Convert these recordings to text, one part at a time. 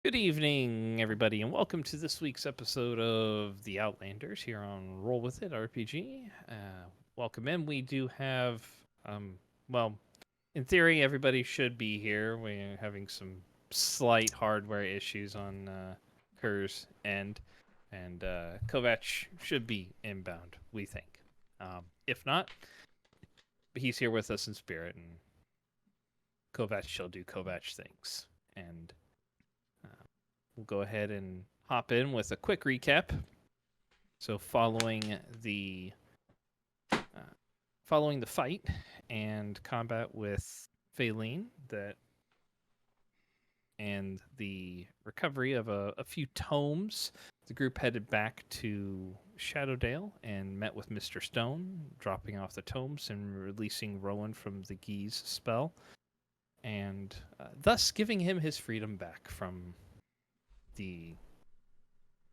Good evening, everybody, and welcome to this week's episode of The Outlanders here on Roll With It RPG. Welcome in. We do have, well, in theory, everybody should be here. We're having some slight hardware issues on Kerr's end, and Kovac should be inbound, we think. If not, he's here with us in spirit, and Kovac shall do Kovac things. And we'll go ahead and hop in with a quick recap. So the following the fight and combat with Faylene, and the recovery of a few tomes, the group headed back to Shadowdale and met with Mr. Stone, dropping off the tomes and releasing Rowan from the Geese spell, and thus giving him his freedom back from the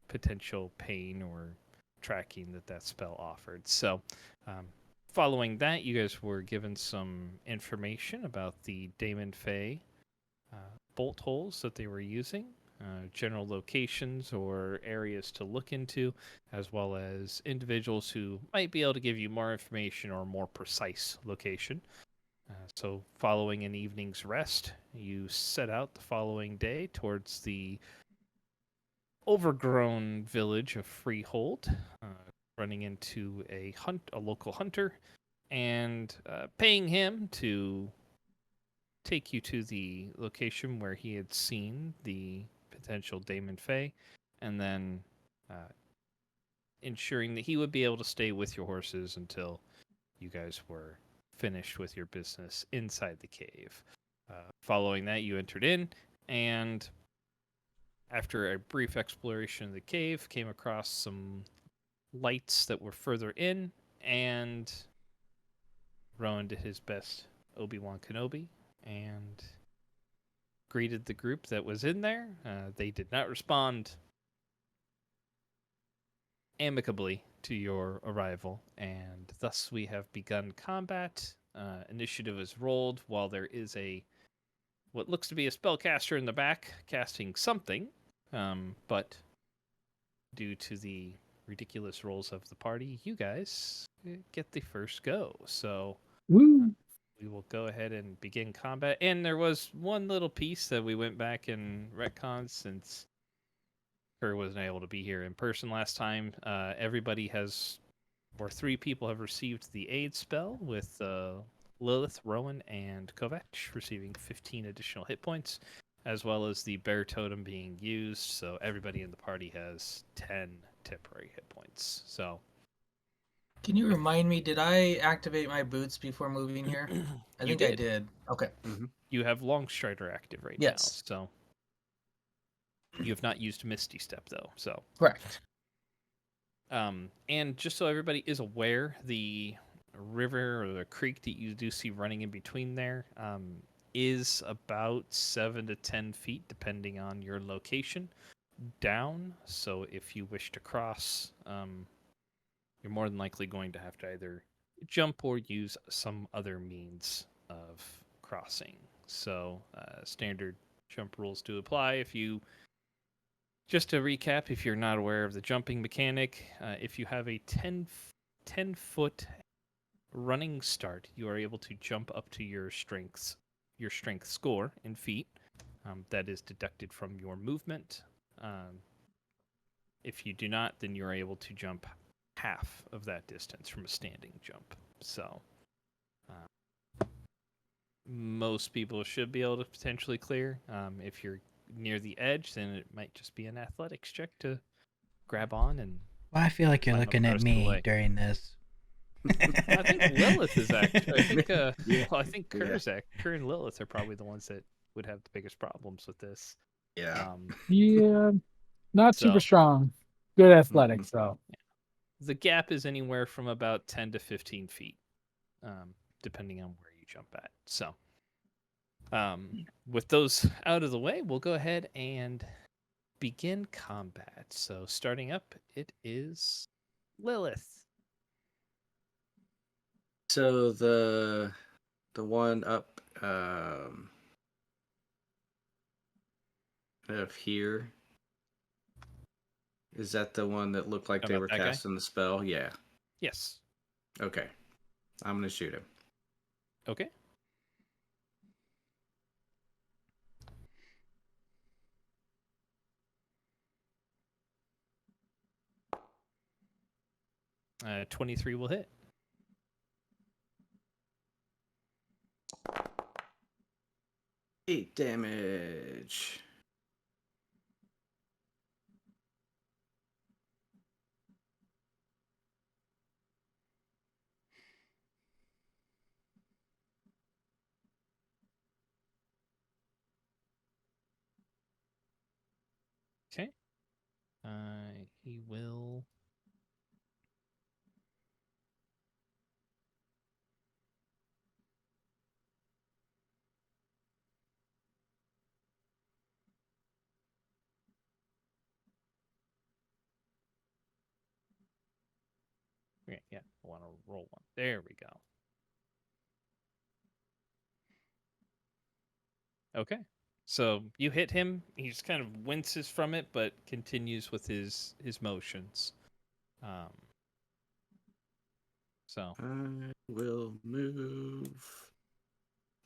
potential pain or tracking that spell offered. So, following that, you guys were given some information about the Damon Fay bolt holes that they were using, general locations or areas to look into, as well as individuals who might be able to give you more information or more precise location. So, following an evening's rest, you set out the following day towards the overgrown village of Freehold, running into a local hunter, and paying him to take you to the location where he had seen the potential Damon Fay, and then ensuring that he would be able to stay with your horses until you guys were finished with your business inside the cave. Following that, you entered in, and after a brief exploration of the cave, came across some lights that were further in, and Rowan did his best Obi-Wan Kenobi and greeted the group that was in there. They did not respond amicably to your arrival, and thus we have begun combat. Initiative is rolled while there is what looks to be a spellcaster in the back casting something, but due to the ridiculous rolls of the party, you guys get the first go. So Woo. we will go ahead and begin combat. And there was one little piece that we went back and retconned since Kerr wasn't able to be here in person last time. Everybody has, or 3 people have received the aid spell, with Lilith, Rowan, and Kovac receiving 15 additional hit points, as well as the bear totem being used. So everybody in the party has 10 temporary hit points. So Can you remind me, did I activate my boots before moving here? I you think I did. did. Okay. You have Longstrider active right now, Yes. so you have not used Misty Step though. So Correct. and just so everybody is aware, the river or the creek that you do see running in between there is about 7 to 10 feet, depending on your location, down. So if you wish to cross, you're more than likely going to have to either jump or use some other means of crossing. So standard jump rules do apply. Just to recap, if you're not aware of the jumping mechanic, if you have a 10-foot running start, you are able to jump up to your strength score in feet. That is deducted from your movement. If you do not, then you're able to jump half of that distance from a standing jump. So most people should be able to potentially clear. If you're near the edge, then it might just be an athletics check to grab on and. Well, I feel like you're climb up looking the at rest of the me way. during this. I think Lilith is actually. I think. Yeah. Well, I think Kerr and Lilith are probably the ones that would have the biggest problems with this. Yeah. Yeah, not So super strong. Good athletics, though. the gap is anywhere from about 10 to 15 feet, depending on where you jump at. So, with those out of the way, we'll go ahead and begin combat. So, starting up, it is Lilith. So the one up of here. Is that the one that looked like How they about were that guy? casting the spell? Yeah. Yes. Okay. I'm gonna shoot him. Okay. Uh, 23 will hit. Eight damage. Okay. He will. Yeah, I want to roll one. There we go. Okay. So you hit him. He just kind of winces from it, but continues with his motions. Um. So. I will move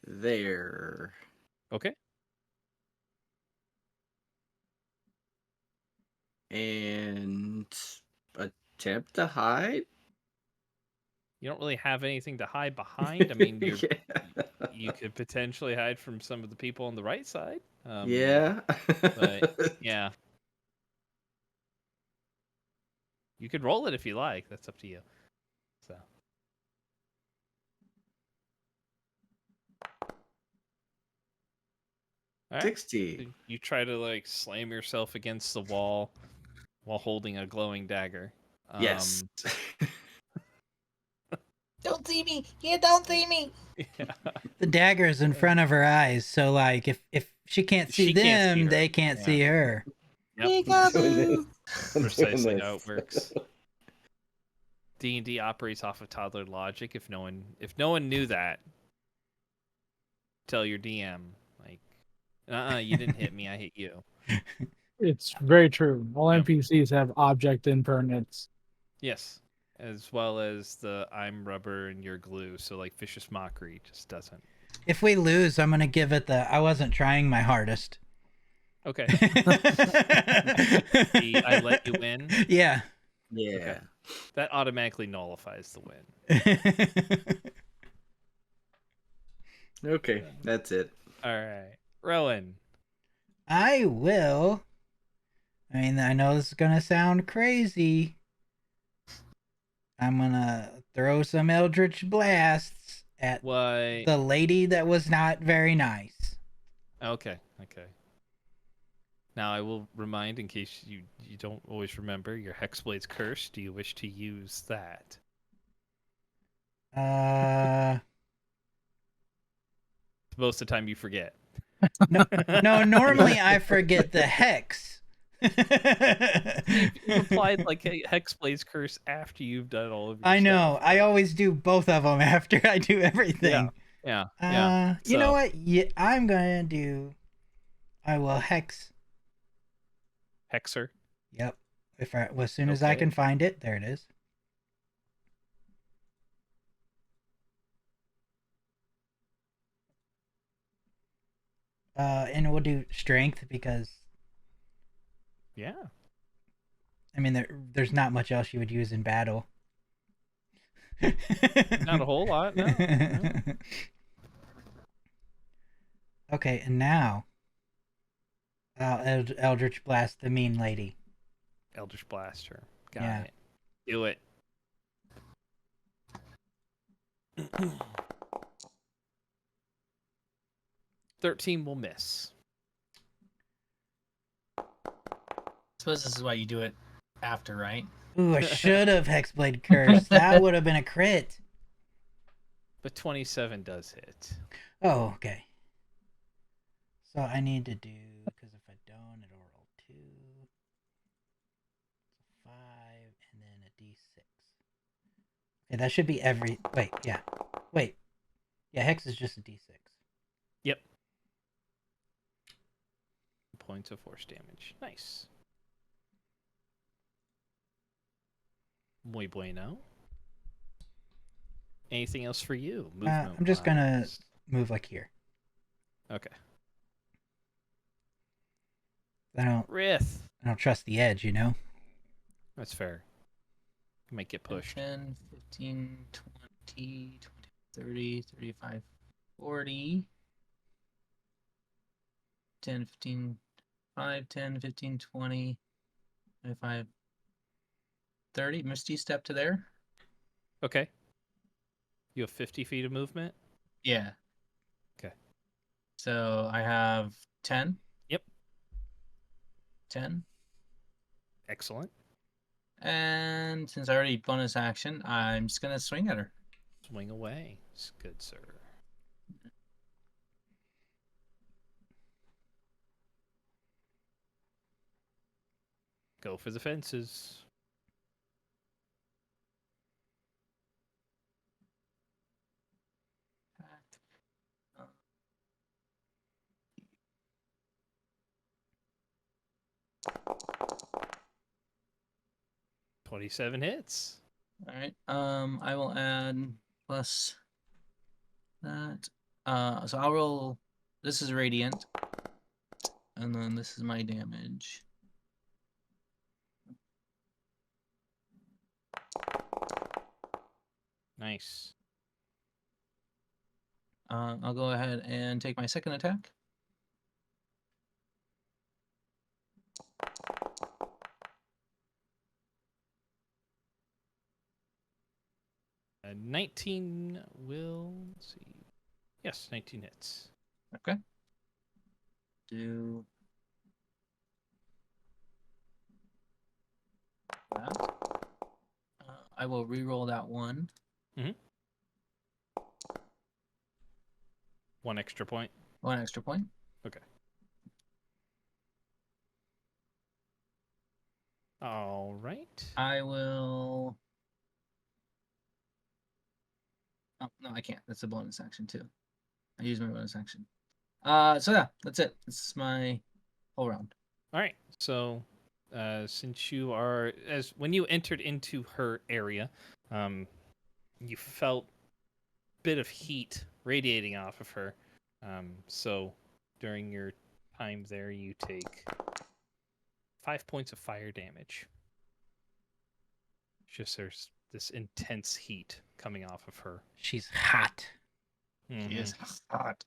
there. Okay. And attempt to hide? You don't really have anything to hide behind. I mean, Yeah. you could potentially hide from some of the people on the right side. Yeah. But yeah, you could roll it if you like. That's up to you. So. All right. 60. You try to like slam yourself against the wall while holding a glowing dagger. Yes. Don't see me! You don't see me! Yeah. The dagger is in front of her eyes, so like if she can't see She can't see them, her. they can't Yeah. see her. Yep. Peekaboo! Precisely how it works. D&D operates off of toddler logic. If no one knew that, tell your DM like, you didn't hit me, I hit you. It's very true. All Yep. NPCs have object impermanence. Yes, as well as the I'm rubber and you're glue. So like vicious mockery just doesn't. If we lose, I'm gonna give it the I wasn't trying my hardest. Okay. I let you win. Yeah. Yeah. Okay. That automatically nullifies the win. Okay, that's it. All right, Rowan. I will. I mean, I know this is gonna sound crazy. I'm gonna throw some Eldritch Blasts at What? the lady that was not very nice. Okay. Now I will remind, in case you don't always remember, your Hexblade's curse. Do you wish to use that? Most of the time you forget. No, normally I forget the hex. You applied like a Hexblade's curse after you've done all of your I know. stuff. I always do both of them after I do everything. Yeah. You know what? Yeah, I'm gonna do. I will hex. Hexer. Yep. As soon as I Okay. can find it, there it is. And we'll do strength because Yeah. I mean there's not much else you would use in battle. Not a whole lot. No. Okay, and now Eldritch Blast the mean lady. Eldritch Blaster. Got Yeah. it. Do it. $13 will miss. I suppose this is why you do it after, right? Ooh, I should have Hexblade Curse. That would have been a crit. But 27 does hit. Oh, okay. So I need to do, because if I don't, it'll roll 2, 5, and then a d6. Okay, that should be every. Wait, yeah. Wait. Yeah, Hex is just a d6. Yep. points of force damage. Nice. Muy bueno. Anything else for you? Movement. I'm just gonna move like here. Okay. I Rith. don't trust the edge, you know. That's fair. You might get pushed. 10, 15, 20, 30, 35, 40. 10, 15, 5, 10, 15, 20, 25, 30. Misty step to there. Okay. You have 50 feet of movement? Yeah. Okay. So I have 10. Yep. 10. Excellent. And since I already bonus action, I'm just going to swing at her. Swing away. Good, sir. Go for the fences. Uh, 27 hits. All right. I will add plus that. So I'll roll. This is radiant, and then this is my damage. Nice. I'll go ahead and take my second attack. A 19 will, let's see. Yes, 19 hits. Okay. Do that. I will re-roll that one. One extra point. One extra point. Okay. All right. I will. Oh no, I can't. That's a bonus action too. I use my bonus action. So yeah, that's it. This is my whole round. All right. So, since you are when you entered into her area, you felt a bit of heat radiating off of her. So, during your time there, you take 5 points of fire damage. Just there's this intense heat coming off of her. She's hot. She is hot.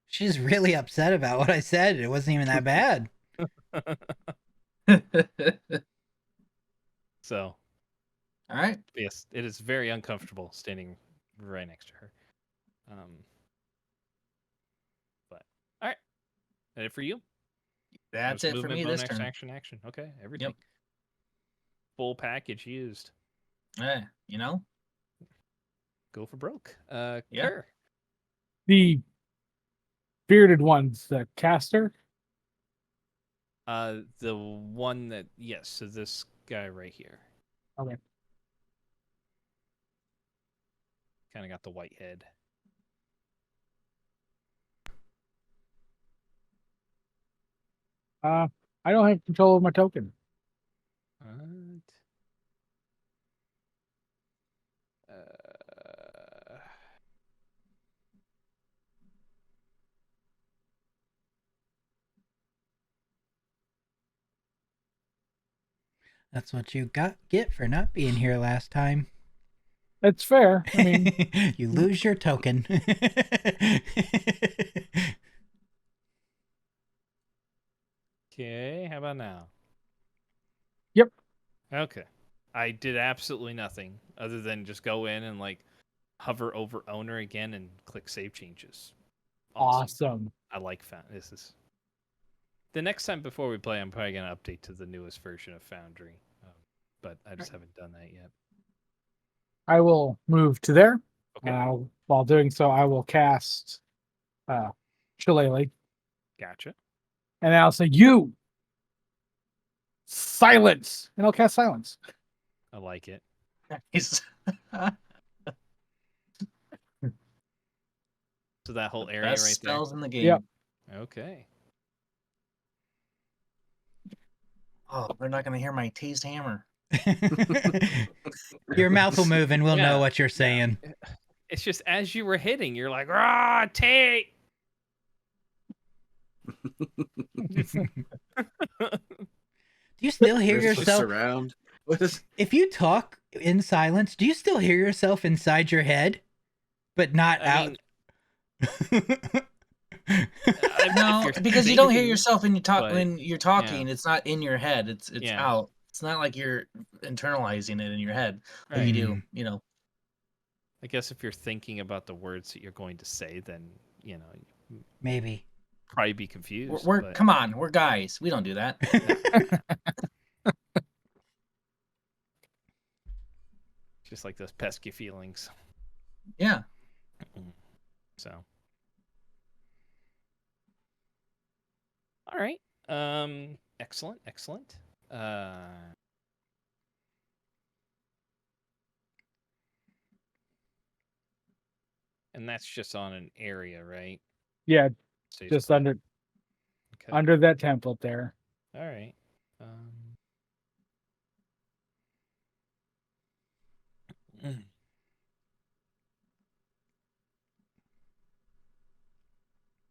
She's really upset about what I said. It wasn't even that bad. So, All right. yes, it is very uncomfortable standing right next to her. But all right, that it for you? That's That was it for movement, me this bonus, turn. action. Okay, everything. Yep. Full package used. Yeah, you know. Go for broke. Yeah. Kerr. The bearded one's the caster. The one that yes, so this guy right here. Okay. Kind of got the white head. I don't have control of my token. What? That's what you get for not being here last time. It's fair. I mean, You lose your token. Okay, how about now? Yep. Okay. I did absolutely nothing other than just go in and like hover over owner again and click save changes. awesome. I like this is the next time before we play. I'm probably gonna update to the newest version of Foundry, but I just haven't done that yet. I will move to there. Okay, While doing so, I will cast Shillelagh. gotcha. And I'll say, you silence. And I'll cast silence. I like it. Nice. So that whole area Best right spells in the game. Yep. there. Okay. Oh, they're not gonna hear my tased hammer. Your mouth will move and we'll know Yeah, what you're saying. It's just as you were hitting, you're like, "Rah, Tate!" Do you still hear This looks yourself? around. What is? If you talk in silence, do you still hear yourself inside your head, but not I out? mean, No, if you're because you don't hear thinking, yourself when you talk but, when you're talking. It's not in your head. It's Yeah. out. It's not like you're internalizing it in your head. Like Right. you Mm. do, you know. I guess if you're thinking about the words that you're going to say, then you Maybe. probably be confused. We're but- come on, we're guys. We don't do that. just like those pesky feelings. Yeah. So, all right. Excellent. And that's just on an area, right? Yeah, So he's just close. under Okay. that template there. All right.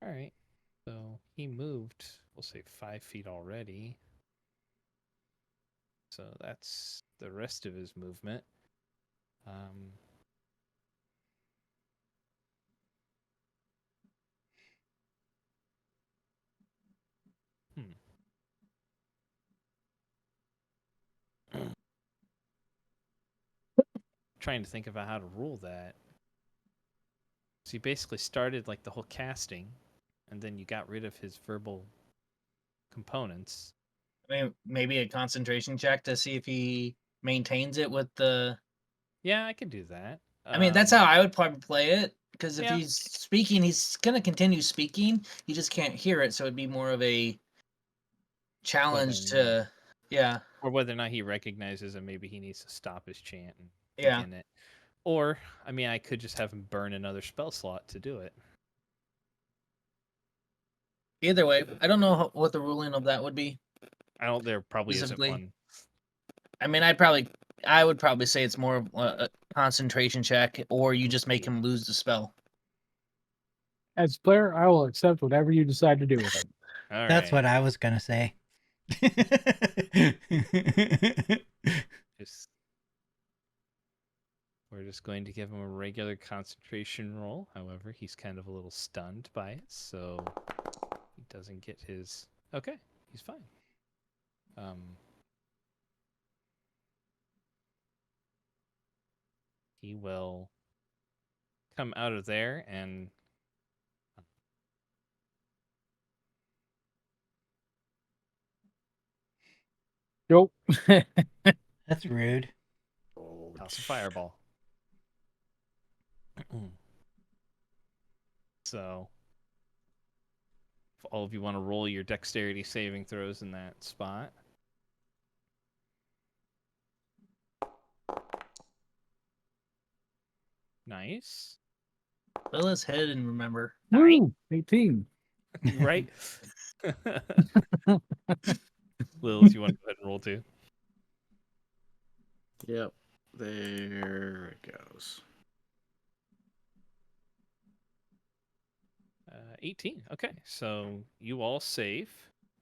All right. So he moved, we'll say 5 feet already. So that's the rest of his movement. Trying to think about how to rule that. So you basically started like the whole casting, and then you got rid of his verbal components. I mean, maybe a concentration check to see if he maintains it with the. Yeah, I could do that. I mean, that's how I would probably play it. Because if yeah. he's speaking, he's gonna continue speaking. You just can't hear it, so it'd be more of a challenge to, yeah. Or whether or not he recognizes and maybe he needs to stop his chant and Yeah. begin it. Or, I mean, I could just have him burn another spell slot to do it. Either way, I don't know what the ruling of that would be. There probably isn't Specifically. one. I mean, I would probably say it's more of a concentration check, or you just make him lose the spell. As a player, I will accept whatever you decide to do with it. All That's right. what I was gonna say. We're just going to give him a regular concentration roll. However, he's kind of a little stunned by it, so he doesn't get his. Okay, he's fine. He will come out of there and Nope. That's rude. toss a fireball. So, if all of you want to roll your dexterity saving throws in that spot. Nice. Fill his head and remember. Woo, 18. Right? Lils, you want to go ahead and roll too? Yep. There it goes. 18. Okay, so you all save.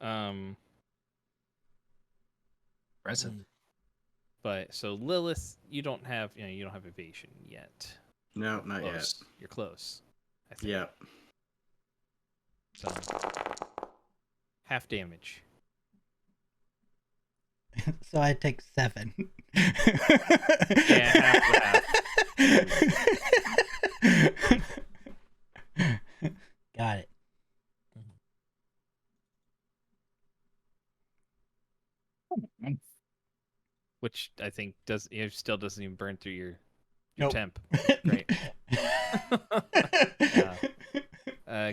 Impressive. But so Lilith, you don't have evasion yet. No, not Close. You're close. I yet. think. Yep. So half damage. So I take 7. Yeah, half. Got it. Which I think still doesn't even burn through your Nope. temp. Great.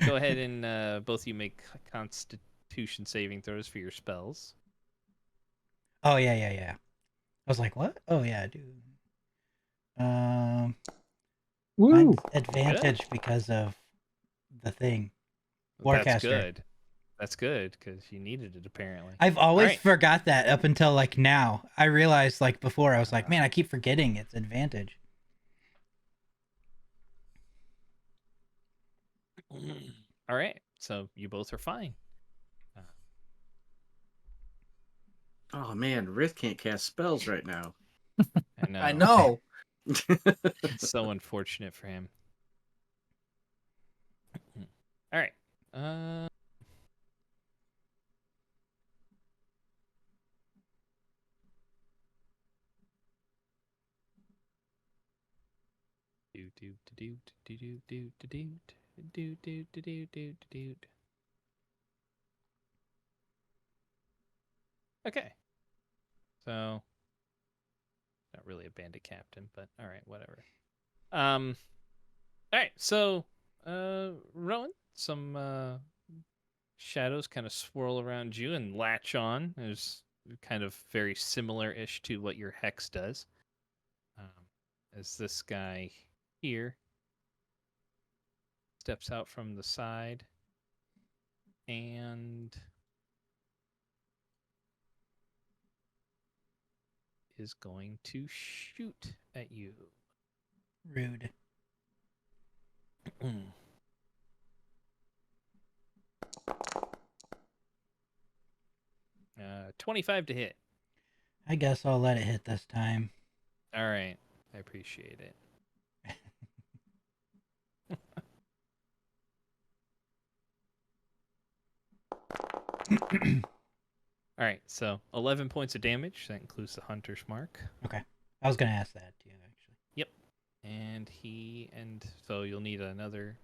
Go ahead and both of you make Constitution saving throws for your spells. Oh yeah. I was like, what? Oh yeah, I do. Woo. Mine's advantage because of the thing. That's Warcaster. good. That's good because you needed it apparently. I've always right. forgot that up until like now. I realized like before I was like, man, I keep forgetting its advantage. All right. So you both are fine. Oh man, Rith can't cast spells right now. I know. I know. It's so unfortunate for him. All right. Do do do do do do do do do do do do do do. Okay. So, not really a bandit captain, but all right, whatever. All right. So, Rowan, some shadows kind of swirl around you and latch on. There's kind of very similar-ish to what your hex does. As this guy here steps out from the side and is going to shoot at you. Rude. 25 to hit. I guess I'll let it hit this time. All right. I appreciate it. All right. So 11 points of damage. That includes the hunter's mark. Okay. I was gonna ask that too, actually. Yep. And so you'll need another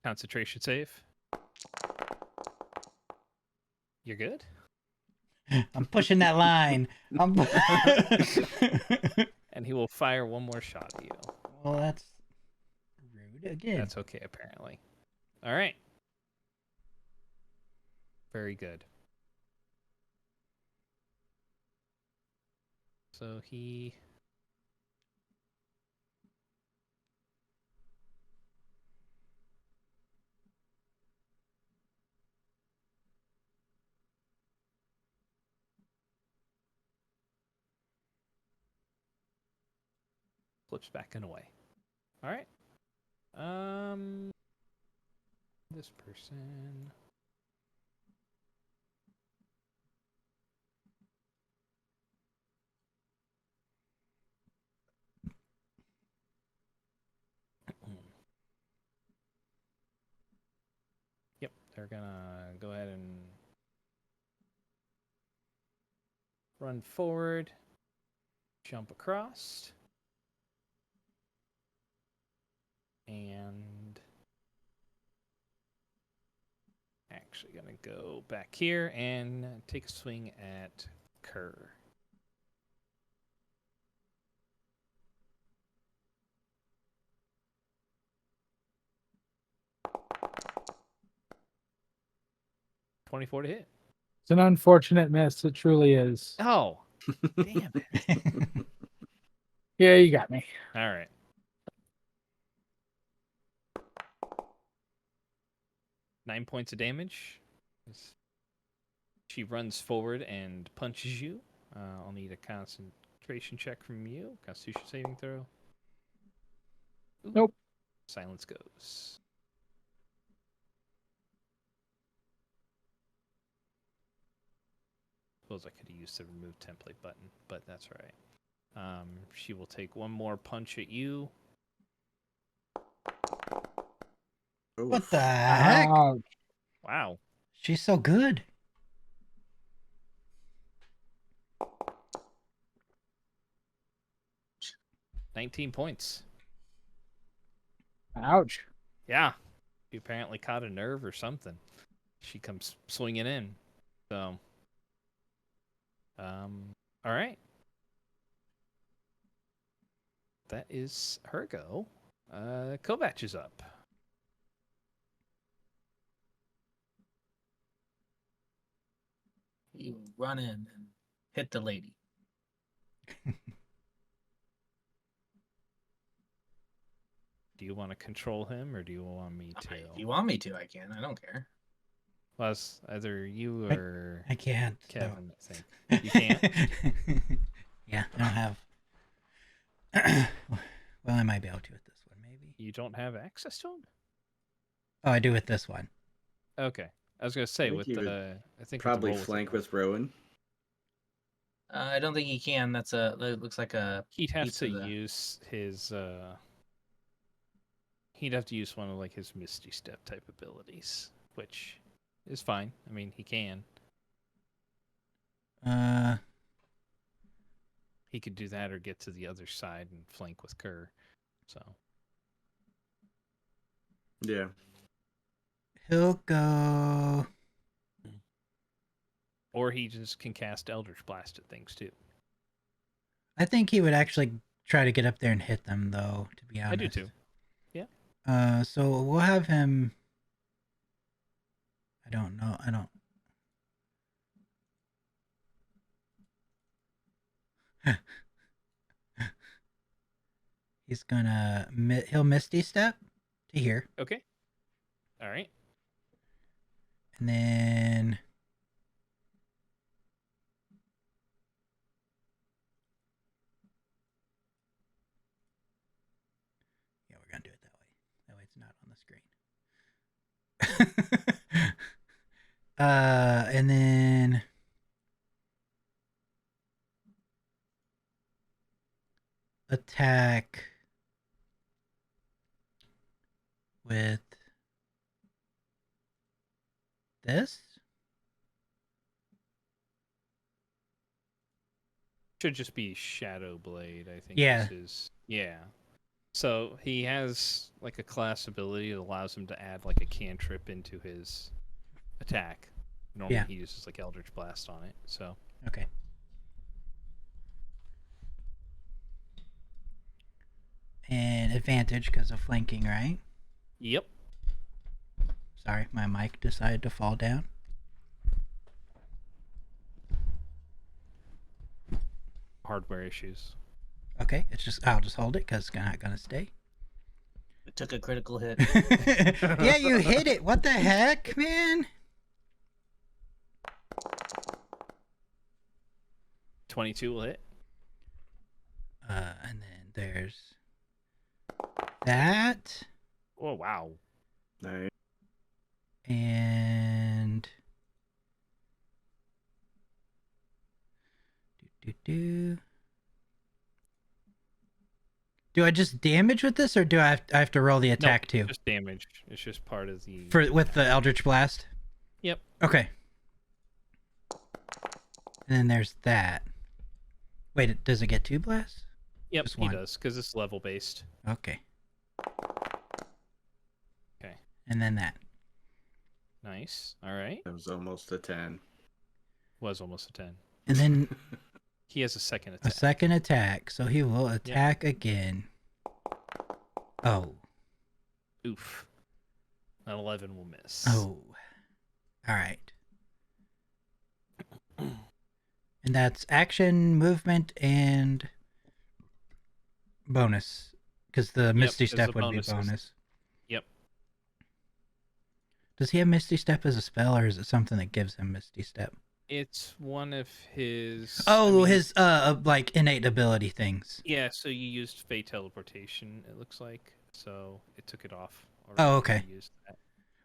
concentration save. You're good? I'm pushing that line. And he will fire one more shot at you. Well, that's rude again. That's okay, apparently. All right. Very good. So he... flips back and away. All right. This person... Yep, they're gonna go ahead and run forward, jump across, and actually gonna go back here and take a swing at Kerr. $24 to hit. It's an unfortunate miss. It truly is. Oh, damn it. Yeah, you got me. All right. Nine points of damage. She runs forward and punches you. I'll need a concentration check from you. Constitution saving throw. Ooh. Nope. Silence goes. Suppose I could have used the remove template button, but that's all right. She will take one more punch at you. What the heck? Ouch. Wow. She's so good. $19 points. Ouch. Yeah. She apparently caught a nerve or something. She comes swinging in. So, all right. That is her go. Kovac is up. You run in and hit the lady. Do you want to control him, or do you want me to? If you want me to, I can. I don't care. Well, it's either you or I can't. Kevin, So. I think. You can't? Yeah, I don't have. Well, I might be able to with this one, maybe. You don't have access to him? Oh, I do with this one. Okay. I was going to say, think with he would the... I think Probably roll with flank the- with Rowan. I don't think he can. That looks like a. He'd have piece to of the- use his... He'd have to use one of, like, his Misty Step type abilities, which is fine. I mean, he can. He could do that or get to the other side and flank with Kerr. So... Yeah. He'll go. Or he just can cast Eldritch Blast at things, too. I think he would actually try to get up there and hit them, though, to be honest. I do, too. Yeah. So we'll have him. I don't know. I don't. He's gonna. He'll Misty Step to here. Okay. All right. And then. Yeah, we're going to do it that way. That way it's not on the screen. And then. Attack with this. Should just be Shadow Blade, I think. Yeah. This is, yeah. So he has like a class ability that allows him to add like a cantrip into his attack. Normally Yeah. he uses like Eldritch Blast on it. So Okay. And advantage because of flanking, right? yep. Sorry, my mic decided to fall down. Hardware issues. Okay, I'll just hold it because it's not gonna stay. It took a critical hit. Yeah, you hit it. What the heck, man? 22 will hit. And then there's that, Oh wow. Nice. and do I just damage with this, or do I have to roll the attack too? Just damage. It's just part of the With the Eldritch Blast? Yep. Okay. And then there's that. Wait, does it get 2 blasts? Yep, just he one. does because it's level based. Okay. Okay. And then that. Nice. All right. That was almost a 10. Was almost a 10. And then He has a second a attack. second attack, so he will attack again. Oh. Oof. An 11 will miss. Oh. All right. And that's action, movement, and bonus. Because the Misty 'cause Step the would be bonuses. bonus. Yep. Does he have Misty Step as a spell, or is it something that gives him Misty Step? It's one of his. Oh, I mean, his like innate ability things. Yeah, so you used Fey Teleportation, it looks like. So it took it off. Oh, already. okay. You used that.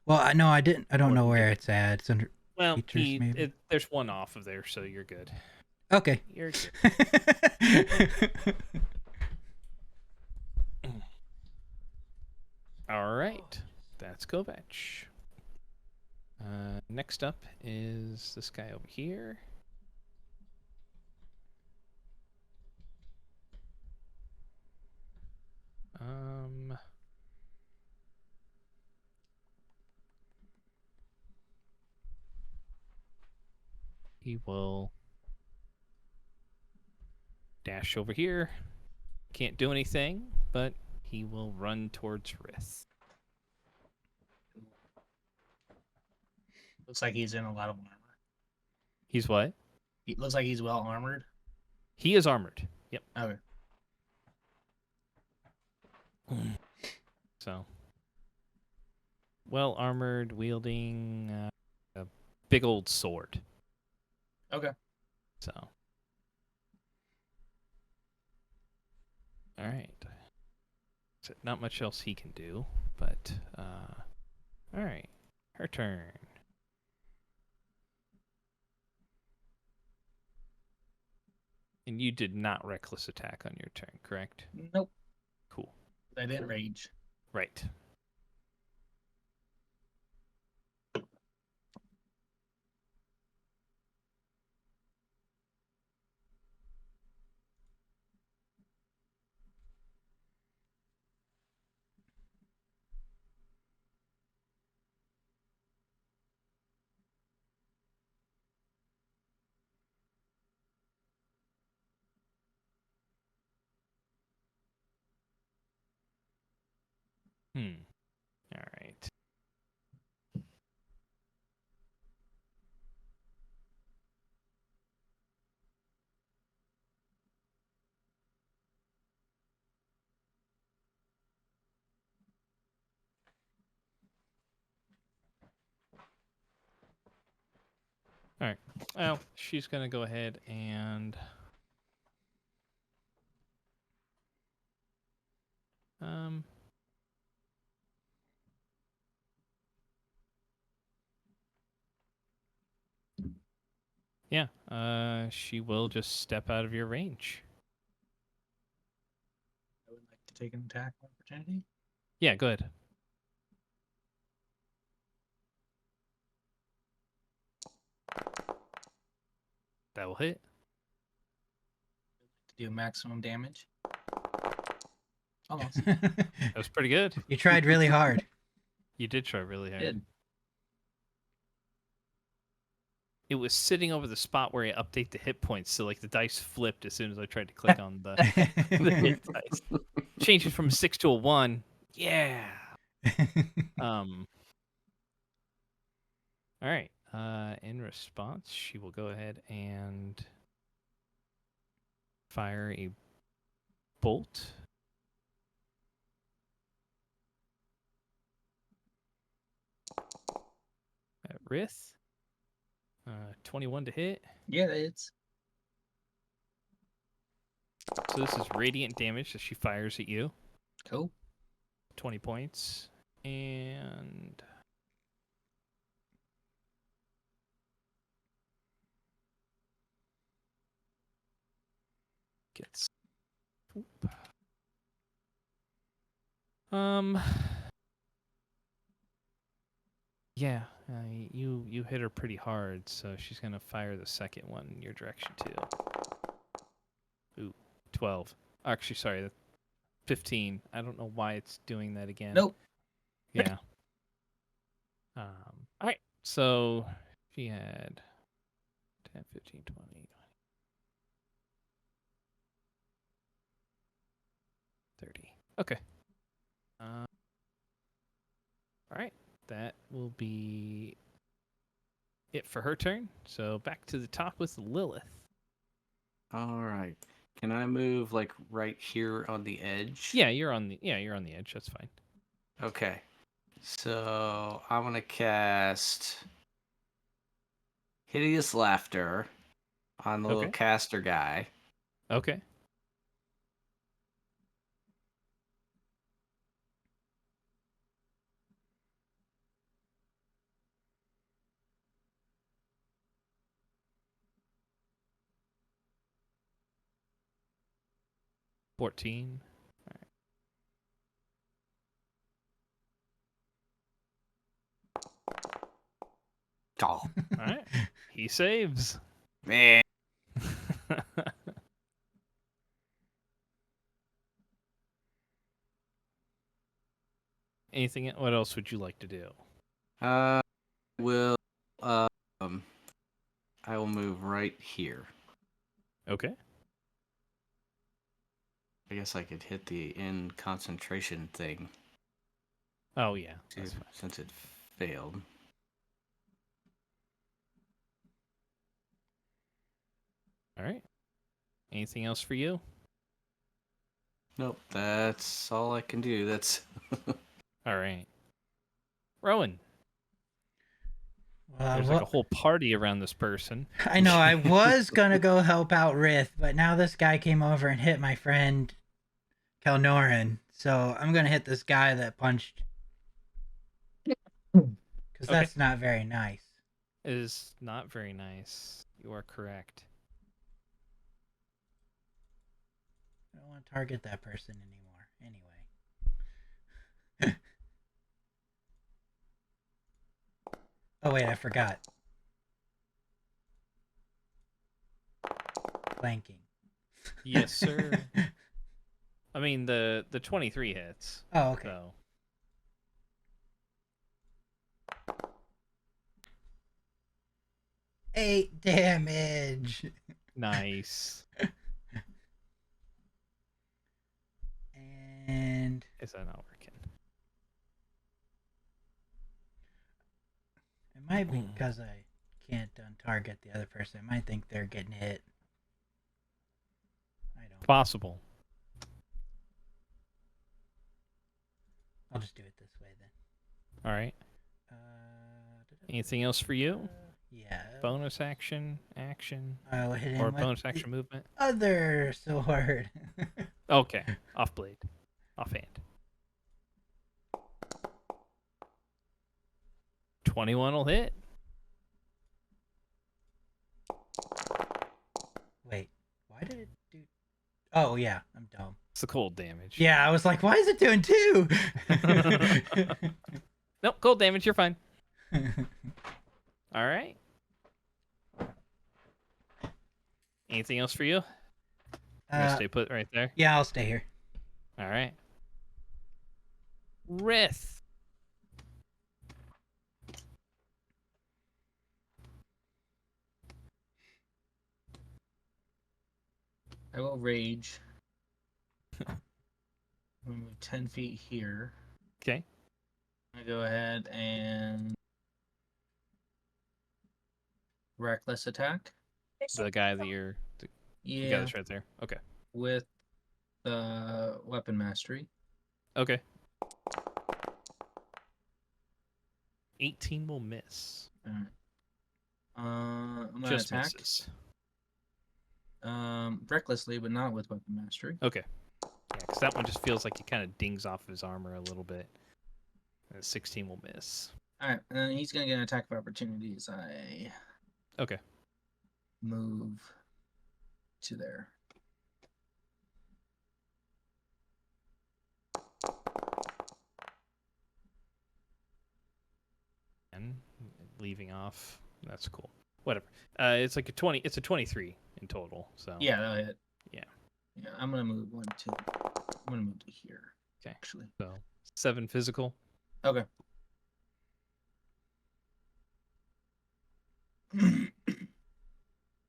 Well, I know I didn't. I don't Or know you where did. it's at. It's under. Well, Features, maybe? there's one off of there, so you're good. Okay. You're good. All right. That's Kovac. Next up is this guy over here. He will dash over here. Can't do anything, but he will run towards Rith. Looks like he's in a lot of armor. He's what? He looks like he's well armored. He is armored. Yep. Okay. So, well armored, wielding a big old sword. Okay. So, all right. So not much else he can do, but all right, her turn. And you did not reckless attack on your turn, correct? Nope. Cool. I didn't rage. Right. All right. All right. Well, she's gonna go ahead and yeah. She will just step out of your range. I would like to take an attack opportunity. Yeah. Go ahead. That will hit. To do maximum damage. Almost. That was pretty good. You tried really hard. You did try really hard. Did. It was sitting over the spot where I update the hit points, so like the dice flipped as soon as I tried to click on the hit dice. Change it from a 6 to a 1. Yeah. All right. In response, she will go ahead and fire a bolt. At Rith. 21 to hit. Yeah, it's So this is radiant damage that she fires at you. cool. 20 points. And gets yeah, you hit her pretty hard, so she's gonna fire the second one in your direction too. Ooh, 12. Actually, sorry, 15. I don't know why it's doing that again. Nope. Yeah. All right. So she had 10, 15, 20, 30. Okay. All right. That will be it for her turn. So back to the top with Lilith. All right. Can I move like right here on the edge? Yeah, you're on the edge. That's fine. Okay. So I'm gonna cast Hideous Laughter on the little Okay. caster guy. Okay. $14. Oh All right. He saves. man. Anything? What else would you like to do? Will I will move right here. Okay. I guess I could hit the end concentration thing Oh yeah. That's fine. since it failed. All right. Anything else for you? Nope, that's all I can do. That's All right. Rowan, Well, there's like a whole party around this person. I know I was gonna go help out Rith, but now this guy came over and hit my friend Kelnoran, so I'm gonna hit this guy that punched. Because Okay. that's not very nice. It is not very nice. You are correct. I don't want to target that person anymore. Anyway. Oh wait, I forgot. Flanking. Yes, sir. I mean, the 23 hits. Oh, okay. So 8 damage. nice. And Is that not working? it might be because I can't target the other person. I might think they're getting hit. I don't. Possible. I'll just do it this way then. All right. Uh, Anything else for you? Yeah. Bonus action, action, I'll hit him or with bonus the action movement? other sword. Okay. Off blade. Offhand. 21 will hit. Wait, why did it do? Oh yeah, I'm dumb. It's the cold damage. Yeah, I was like, why is it doing 2? Nope, cold damage. You're fine. All right. Anything else for you? You're gonna stay put right there. Yeah, I'll stay here. All right. Rith. I will rage. I'm gonna move 10 feet here. Okay. I go ahead and reckless attack. The guy that you're. The guy Yeah, that's right there. Okay. with the weapon mastery. Okay. 18 will miss. Alright. I'm gonna Just attack. misses. Recklessly, but not with weapon mastery. Okay. Yeah, because that one just feels like it kind of dings off his armor a little bit. And 16 will miss. Alright, and then he's gonna get an attack of opportunity as I Okay. move to there. And leaving off. That's cool. Whatever. It's like a 20. It's a 23 in total. So Yeah, that'll hit. Yeah. Yeah, I'm gonna move I'm gonna move to here. Okay. Actually. So 7 physical. Okay.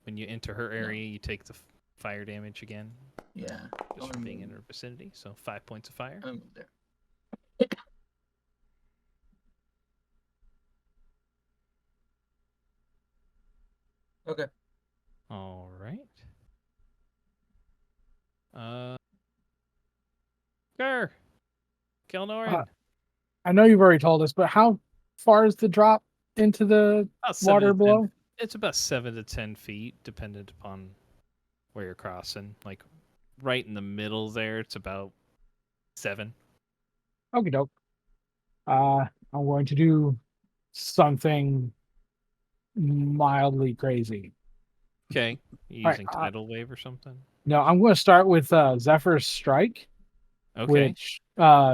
When you enter her area, you take the fire damage again, Yeah. just from being in her vicinity. So 5 points of fire. I'm gonna move there. Okay. All right. Gar. Kelnoran. I know you've already told us, but how far is the drop into the About 7 water to 10 below? It's about 7 to 10 feet, dependent upon where you're crossing. Like right in the middle there, it's about 7. Okie doke. I'm going to do something mildly crazy. Okay. You All right, using tidal wave or something? No, I'm going to start with Zephyr's Strike, Okay. which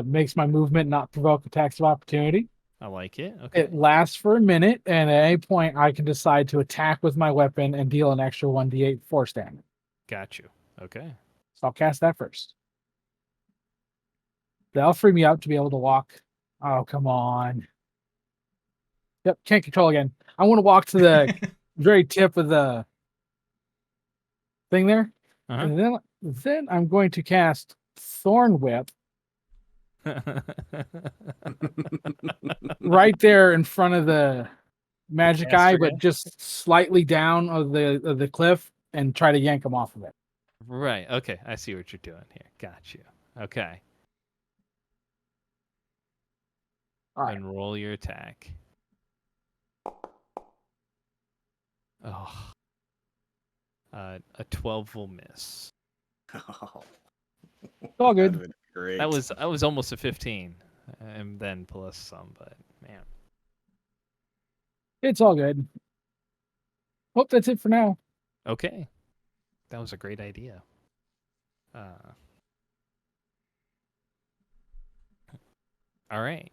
makes my movement not provoke attacks of opportunity. I like it. Okay. It lasts for a minute, and at any point, I can decide to attack with my weapon and deal an extra 1d8 force damage. Got you. Okay. So I'll cast that first. That'll free me up to be able to walk. Oh, come on. Yep, can't control again. I want to walk to the very tip of the thing there. Uh-huh. And then I'm going to cast Thorn Whip right there in front of the magic Master eye, guy? but just slightly down of the cliff and try to yank him off of it. Right. Okay. I see what you're doing here. Got you. Okay. All right. And roll your attack. Oh. A 12 will miss. Oh, It's all that'd good. been great. I was almost a 15, and then plus some, but man. It's all good. Hope that's it for now. Okay, that was a great idea. All right.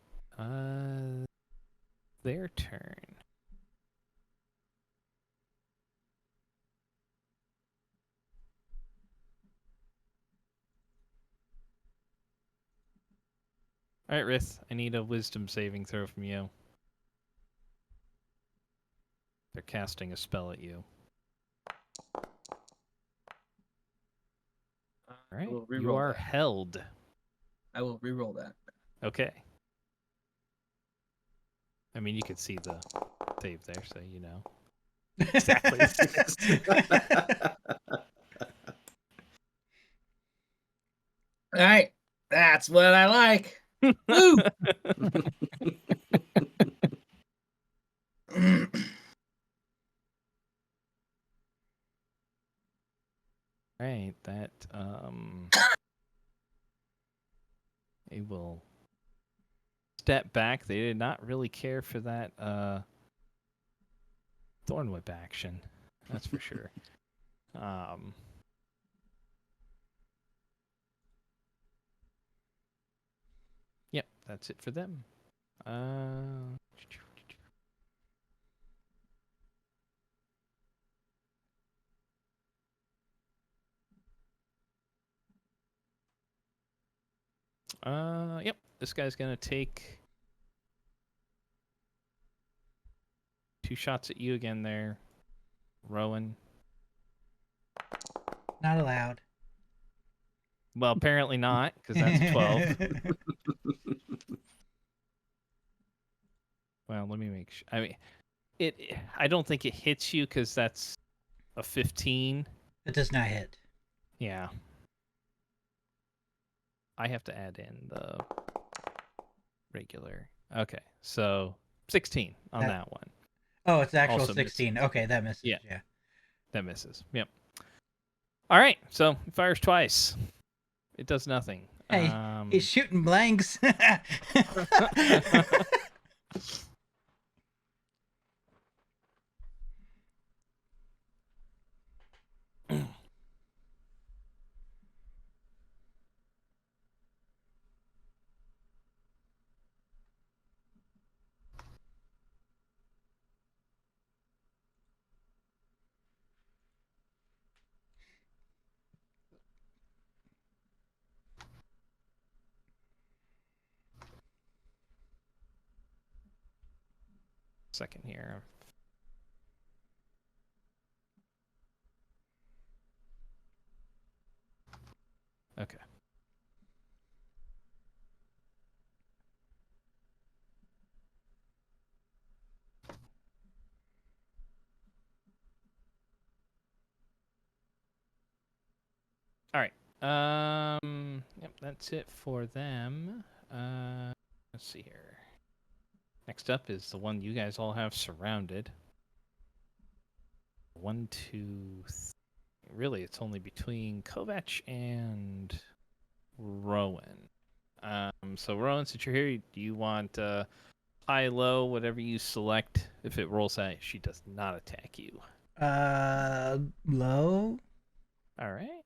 Their turn. All right, Rith, I need a wisdom saving throw from you. They're casting a spell at you. All right, will you reroll are that. held. I will re-roll that. Okay. I mean, you could see the save there, so you know exactly. All right, that's what I like. Woo! Right, that it will step back. They did not really care for that thorn whip action. That's for sure. Yep, that's it for them. Yep, this guy's gonna take 2 shots at you again there, Rowan. Not allowed. Well, apparently not, because that's a 12. Well, let me make sure. I mean, I don't think it hits you because that's a 15. It does not hit. Yeah. I have to add in the regular. Okay, so 16 on that one. Oh, it's actual Also 16. misses. Okay, that misses. Yeah. Yeah. That misses. Yep. All right, so it fires twice. It does nothing. Hey, he's shooting blanks. second here. Okay. All right. Yep, that's it for them. Let's see here. Next up is the one you guys all have surrounded. 1, 2, really, it's only between Kovac and Rowan. So Rowan, since you're here, do you want high, low, whatever you select? If it rolls out, she does not attack you. Low. All right.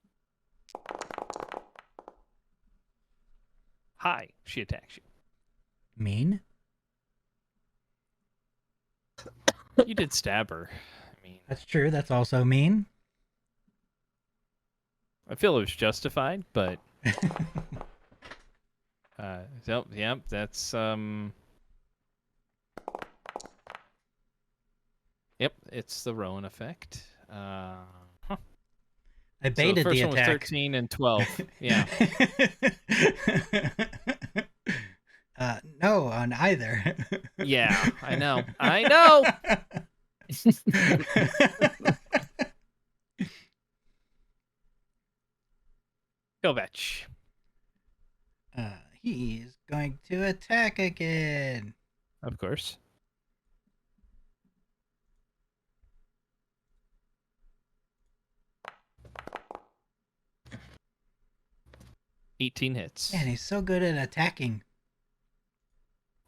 High, she attacks you. Mean. You did stab her. I mean, That's true. That's also mean. I feel it was justified, but yep, that's yep, it's the Rowan effect. I baited so the first the one was attack. 13 and 12. Yeah. No, on either. Yeah, I know. I know. Kovac. He's going to attack again. Of course. $18 hits. Man, he's so good at attacking.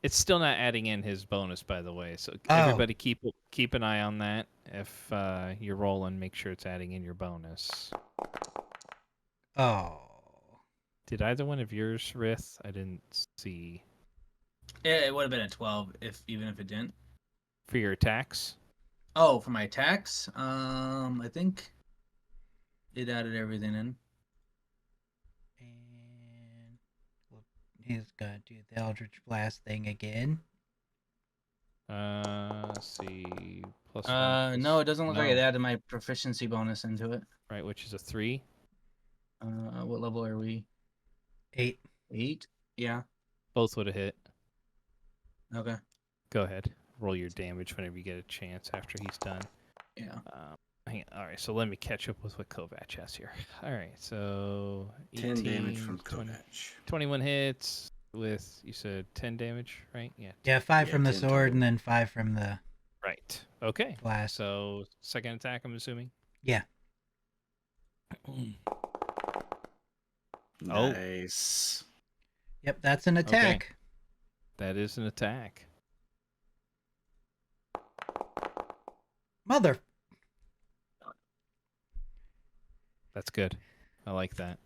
It's still not adding in his bonus, by the way. So Oh. everybody keep an eye on that. If you're rolling, make sure it's adding in your bonus. Oh. Did either one of yours, Rith? I didn't see. It would have been a 12 even if it didn't. For your attacks? Oh, for my attacks, I think it added everything in. And he's gonna do the Eldritch Blast thing again. Let's see. +1. No, it doesn't look like it No. added my proficiency bonus into it. Right, which is a 3. What level are we? 8. 8? Yeah. Both would have hit. Okay. Go ahead. Roll your damage whenever you get a chance after he's done. Yeah. Hang on. All right, so let me catch up with what Kovac has here. All right, so 10 damage 18, from 20 Kovac. 21 hits with, you said 10 damage, right? Yeah. Yeah, 5 Yeah, from the 10 sword total. and then 5 from the Right. Okay. blast. So second attack, I'm assuming. Yeah. Oh. Nice. Yep, that's an attack. That is an attack. Mother. That's good. I like that.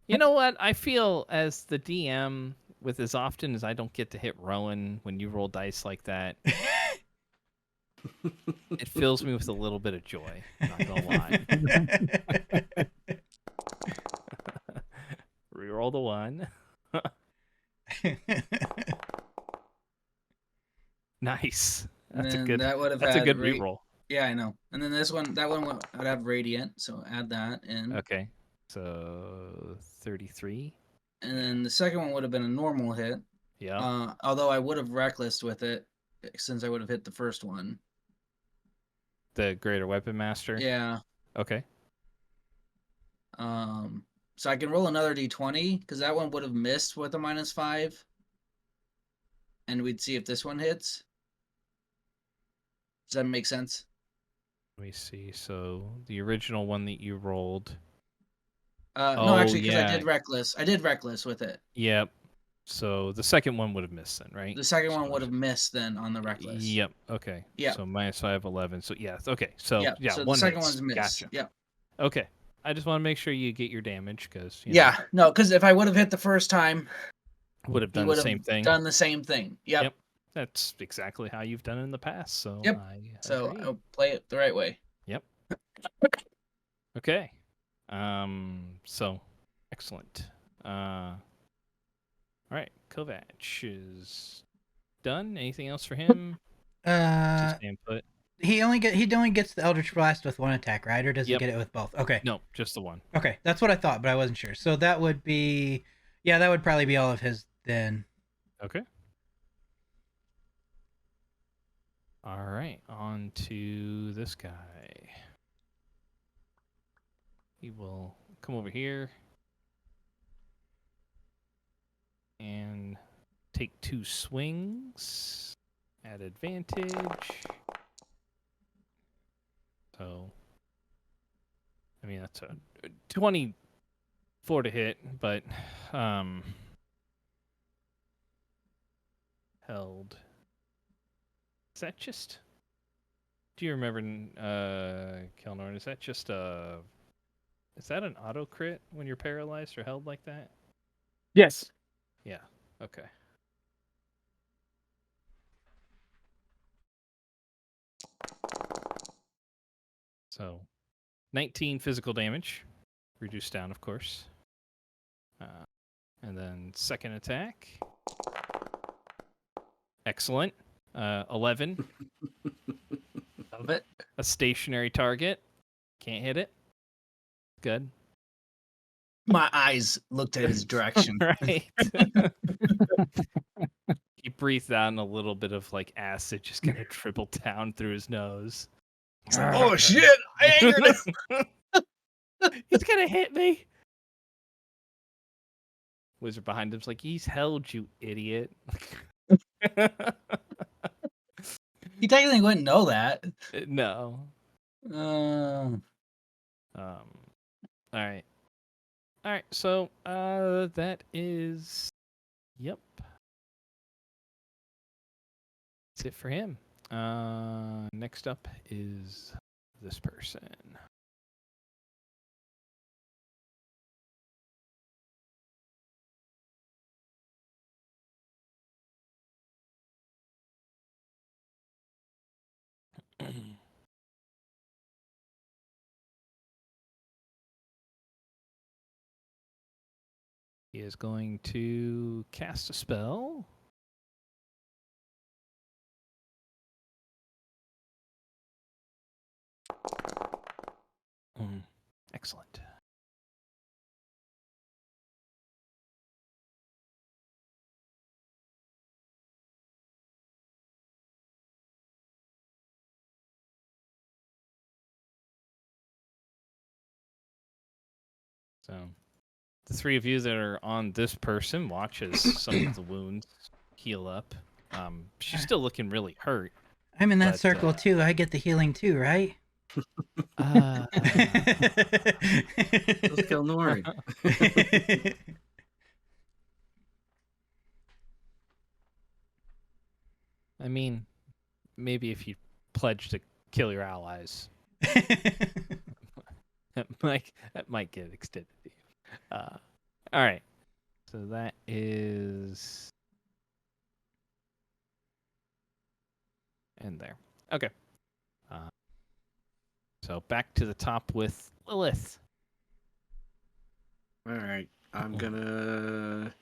You know what? I feel as the DM, with as often as I don't get to hit Rowan when you roll dice like that, it fills me with a little bit of joy. I'm not gonna lie. Reroll the 1. Nice. That's a And good. That would have That's a had good reroll. Yeah, I know. And then that one would have radiant, so add that in. Okay. So 33. And then the second one would have been a normal hit. Yeah. Although I would have reckless with it since I would have hit the first one. The Greater Weapon Master. Yeah. Okay. So I can roll another d20 because that one would have missed with a -5, and we'd see if this one hits. Does that make sense? Let me see. So the original one that you rolled. No, actually, because yeah. I did reckless with it. Yep. So the second one would have missed then, right? The second So one would have missed then on the reckless. Yep. Okay. Yep. So -5, 11. So yeah. Okay. So Yep. yeah. So one the second hits. one's missed. Gotcha. Yep. Okay. I just want to make sure you get your damage because Yeah. No, because if I would have hit the first time, would have he done would the have same thing. done the same thing. Yep. Yep. That's exactly how you've done it in the past. So Yep. I So agree. I'll play it the right way. Okay. So excellent. All right. Kovac is done. Anything else for him? Just input. He only gets the Eldritch Blast with one attack, right? Or does he Yep. get it with both? Okay. No, just the one. Okay, that's what I thought, but I wasn't sure. So that would be, yeah, that would probably be all of his then. Okay. All right, on to this guy. He will come over here and take 2 swings at advantage. So, I mean, that's a 24 to hit, but held. Is that just? Do you remember, Kelnorn? Is that just a? Is that an auto crit when you're paralyzed or held like that? Yes. Yeah. Okay. So, 19 physical damage, reduced down, of course. And then second attack. Excellent. 11. Love it. A stationary target. Can't hit it. Good. My eyes looked at his direction. Right. He breathed out and a little bit of like acid just kind of dribbled down through his nose. He's like, oh shit! I angered him. He's gonna hit me. wizard behind him's like, he's held, you idiot. He technically wouldn't know that. No. Uh, All right. All right. So, that is, yep. That's it for him. Next up is this person. He is going to cast a spell. Excellent. So, the three of you that are on this person watch as some of the wounds heal up. She's still looking really hurt. I'm in that But, circle too. I get the healing too, right? Let's kill Nori. I mean, maybe if you pledge to kill your allies, that might get extended to you. All right. So that is in there. Okay. So back to the top with Lilith. All right, I'm gonna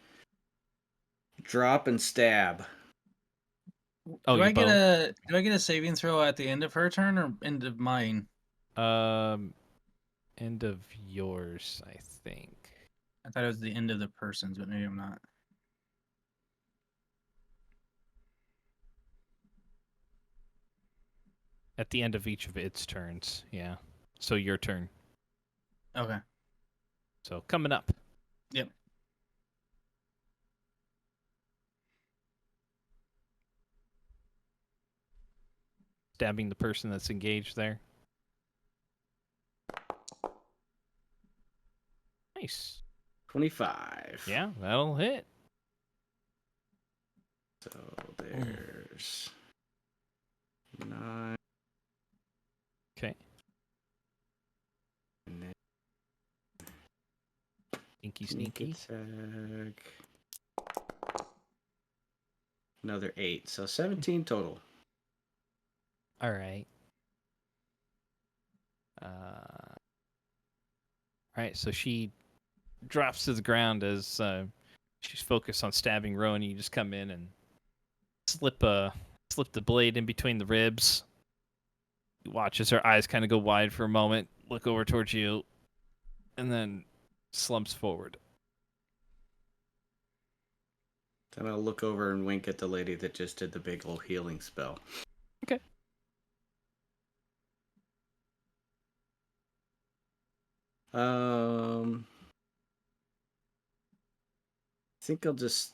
drop and stab. Oh, do I your get bow. do I get a saving throw at the end of her turn or end of mine? End of yours, I think. I thought it was the end of the person's, but maybe I'm not. At the end of each of its turns, yeah. So your turn. Okay. So coming up. Yep. Stabbing the person that's engaged there. Nice. 25. Yeah, that'll hit. So there's 9. Okay. And then Sneaky, sneak sneaky. attack. Another 8. So 17 total. All right. All right, so she drops to the ground as she's focused on stabbing Rowan. You just come in and slip the blade in between the ribs. You watch as her eyes kind of go wide for a moment, look over towards you, and then slumps forward. Then I'll look over and wink at the lady that just did the big old healing spell. Okay. I think I'll just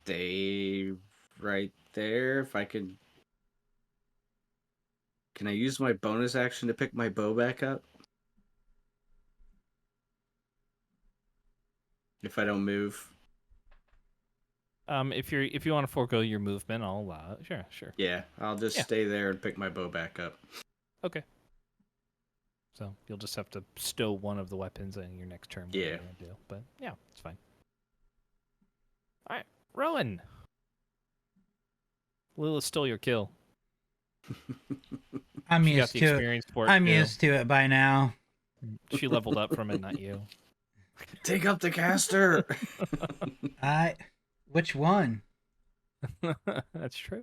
stay right there. If I can I use my bonus action to pick my bow back up? If I don't move? If you want to forego your movement, I'll allow it. Sure. Yeah, I'll just stay there and pick my bow back up. Okay. So you'll just have to stow one of the weapons in your next turn. Yeah. You're gonna do. But yeah, it's fine. All right, Rowan. Lilith stole your kill. I'm She got used the to it. experience for it. I'm too. used to it by now. She leveled up from it, not you. Take up the caster! Which one? That's true.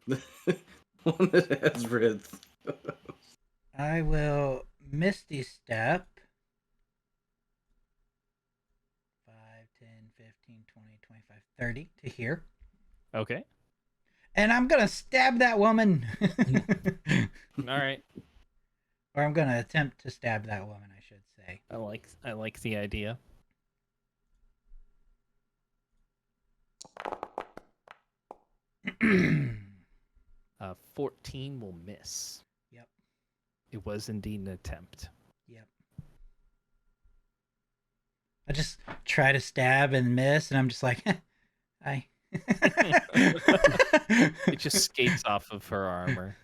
One that has writh. I will Misty Step. 5, 10, 15, 20, 25, 30 to here. Okay. And I'm going to stab that woman. All right. Or I'm going to attempt to stab that woman, I should say. I like the idea. Uh, 14 will miss. Yep. It was indeed an attempt. Yep. I just try to stab and miss, and I'm just like, I. It just skates off of her armor.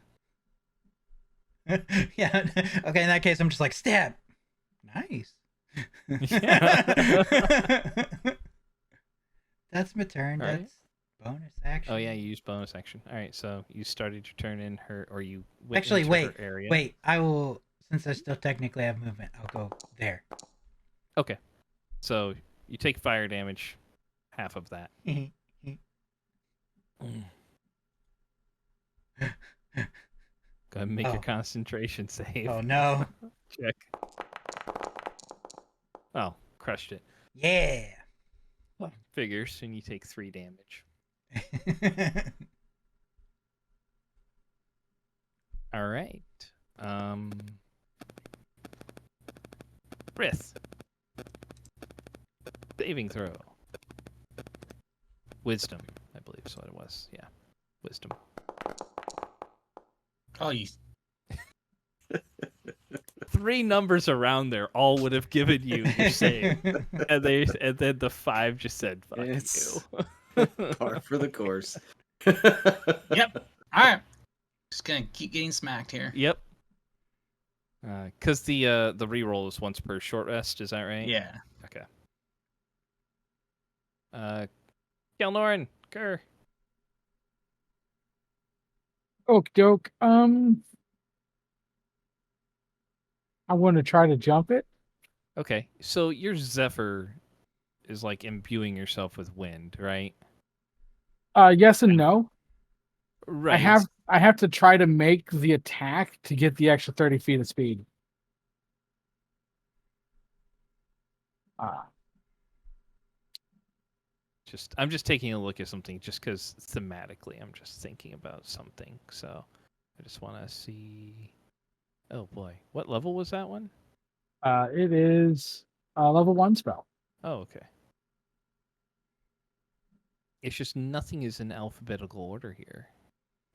Yeah. Okay. In that case, I'm just like stab. Nice. Yeah. That's my turn. All right. That's bonus action. Oh yeah, you use bonus action. All right, so you started your turn in her, or you went Actually, into wait. her area. Wait. I will, since I still technically have movement, I'll go there. Okay, so you take fire damage, half of that. Mm. Go ahead and make your Oh. concentration save. Oh no. Check. Oh, crushed it. Yeah. Figures, and you take 3 damage. All right. Rith. Saving throw. Wisdom, I believe is what it was. Yeah, wisdom. Oh, you. 3 numbers around there all would have given you your save, and then the 5 just said "fuck It's you." par for the course. Yep. All right. Just gonna keep getting smacked here. Yep. Because the reroll is once per short rest. Is that right? Yeah. Okay. Kelnorn, Kerr. Okie doke. I want to try to jump it. Okay, so your Zephyr is like imbuing yourself with wind, right? Yes and no. Right. I have to try to make the attack to get the extra 30 feet of speed. I'm just taking a look at something just because thematically I'm just thinking about something. So I just want to see. Oh boy, what level was that one? It is a level 1 spell. Oh, okay. It's just nothing is in alphabetical order here.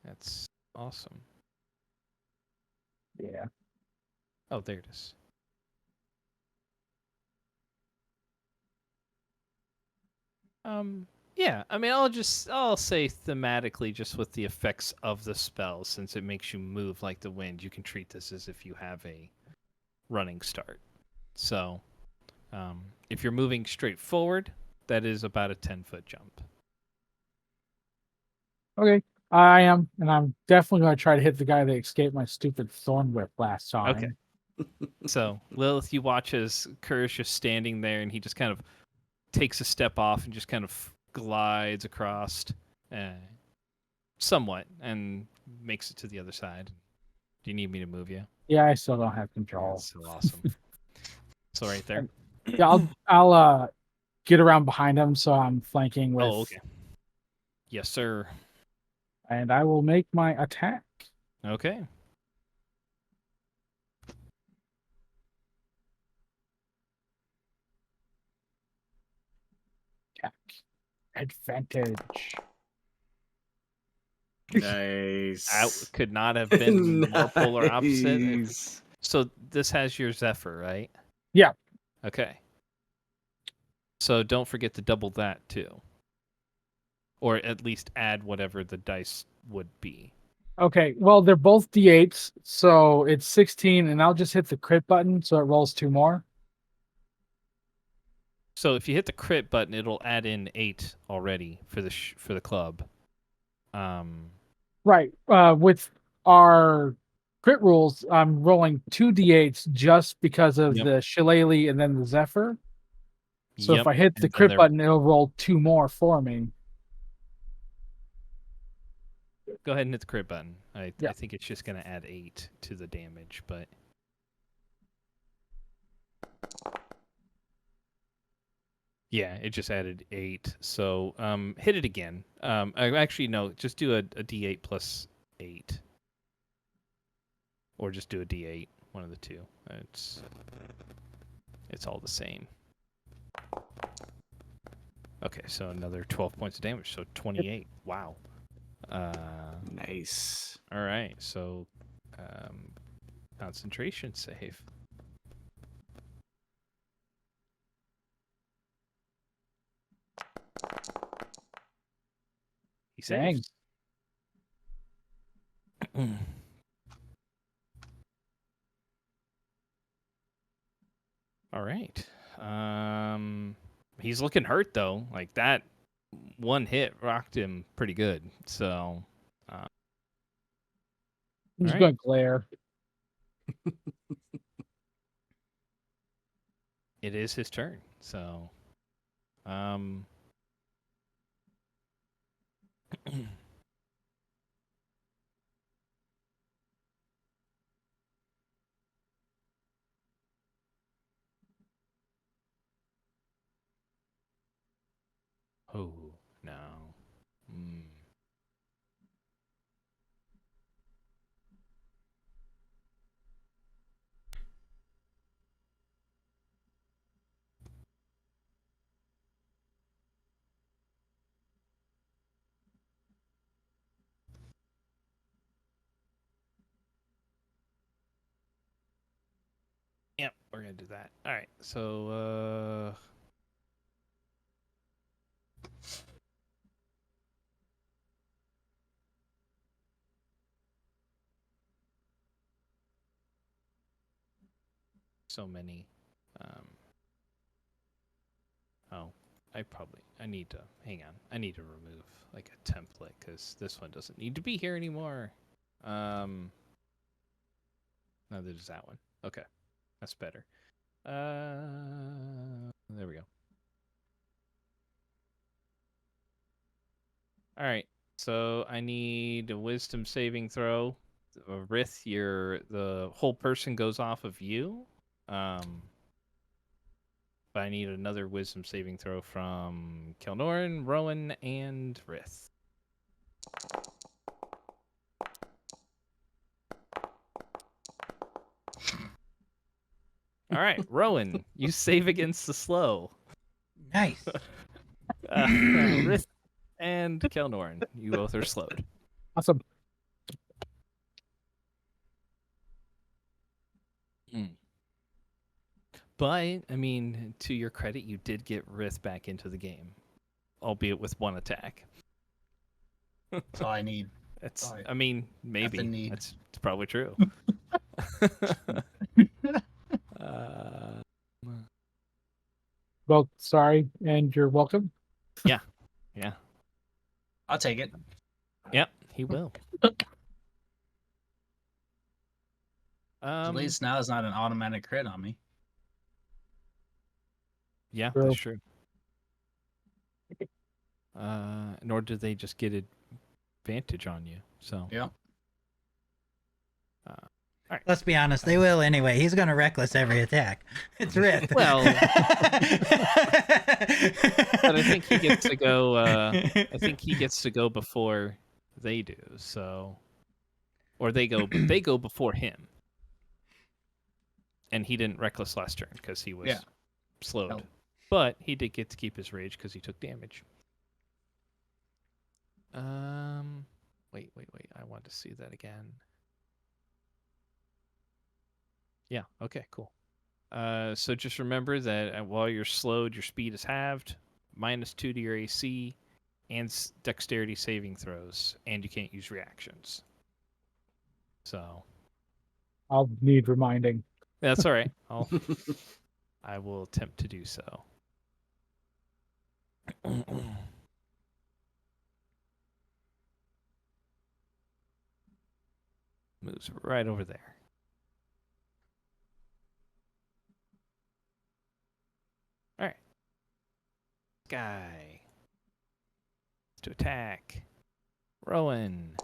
That's awesome. Yeah. Oh, there it is. Yeah, I mean, I'll say thematically, just with the effects of the spell, since it makes you move like the wind, you can treat this as if you have a running start. So, if you're moving straight forward, that is about a 10-foot jump. Okay. I am, and I'm definitely going to try to hit the guy that escaped my stupid thorn whip last time. Okay. So, Lilith, you watch as Kerr is just standing there, and he just kind of takes a step off and just kind of glides across somewhat and makes it to the other side. Do you need me to move you? Yeah, I still don't have control. That's so awesome. So right there. Yeah, I'll get around behind him so I'm flanking with. Oh, okay. Yes, sir. And I will make my attack. Okay. Advantage. Nice. That could not have been more polar opposite. Nice. So this has your Zephyr, right? Yeah. Okay. So don't forget to double that too. Or at least add whatever the dice would be. Okay, well, they're both D8s, so it's 16, and I'll just hit the crit button so it rolls 2 more. So if you hit the crit button, it'll add in 8 already for the club. Right. With our crit rules, I'm rolling 2 D8s just because of Yep. the Shillelagh and then the Zephyr. So if I hit the and then crit they're- button, it'll roll 2 more for me. Go ahead and hit the crit button. I Yeah. think it's just going to add 8 to the damage, but... Yeah, it just added 8. So hit it again. Actually, no, just do a D8 plus 8. Or just do a D8, one of the two. It's all the same. Okay, so another 12 points of damage, so 28. Wow. Nice. All right, so concentration save. He Dang. saves. All right. He's looking hurt though. Like that one hit rocked him pretty good. So, I'm just Alright. going to glare. it is his turn. So, um, oh no. Mm. Yep, we're gonna do that. All right. So, so many. Oh, I need to hang on. I need to remove like a template because this one doesn't need to be here anymore. No, there's that one. Okay, that's better. There we go. All right. So I need a wisdom saving throw. Rith, the whole person goes off of you. But I need another wisdom saving throw from Kelnoran, Rowan, and Rith. All right, Rowan, you save against the slow. Nice. Rith and Kelnoran, you both are slowed. Awesome. But, I mean, to your credit, you did get Rith back into the game, albeit with one attack. That's all I need. That's, Sorry. I mean, maybe. Nothing need. That's probably true. uh, Well, sorry, and you're welcome. yeah. I'll take it. Yep, he will. At least now it's not an automatic crit on me. Yeah, True. that's true. Nor do they just get advantage on you. So Yeah. Let's be honest, they will anyway. He's gonna reckless every attack. It's Rith. Well, but I think he gets to go. I think he gets to go before they do. So, or they go before him, and he didn't reckless last turn because he was slowed. No. But he did get to keep his rage because he took damage. Wait. I want to see that again. Yeah. Okay. Cool. So just remember that while you're slowed, your speed is halved, -2 to your AC, and dexterity saving throws, and you can't use reactions. So I'll need reminding. that's all right. I will attempt to do so. Moves right over there. All right. Guy. To attack. Rowan.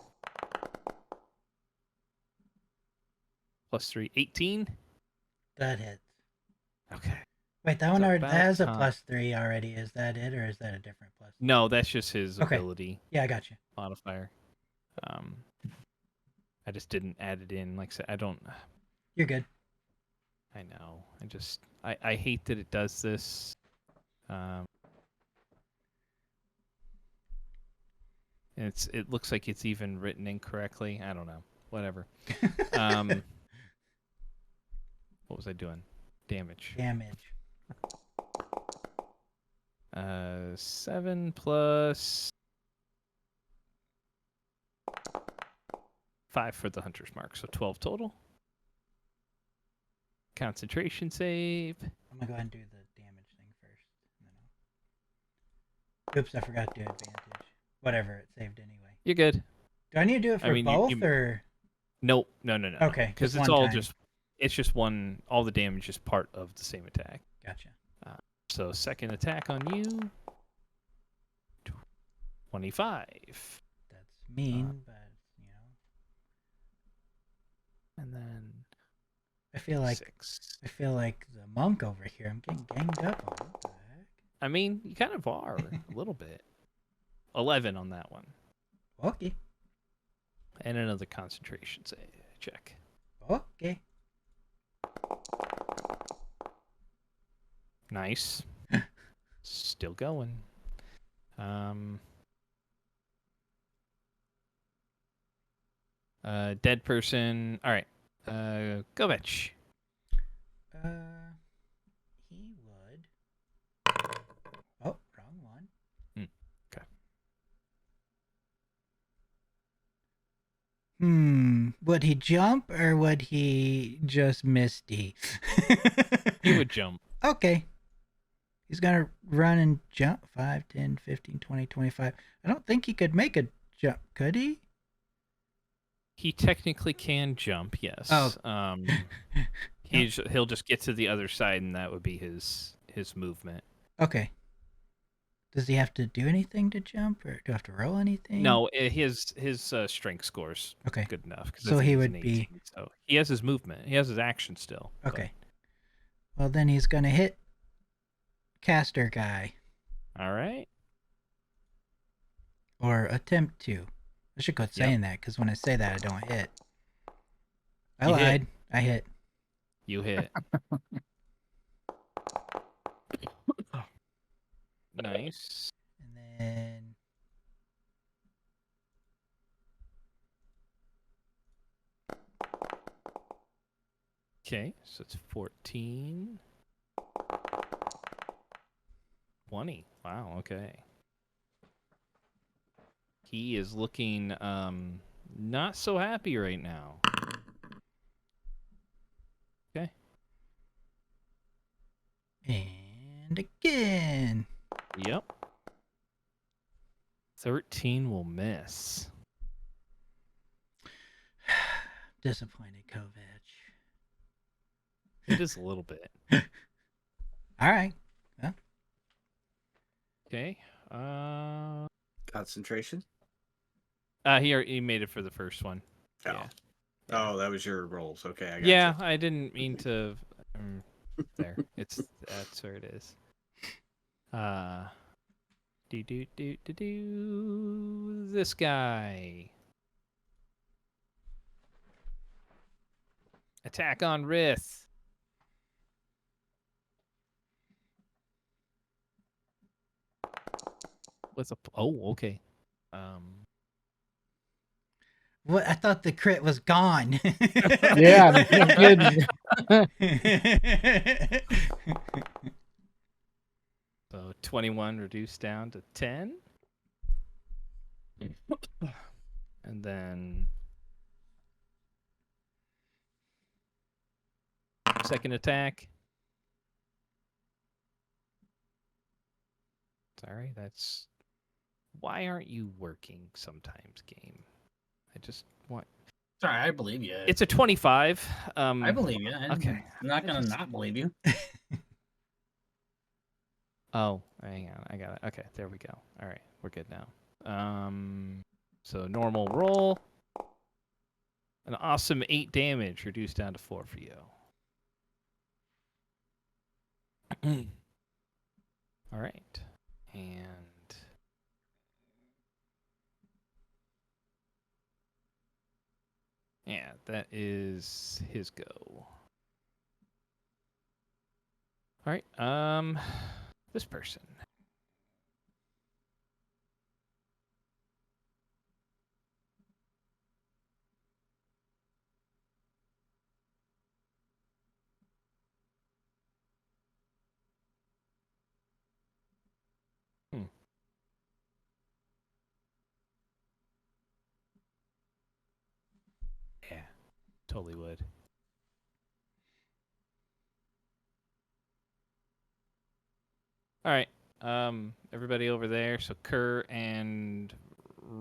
+3, 18. That hits. Okay. Wait, that one It's already about has a time. +3 already. Is that it, or is that a different plus? No, that's just his Okay. ability Yeah, I got you. modifier. I just didn't add it in. Like I said, I don't. You're good. I know. I hate that it does this. And it looks like it's even written incorrectly. I don't know. Whatever. What was I doing? Damage. Damage. 7 plus 5 for the hunter's mark, so 12 total. Concentration save. I'm gonna go ahead and do the damage thing first. Oops, I forgot to do advantage. Whatever, it saved anyway. You're good. Do I need to do it for both or? Nope. No. Okay, Because just it's one all time. it's just one. All the damage is part of the same attack. Gotcha. So second attack on you. 25. That's mean, but And then I feel like 6. the monk over here. I'm getting ganged up on. What the heck? I mean, you kind of are a little bit. 11 on that one. Okay. And another concentration save check. Okay. Nice. Still going. Dead person. All right. Govich. He would. Oh, wrong one. Okay. Would he jump or would he just misty? He would jump. Okay. He's gonna run and jump 5, 10, 15, 20, 25. I don't think he could make a jump, could he? He technically can jump, yes. Oh. He'll just get to the other side, and that would be his movement. Okay. Does he have to do anything to jump, or do I have to roll anything? No, his strength scores Okay. good enough. 'Cause I So think he he's would an be- 18, so he has his movement. He has his action still. but- Okay. Well, then he's gonna hit caster guy, All right. or attempt to. I should quit saying that because when I say that, I don't hit. I You hit. lied. I hit. You hit. Nice. And then Okay, so it's 14. 20. Wow, okay. He is looking not so happy right now. Okay. and again. Yep. 13 will miss. Disappointed, Kovac. It is a little bit. All right. Okay. Concentration. He made it for the first one. Oh. Yeah. Oh, that was your rolls. Okay, I got Yeah, I didn't mean to. There, that's where it is. This guy. Attack on Rith. With a okay. What? I thought the crit was gone. Yeah, no kidding. So 21 reduced down to 10. And then second attack. Sorry, that's... Why aren't you working sometimes, game? I just want... Sorry, I believe you. It's a 25. I believe you. Okay. I'm not gonna not believe you. Oh, hang on. I got it. Okay, there we go. All right, we're good now. So normal roll. An awesome 8 damage, reduced down to 4 for you. All right. And yeah, that is his go. All right. This person. totally would. All right. Everybody over there. So Kerr and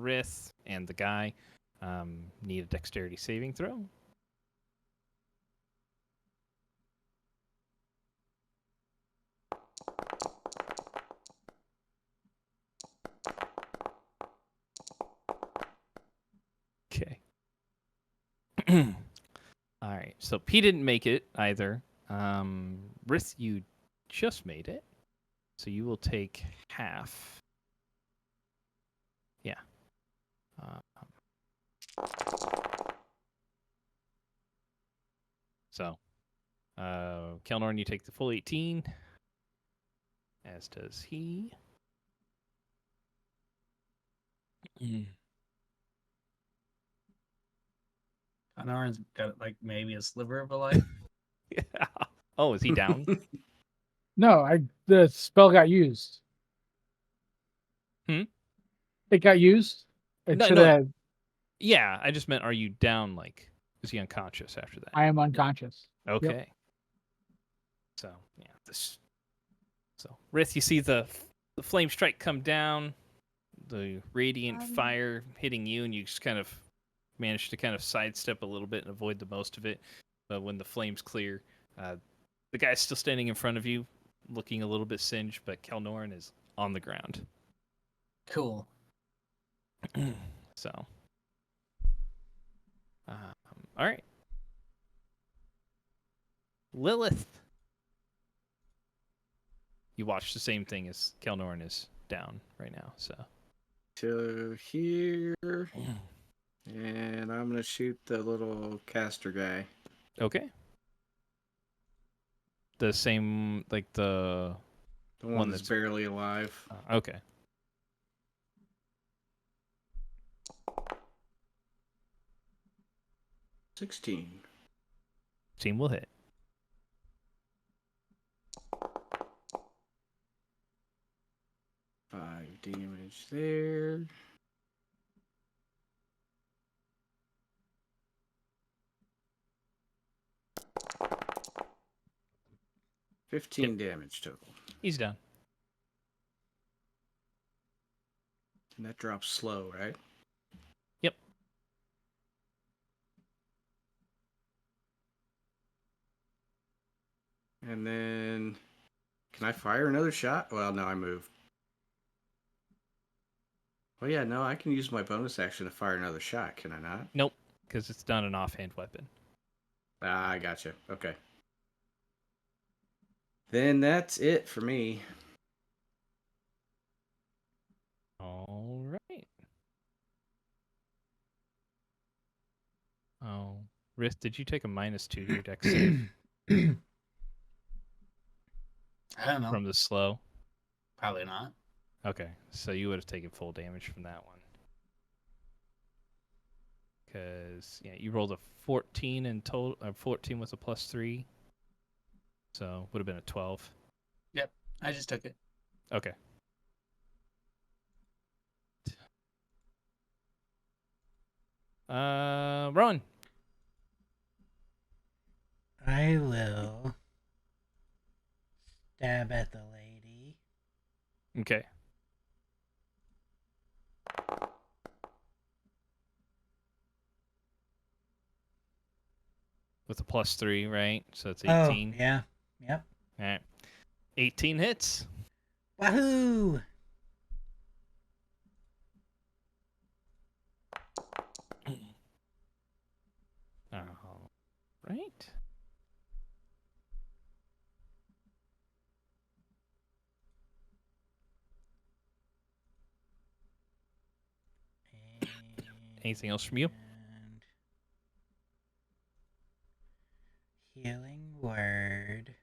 Rith and the guy need a dexterity saving throw. Okay. All right. So P didn't make it either. Rith, you just made it. So you will take half. Yeah. So, Kelnorn, you take the full 18, as does he. Anaran's got like maybe a sliver of a life. Yeah. Oh, is he down? No, the spell got used. Hmm? It got used. It No, should no. have. Yeah, I just meant, are you down? Like, is he unconscious after that? I am unconscious. Okay. So yeah, this. So Rith, you see the flame strike come down, the radiant fire hitting you, and you just kind of manage to kind of sidestep a little bit and avoid the most of it. But when the flames clear, the guy's still standing in front of you, looking a little bit singed, but Kelnorn is on the ground. Cool. So, all right, Lilith. You watch the same thing as Kelnorn is down right now. So To here. And I'm gonna shoot the little caster guy. okay. The same, like the The one One that's that's- barely alive. okay. $16. Team will hit. Five damage there. $15 damage total. He's down. And that drops slow, right? Yep. And then, can I fire another shot? Well, no, I move. Well, yeah, no, I can use my bonus action to fire another shot, can I not? Nope, because it's not an offhand weapon. Ah, I gotcha. Okay. Then that's it for me. All right. Oh, Rith, did you take a -2 to your dex save I don't know. from the slow? Probably not. Okay, so you would have taken full damage from that one. Because yeah, you rolled a 14 in total, 14 with a +3, so would have been a 12. I just took it. Okay. Rowan. I will stab at the lady. Okay. With a +3, right? So it's 18. Oh, yeah. Yep. All right. 18 hits. Wahoo! All right. Anything else from you? And healing word.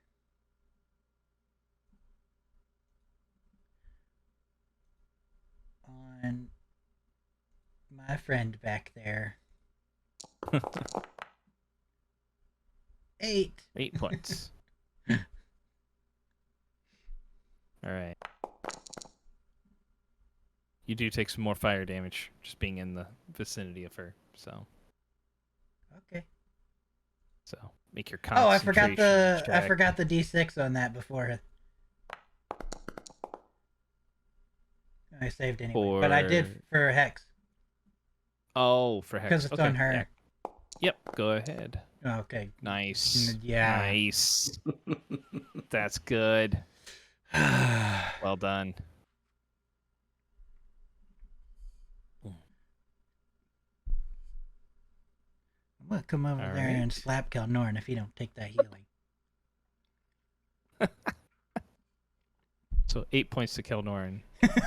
On my friend back there. 8. 8 points. All right. You do take some more fire damage just being in the vicinity of her. So, Okay. So make your Oh, I forgot concentration I check. forgot the D6 on that before. I saved anyway, but I did for Hex Oh, for Hex. because it's Okay, on her. yeah. Yep, go ahead. Okay. Nice. Yeah. Nice. That's good. Well done. I'm gonna come over All there and right. slap Kelnorn if he don't take that healing. So 8 points to Kelnorin.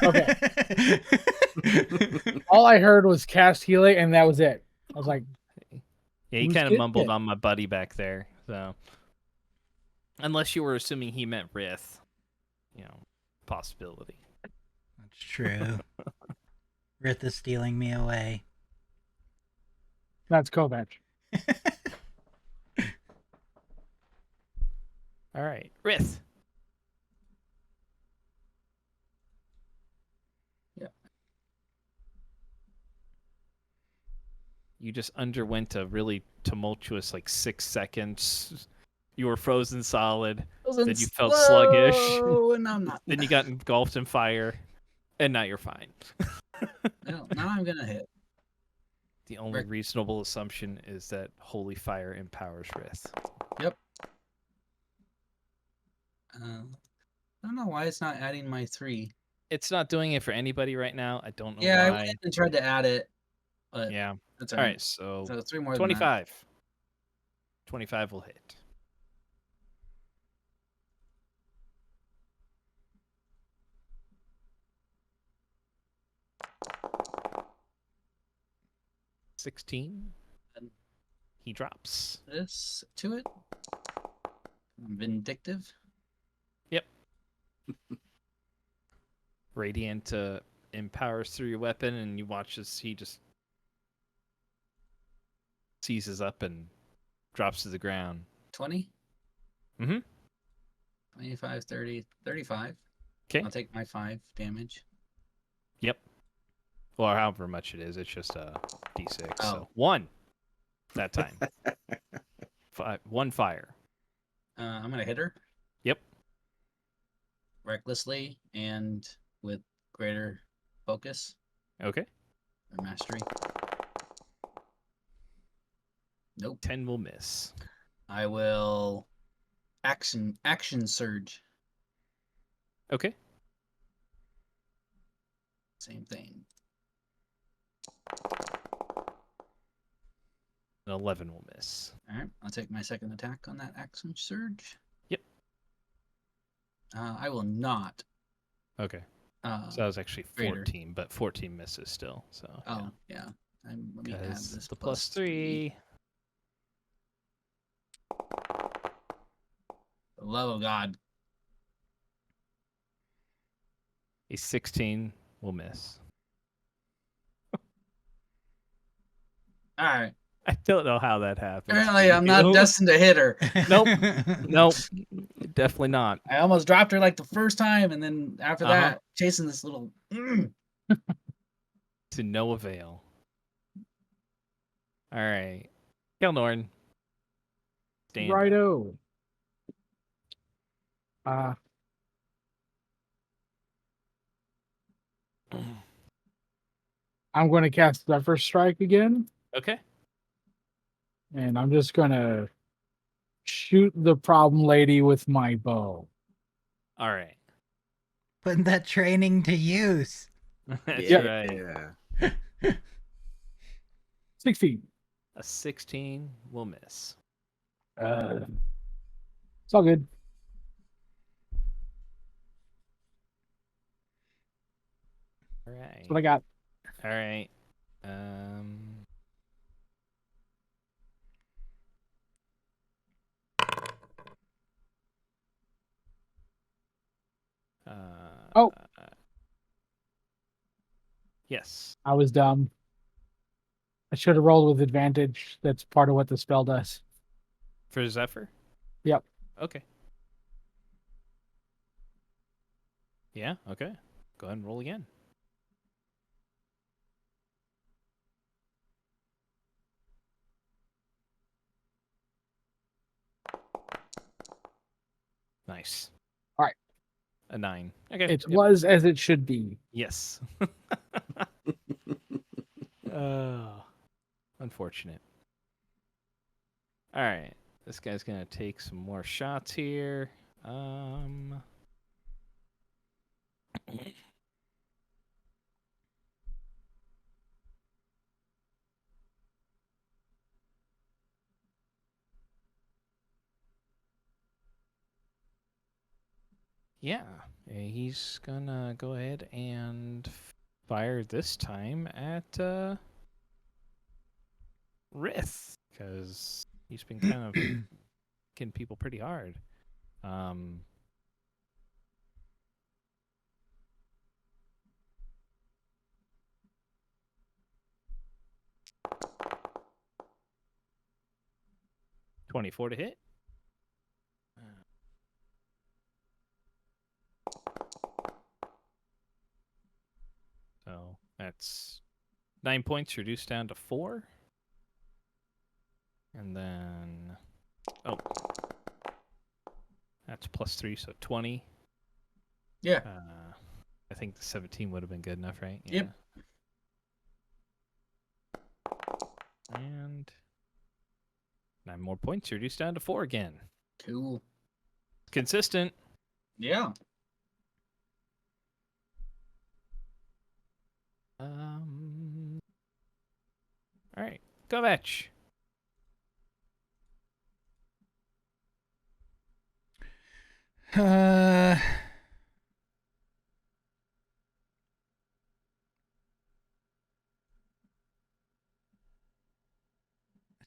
Okay. All I heard was cast healing, and that was it. I was like, Yeah, he Who's kind of getting mumbled it? on my buddy back there. So, unless you were assuming he meant Rith, possibility. That's true. Rith is stealing me away. that's Kovac. All right, Rith. Yep. You just underwent a really tumultuous 6 seconds. You were frozen solid. Then you felt sluggish. And I'm not. Then you got engulfed in fire, and now you're fine. Well, now I'm gonna hit. The only Rick. reasonable assumption is that holy fire empowers Rith. Yep. I don't know why it's not adding my 3. It's not doing it for anybody right now. I don't know Yeah, I why. went and tried to add it, but Yeah. that's All right, so So 3 more than 25. 25 will hit. $16. And He drops. this to it. Vindictive. Yep. Radiant empowers through your weapon, and you watch as he just seizes up and drops to the ground. 20. Mm-hmm. 25, 30, 35. Okay. I'll take my 5 damage. Yep. Or however much it is. It's just a D6. Oh. So 1 that time. 1 fire. I'm gonna hit her. Yep. Recklessly and with greater focus Okay. or mastery. Nope. 10 will miss. I will action surge. Okay. Same thing. An 11 will miss. All right. I'll take my second attack on that action surge. Yep. I will not. Okay. Uh, So that was actually greater. 14, but 14 misses still. So oh yeah. Let me add Because this the plus 3. For the love of God. A 16 will miss. All right. I don't know how that happened. Apparently, I'm not destined to hit her. Nope. Nope. Definitely not. I almost dropped her like the first time, and then after Uh-huh. that, chasing this little. To no avail. All right. Kelnorn. Stand up. Righto. I'm going to cast that first strike again, Okay. and I'm just going to shoot the problem lady with my bow. All right. Putting that training to use. That's yeah. right. 16. A 16 will miss. It's all good. All right. That's what I got. All right. Oh. Yes. I was dumb. I should have rolled with advantage. That's part of what the spell does. For Zephyr? Yep. Okay. Yeah, okay. Go ahead and roll again. Nice. All right. A 9. Okay. It yep. was as it should be. Yes. Unfortunate. All right. This guy's going to take some more shots here. Yeah, he's gonna go ahead and fire this time at Rith, because he's been kind of getting people pretty hard. 24 to hit. So that's 9 points reduced down to 4. And then, that's +3, so 20. Yeah. I think the 17 would have been good enough, right? Yep. And 9 more points reduced down to 4 again. Cool. Consistent. Yeah. All right, Kovac. I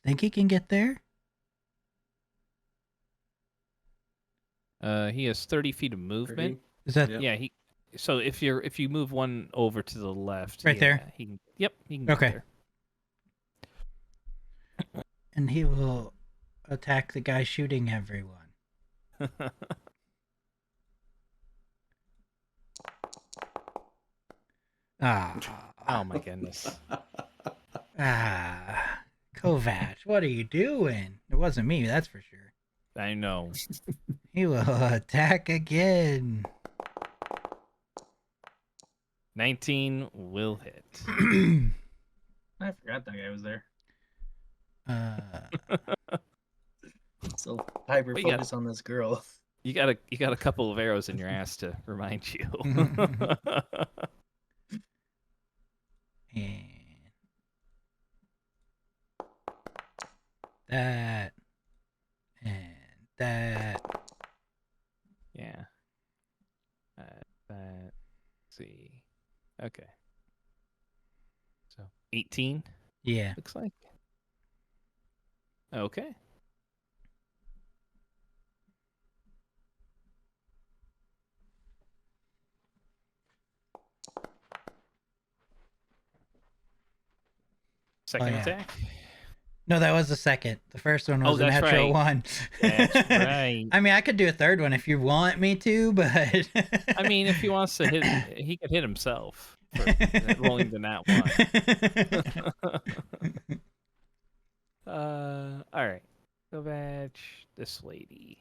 think he can get there. He has 30 feet of movement. Is that Yep. Yeah, he. So if you move one over to the left, Right yeah, there? he can. Yep, he can. Okay. Get and he will attack the guy shooting everyone. there. Oh my goodness. Kovac, what are you doing? It wasn't me, that's for sure. I know. He will attack again. 19 will hit. I forgot that guy was there. So hyper But yeah. focus on this girl. You got a couple of arrows in your ass to remind you. And that. And that. Yeah. Let's see. Okay. So 18 Yeah. looks like. Okay. Second yeah. attack. No, that was the second. The first one was a that's natural right. one. That's right. I mean, I could do a third one if you want me to, but I mean, if he wants to hit, he could hit himself for rolling the nat 1. All right. Go back. This lady.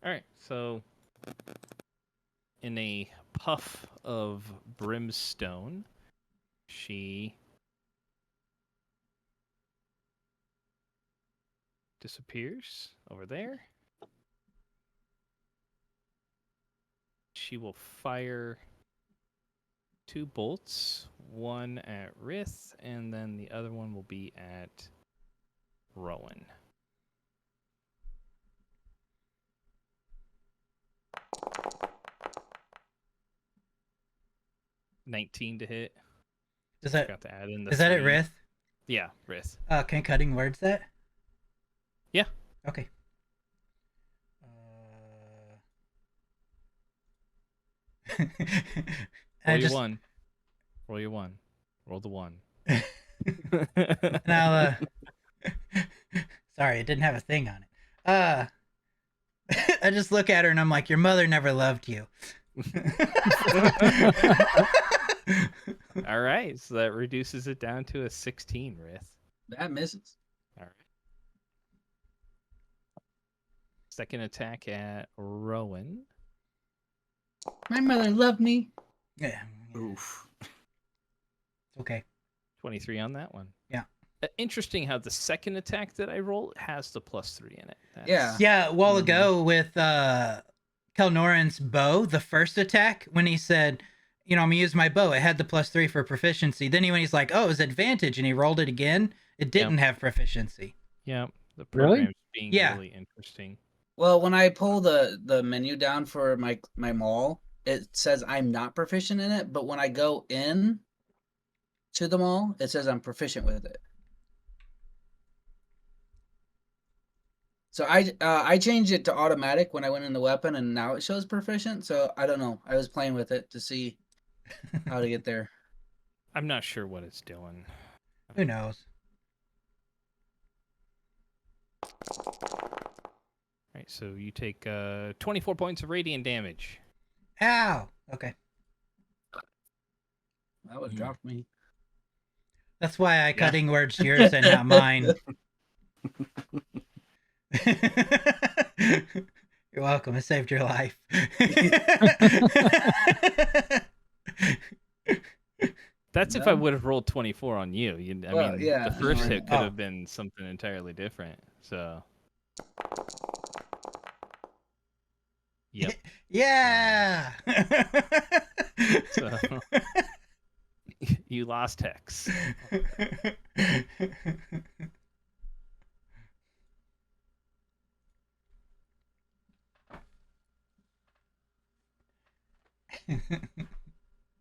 All right, so in a puff of brimstone, she disappears over there. She will fire 2 bolts, one at Rith, and then the other one will be at Rowan. $19 to hit. Is that Forgot to add in the is that at 3. Rith? Yeah, Rith. Can cutting words that? Yeah. Okay. Roll I your just one. Roll your one. Roll the one. and I'll sorry, it didn't have a thing on it. I just look at her and I'm like, your mother never loved you. All right, so that reduces it down to a 16, Rith. That misses. All right. Second attack at Rowan. My mother loved me. Yeah, Oof. it's okay. 23 on that one. Yeah. Interesting how the second attack that I roll has the +3 in it. Yeah. Yeah, a while ago with Kelnoran's bow, the first attack, when he said, you know, I'm gonna use my bow, it had the +3 for proficiency. Then when he's like, oh, it was advantage, and he rolled it again, it didn't have proficiency. Yeah, the Really? program's being Yeah. really interesting. Well, when I pull the menu down for my mall, it says I'm not proficient in it, but when I go in to the mall, it says I'm proficient with it. So I changed it to automatic when I went in the weapon, and now it shows proficient. So I don't know. I was playing with it to see how to get there. I'm not sure what it's doing. Who knows? All right, so you take 24 points of radiant damage. Ow. Okay. That would drop me. That's why I cutting words yours and not mine. You're welcome. It saved your life. That's if I No. would have rolled 24 on you. I Well, mean, yeah, the first right. hit could Oh. have been something entirely different. So, yep. Yeah. So you lost Hex.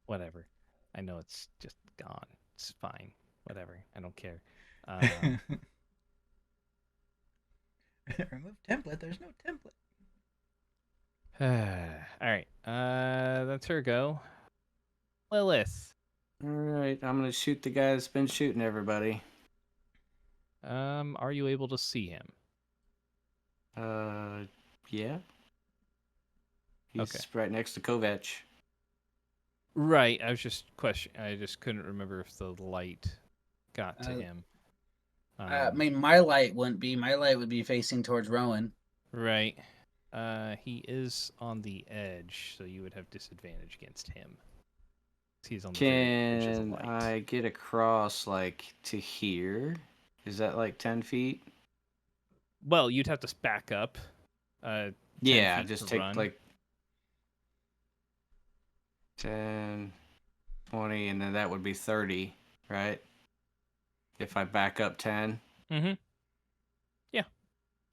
Whatever. I know it's just gone. It's fine. Whatever. I don't care. Remove template. There's no template. All right. That's her go. Lilith. All right, I'm gonna shoot the guy that's been shooting everybody. Are you able to see him? Yeah. He's Okay. right next to Kovac. Right. I was just I just couldn't remember if the light got to him. I mean, my light wouldn't be. My light would be facing towards Rowan. Right. He is on the edge, so you would have disadvantage against him. He's on the very edge of the Can light. I get across like to here? Is that like 10 feet? Well, you'd have to back up. 10 Yeah, feet just to take run. like 10, 20, and then that would be 30, right? If I back up 10 Mm-hmm.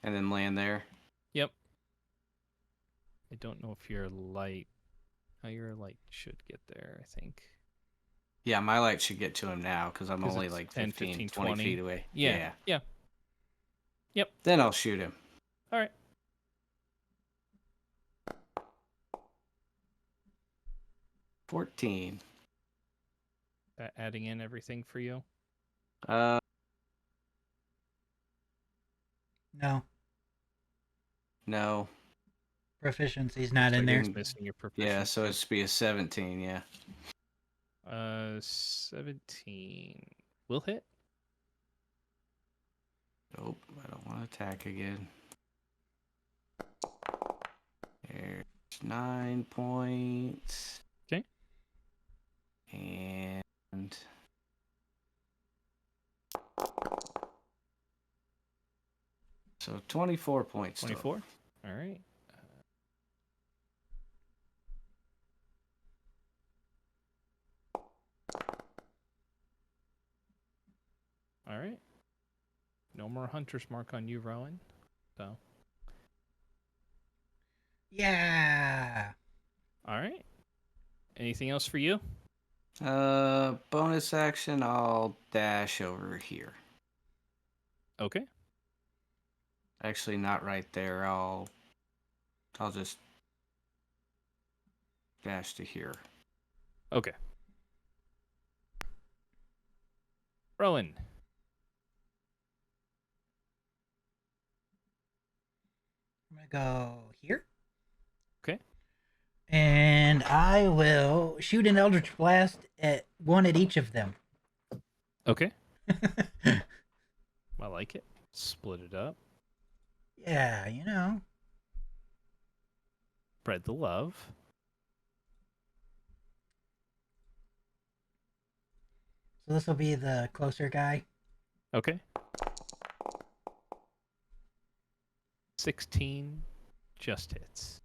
and then land there. Yep. I don't know if your light. How your light should get there, I think. Yeah, my light should get to him now because I'm 'Cause only it's like 10, 15, 15, 20 20. feet away. Yeah. Yep. Then I'll shoot him. All right. $14. Adding in everything for you. No. No. Proficiency's not in like there. in- Missing your proficiency. Yeah, so it's be a 17, yeah. 17 will hit. Nope, I don't want to attack again. There's 9 points. Okay. And so 24 points. total. 24. All right. All right. No more hunter's mark on you, Rowan. So, Yeah. all right. Anything else for you? Bonus action, I'll dash over here. Okay. Actually, not right there. I'll just dash to here. Okay. Rowan. I'm gonna go here. Okay. And I will shoot an Eldritch Blast at one at each of them. Okay. I like it. Split it up. Yeah, you know. Spread the love. So this will be the closer guy. Okay. 16 just hits.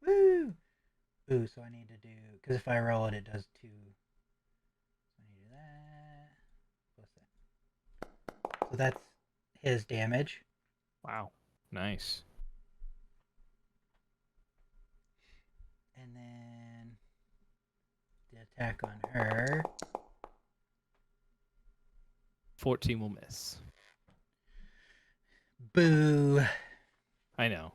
Woo! Ooh, so I need to do, because if I roll it, it does 2. So I need to do that. What's that? So that's his damage. Wow. Nice. And then the attack on her. 14 will miss. Boo. I know.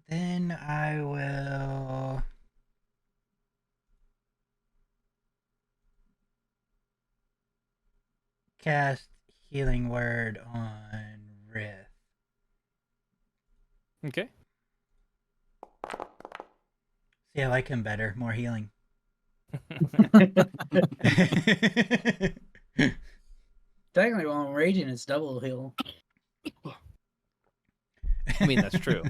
Then I will cast Healing Word on Rith. Okay. See, I like him better. More healing. Technically, while I'm raging, it's double heal. I mean, that's true.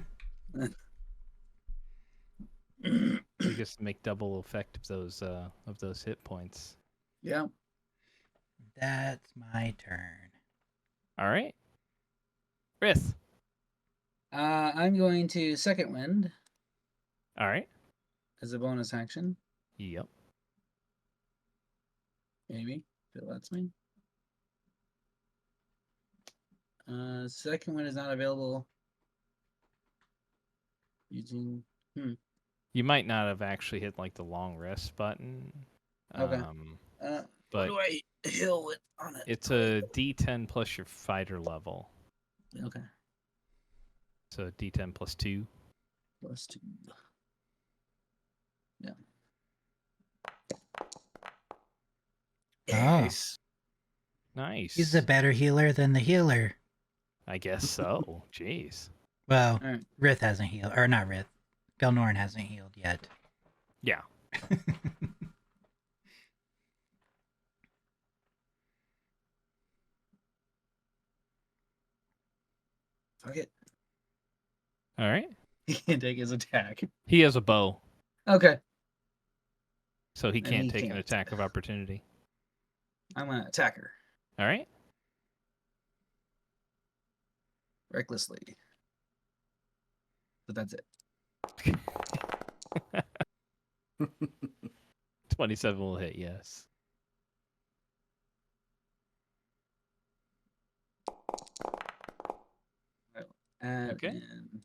You just make double effect of those hit points. Yeah. That's my turn. All right. Rith. I'm going to Second Wind All right. as a bonus action. Yep. Maybe. If it lets me. Second Wind is not available. Using. You might not have actually hit like the long rest button. Okay. But what do I heal with on it? it's a D10 plus your fighter level. Okay. So D10 plus 2. Plus 2. Yeah. Oh. Nice. He's a better healer than the healer. I guess so. Jeez. Well, All right. Rith hasn't healed. Or not Rith. Gelnorin hasn't healed yet. Yeah. Fuck it. All right. He can take his attack. He has a bow, Okay. so he And can't he take an can't. attack of opportunity. I'm gonna attack her All right. recklessly. But that's it. 27 will hit, yes. Add Okay. in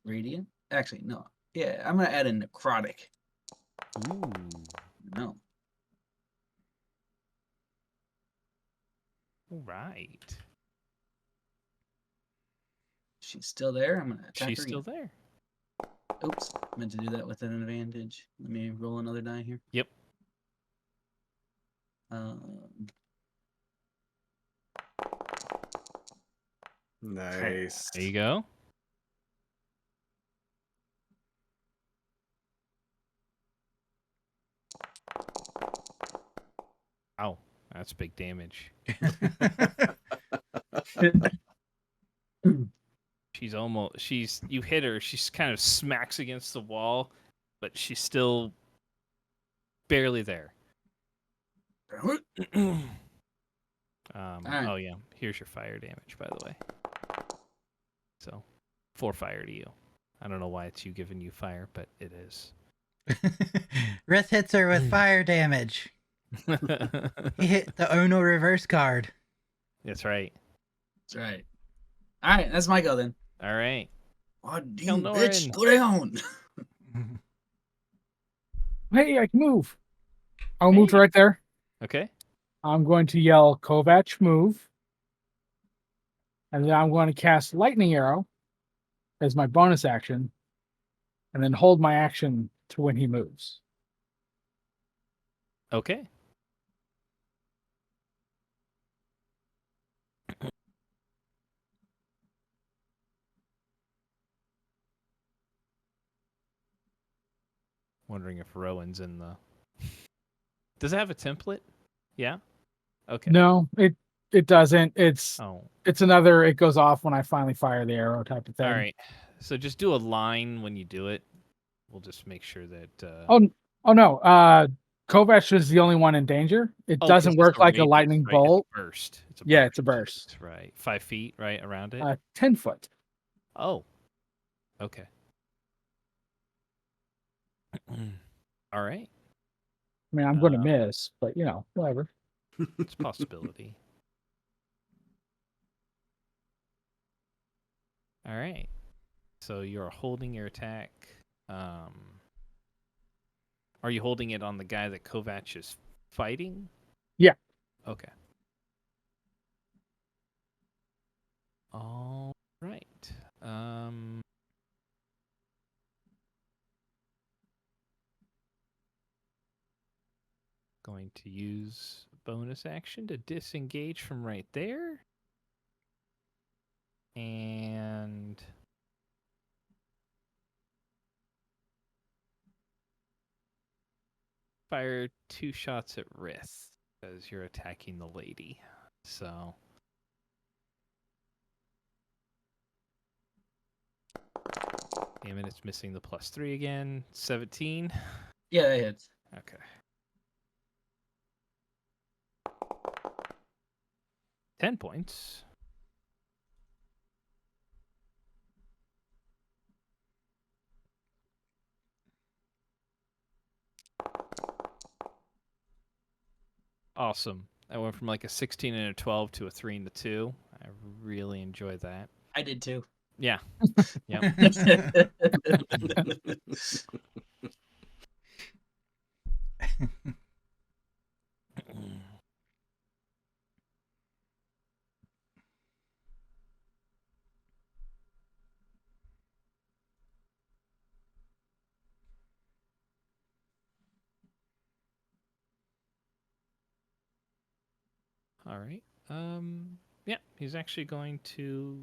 radiant. Actually, no. Yeah, I'm gonna add in necrotic. Ooh. No. All right. She's still there. I'm gonna attack She's her still again. there. Oops. Meant to do that with an advantage. Let me roll another die here. Yep. Nice. There you go. Ow. That's big damage. You hit her, she's kind of smacks against the wall, but she's still barely there. Alright. Oh yeah, here's your fire damage, by the way. So 4 fire to you. I don't know why it's you giving you fire, but it is. Rith hits her with fire damage. He hit the Ono reverse card. That's right. That's right. All right, that's my go then. All right. Oh, damn, Kill bitch, Norin. go down. Hey, I can move. I'll move to Hey. right there. Okay. I'm going to yell, Kovac, move. And then I'm going to cast Lightning Arrow as my bonus action, and then hold my action to when he moves. Okay. Wondering if Rowan's in the. Does it have a template? Yeah. Okay. No, it doesn't. It's Oh. another. It goes off when I finally fire the arrow type of thing. All right. So just do a line when you do it. We'll just make sure that. Oh no. Kovac is the only one in danger. It 'Cause doesn't it's work like a radius, lightning right? bolt. It's a burst. It's a Yeah, burst. it's a burst. Right. 5 feet, right around it. 10 foot. Oh. Okay. All right. I mean, I'm going to miss, but whatever. It's a possibility. All right. So you're holding your attack. Are you holding it on the guy that Kovac is fighting? Yeah. Okay. All right. Going to use bonus action to disengage from right there. And fire 2 shots at Rith as you're attacking the lady. So damn it, it's missing the +3 again. 17. Yeah, that hits. Okay. 10 points. Awesome. I went from like a 16 and a 12 to a 3 and a 2. I really enjoyed that. I did too. Yeah. Yep. All right. Yeah, he's actually going to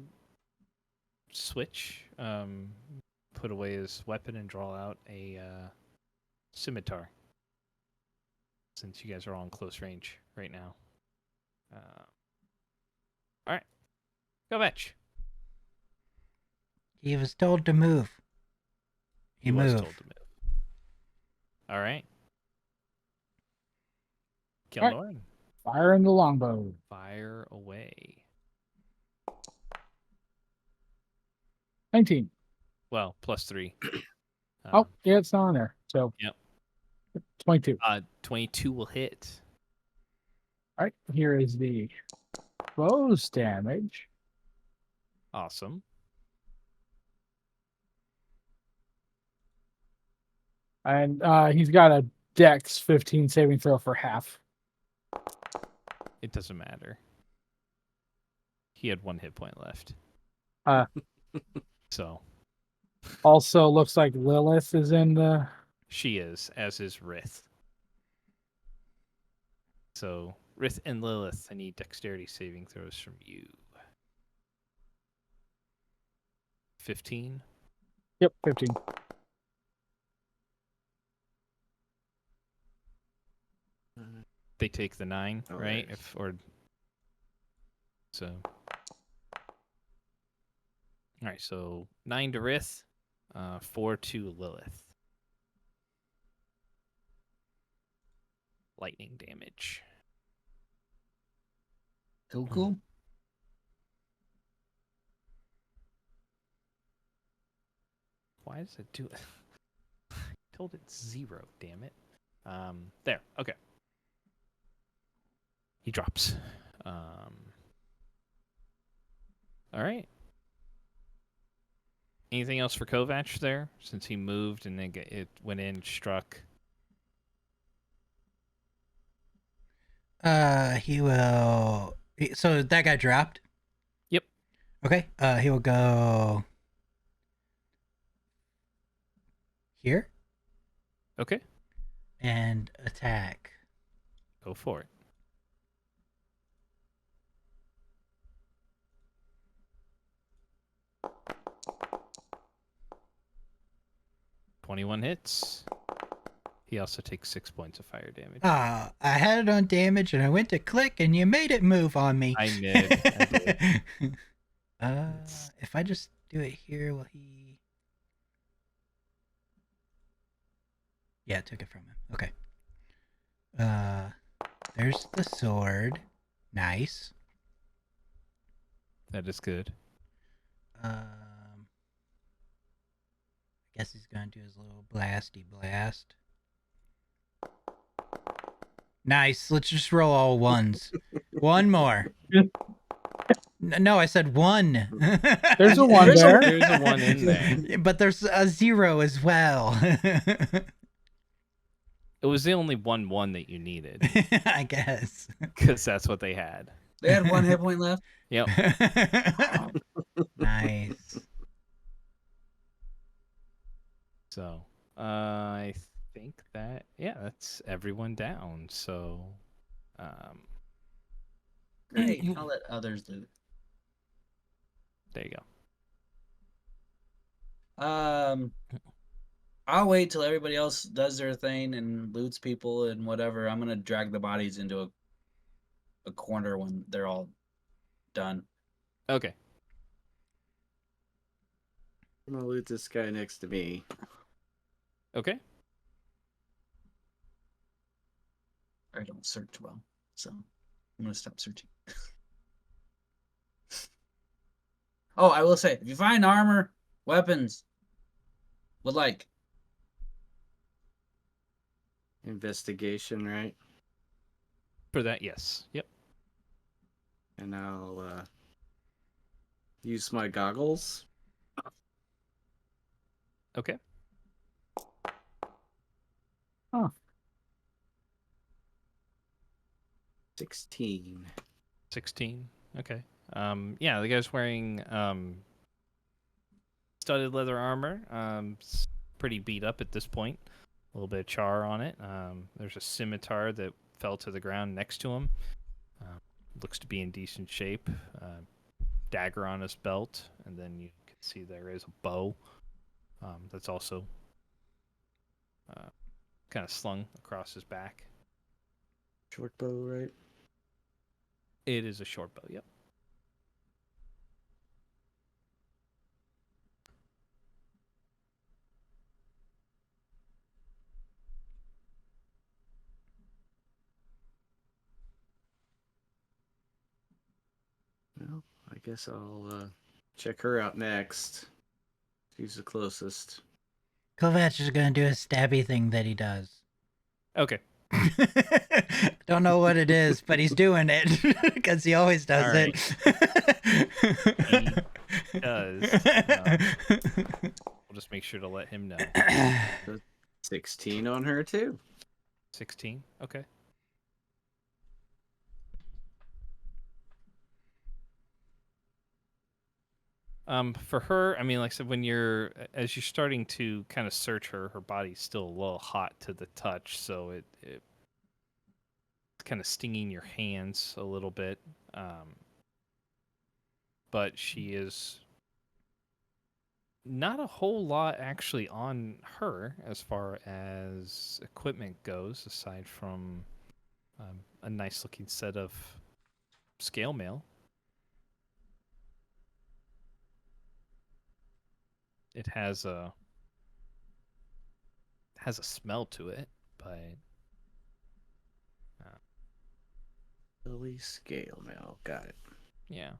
switch, put away his weapon and draw out a scimitar. Since you guys are all in close range right now. All right. Go Vetch. He was told to move. He was moved. told to move. All right. All right. Kilnoran. Fire in the longbow. Fire away. 19. Well, +3. Oh, yeah, it's not on there. So, Yep. 22. 22 will hit. All right, here is the close damage. Awesome. And he's got a Dex 15 saving throw for half. It doesn't matter. He had 1 hit point left. So. Also, looks like Lilith is in the. She is, as is Rith. So, Rith and Lilith, I need dexterity saving throws from you. 15. Yep, 15. They take the 9, Oh, right? right. So. All right, so 9 to Rith, 4 to Lilith. Lightning damage. Cool. Why does it do it? I told it 0, damn it. There, okay. He drops. All right. Anything else for Kovac there? Since he moved and then it went in, struck. He will. So that guy dropped? Yep. Okay. He will go here Okay, and attack. go for it. "21 hits. He also takes 6 points of fire damage. Ah, I had it on damage and I went to click and you made it move on me. I did. If I just do it here, will he? Yeah, it took it from him. Okay. There's the sword. Nice. That is good. I guess he's gonna do his little blasty blast. Nice. Let's just roll all ones. One more. No, I said one. There's a one there. There's a 1 in there. But there's a 0 as well. It was the only 1/1 that you needed, I guess. because that's what they had. They had 1 hit point left. Yep. Nice. So, I think that's everyone down. So, Great. I'll let others loot. there you go. I'll wait till everybody else does their thing and loots people and whatever. I'm gonna drag the bodies into a corner when they're all done. Okay. I'm gonna loot this guy next to me. Okay. I don't search well, so I'm gonna stop searching. Oh, I will say, if you find armor, weapons, would like. Investigation, right? For that, yes. Yep. And I'll use my goggles. Okay. Huh. 16. 16. Okay. Yeah, the guy's wearing studded leather armor. Pretty beat up at this point. A little bit of char on it. There's a scimitar that fell to the ground next to him. Looks to be in decent shape. Dagger on his belt, and then you can see there is a bow that's also kind of slung across his back. Short bow, right? It is a short bow. Yep. Well, I guess I'll check her out next. She's the closest. Kovacs is gonna do a stabby thing that he does. Okay. Don't know what it is, but he's doing it because he always does All it. He does. We'll just make sure to let him know. 16 on her too. 16. Okay. For her, I mean, like I said, as you're starting to kind of search her, her body's still a little hot to the touch, so it's kind of stinging your hands a little bit. But she is not a whole lot actually on her as far as equipment goes, aside from a nice looking set of scale mail. It has a smell to it, but Billy scale mail. Got it. yeah.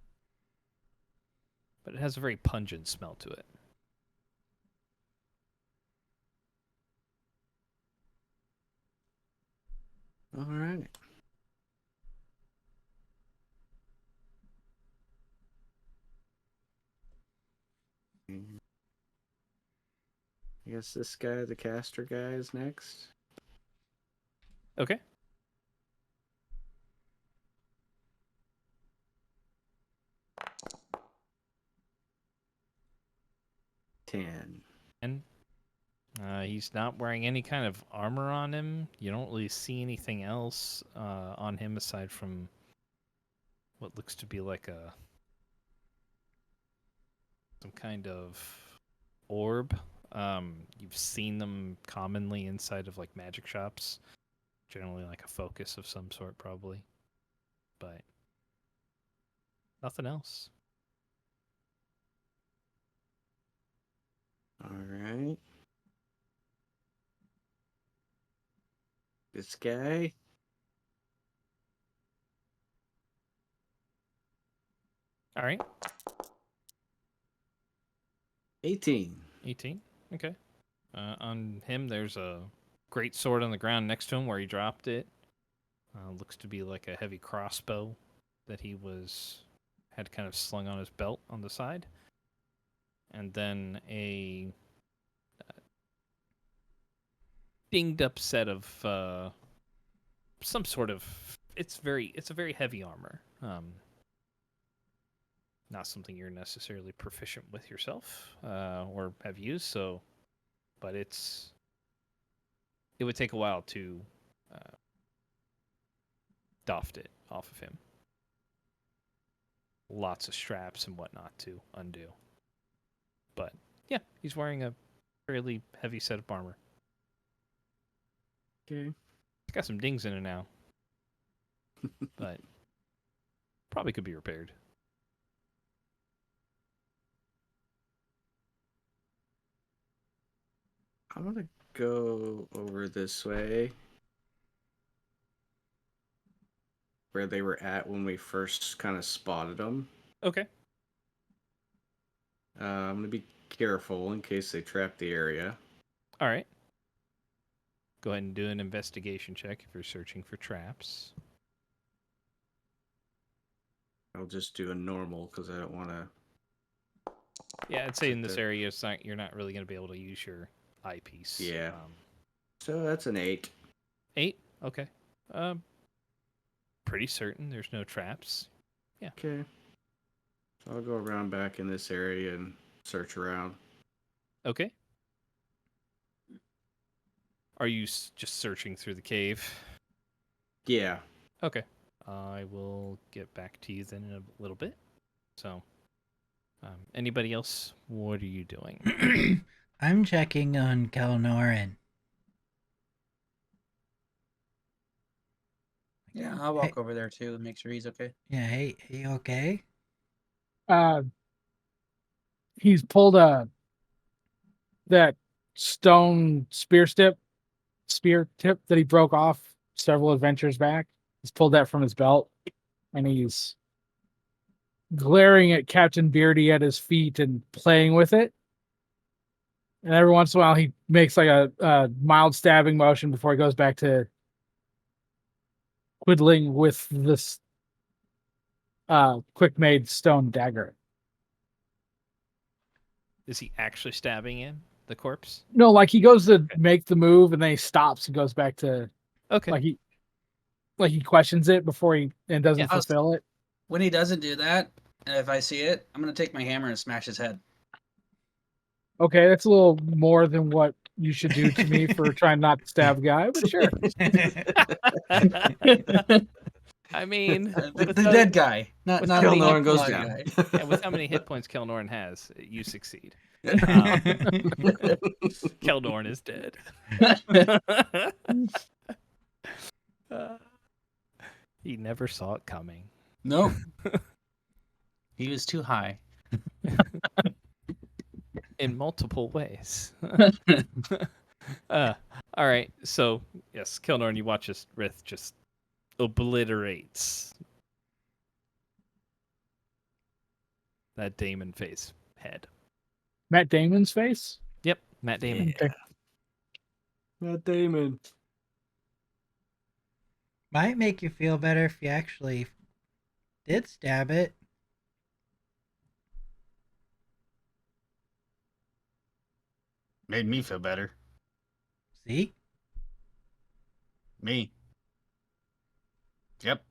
But it has a very pungent smell to it. All right. I guess this guy, the caster guy, is next. Okay. 10. And he's not wearing any kind of armor on him. You don't really see anything else on him aside from what looks to be like some kind of orb. You've seen them commonly inside of like magic shops. Generally like a focus of some sort, probably. But nothing else. All right. This guy. All right. 18. 18. Okay. On him, there's a great sword on the ground next to him where he dropped it. Looks to be like a heavy crossbow that he had kind of slung on his belt on the side. And then a dinged up set of some sort of it's a very heavy armor. Not something you're necessarily proficient with yourself or have used, so but it would take a while to doffed it off of him. Lots of straps and whatnot to undo. But yeah, he's wearing a fairly heavy set of armor. Okay. It's got some dings in it now. But probably could be repaired. I'm going to go over this way. Where they were at when we first kind of spotted them. Okay. I'm going to be careful in case they trap the area. All right. Go ahead and do an investigation check if you're searching for traps. I'll just do a normal because I don't want to. Yeah, I'd say in this area, you're not really going to be able to use your eyepiece. Yeah. So that's an 8. 8? Okay. Pretty certain there's no traps. Yeah. Okay. So I'll go around back in this area and search around. Okay. Are you just searching through the cave? Yeah. Okay. I will get back to you then in a little bit. So, anybody else? What are you doing? I'm checking on Kelnoran. Yeah, I'll walk over there too and make sure he's okay. Yeah, hey, you okay? He's pulled that stone spear tip that he broke off several adventures back. He's pulled that from his belt, and he's glaring at Captain Beardy at his feet and playing with it. And every once in a while, he makes like a mild stabbing motion before he goes back to whittling with this quick-made stone dagger. Is he actually stabbing in the corpse? No, like he goes to make the move and then he stops and goes back to Okay. like he questions it before he doesn't fulfill it. When he doesn't do that, and if I see it, I'm gonna take my hammer and smash his head. Okay, that's a little more than what you should do to me for trying not to stab a guy, but sure. I mean, The dead guy, not Kelnoran goes alive down. guy. yeah, with how many hit points Kelnoran has, you succeed. Kelnoran is dead. He never saw it coming. Nope. He was too high. In multiple ways. All right, so yes, Kelnoran, you watch as Rith just obliterates that Damon face head. Matt Damon's face? Yep, Matt Damon. Okay. Matt Damon. Might make you feel better if you actually did stab it. Made me feel better. See? Me. Yep.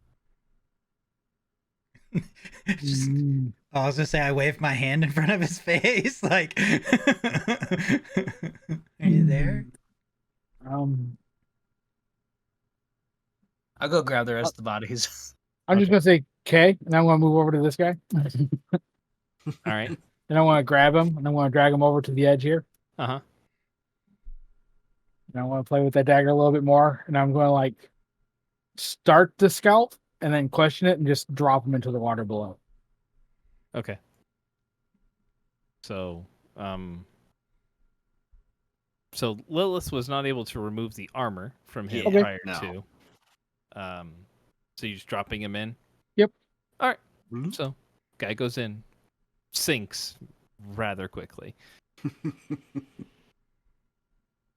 Just, Mm, I was gonna say I waved my hand in front of his face, like, are you there? Um, I'll go grab the rest of the bodies. I'm just Okay. gonna say K, and I'm gonna move over to this guy, All right. and I want to grab him, and I want to drag him over to the edge here, Uh huh. and I want to play with that dagger a little bit more, and I'm going to like start the scalp and then question it and just drop him into the water below. Okay. So, so Lilith was not able to remove the armor from him Yeah, prior no. to. So you're just dropping him in. Yep. All right. Mhm. So, guy goes in, sinks rather quickly.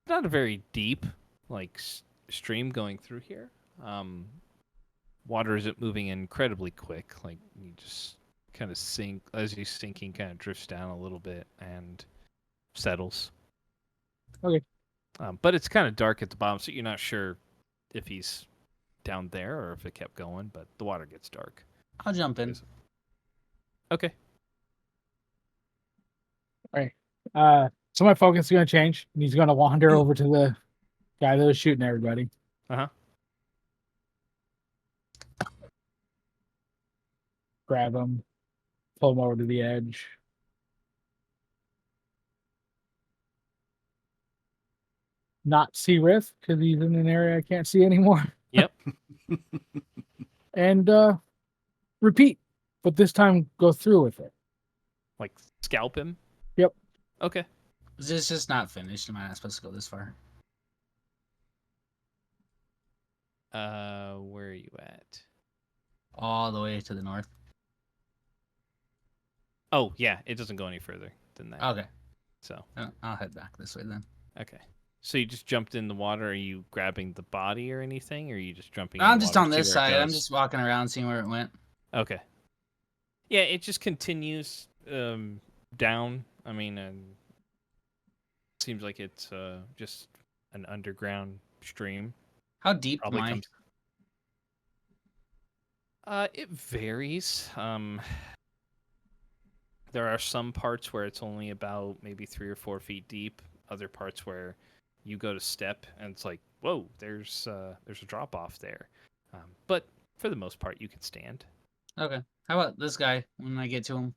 Not a very deep like stream going through here. Water isn't moving incredibly quick. Like you just kind of sink as he's sinking, kind of drifts down a little bit and settles. Okay. But it's kind of dark at the bottom, so you're not sure if he's down there or if it kept going. But the water gets dark. I'll jump in. Okay. So my focus is going to change, and he's going to wander over to the guy that was shooting everybody. Uh-huh. Grab him, pull him over to the edge. Not see Riff because he's in an area I can't see anymore. Yep. And repeat, but this time go through with it. Like scalp him. Yep. Okay. This is just not finished. Am I not supposed to go this far? Where are you at? All the way to the north. Oh yeah, it doesn't go any further than that. Okay. So I'll head back this way then. okay. So you just jumped in the water. Are you grabbing the body or anything, or are you just jumping? In I'm the just water on to see this where it side. I'm goes? just walking around seeing where it went. Okay. Yeah, it just continues down. I mean, seems like it's just an underground stream. How deep Probably am I? comes. It varies. There are some parts where it's only about maybe 3 or 4 feet deep. Other parts where you go to step and it's like, whoa, there's a drop off there. But for the most part, you can stand. Okay. How about this guy when I get to him?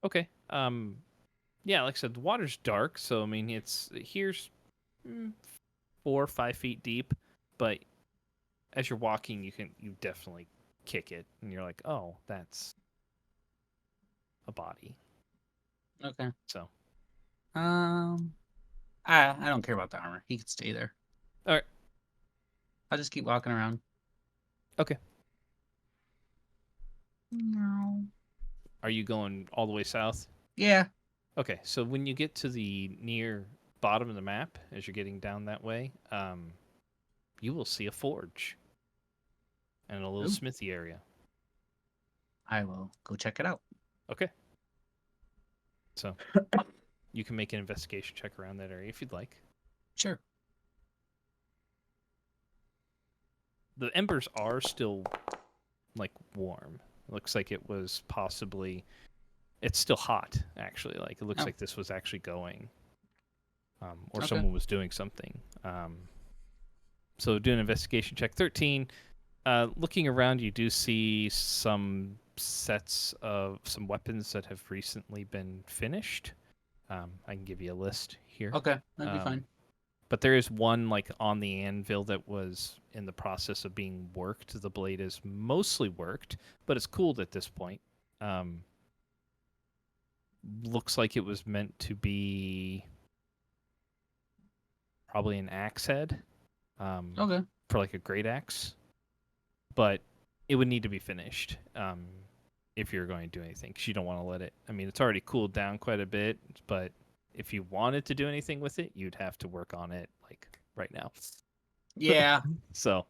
Okay. Yeah, like I said, the water's dark, so I mean, here's 4 or 5 feet deep, but as you're walking, you definitely kick it, and you're like, oh, that's a body. Okay. So, I don't care about the armor. He can stay there. all right. I'll just keep walking around. Okay. No. Are you going all the way south? Yeah. Okay, so when you get to the near bottom of the map, as you're getting down that way, you will see a forge and a little Ooh. smithy area. I will go check it out. Okay. So you can make an investigation check around that area if you'd like. Sure. The embers are still like warm. It looks like it was possibly. It's still hot, actually. Like it looks Oh. like this was actually going, or Okay. someone was doing something. So do an investigation check. 13. Looking around, you do see some sets of some weapons that have recently been finished. I can give you a list here. Okay. That'd be Um, fine. But there is one like on the anvil that was in the process of being worked. The blade is mostly worked, but it's cooled at this point. Looks like it was meant to be probably an axe head. Okay. For like a great axe, but it would need to be finished if you're going to do anything, because you don't want to let it. I mean, it's already cooled down quite a bit, but if you wanted to do anything with it, you'd have to work on it like right now. Yeah. So,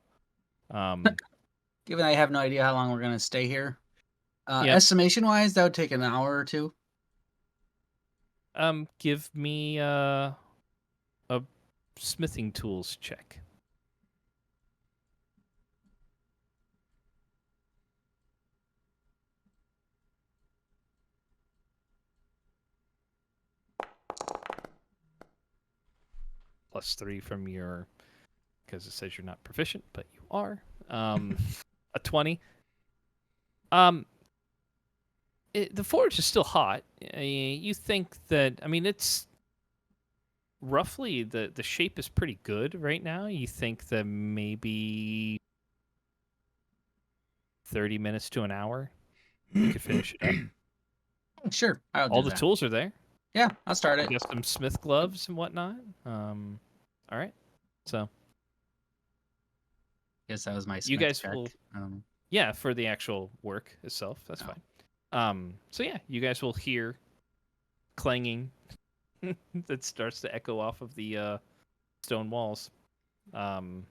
Given I have no idea how long we're gonna stay here, Yeah. estimation wise, that would take an hour or two. give me a smithing tools check. +3 from your, because it says you're not proficient, but you are. A 20. The forge is still hot. You think that, I mean, it's roughly the shape is pretty good right now. You think that maybe 30 minutes to an hour you could finish it up. Sure, I'll All do the that. tools are there. Yeah, I'll start You it. got some smith gloves and whatnot. All right. So Guess that was my you Smith guys check. will, Um, yeah, for the actual work itself. That's Oh. fine. So yeah, you guys will hear clanging that starts to echo off of the stone walls. But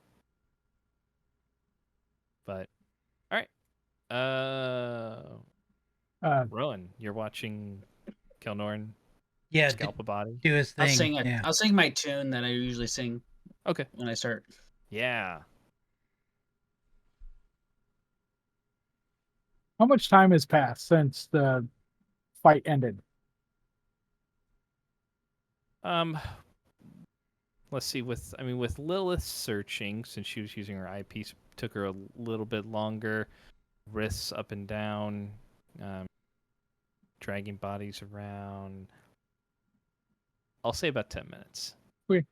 all right. Rowan, you're watching Kelnorn Yeah, scalp a body. do his I'll thing. sing Yeah. I'll sing my tune that I usually sing Okay. when I start. Yeah. How much time has passed since the fight ended? Let's see. With Lilith searching, since she was using her eyepiece, took her a little bit longer. Wrists up and down, dragging bodies around. I'll say about 10 minutes. Wait.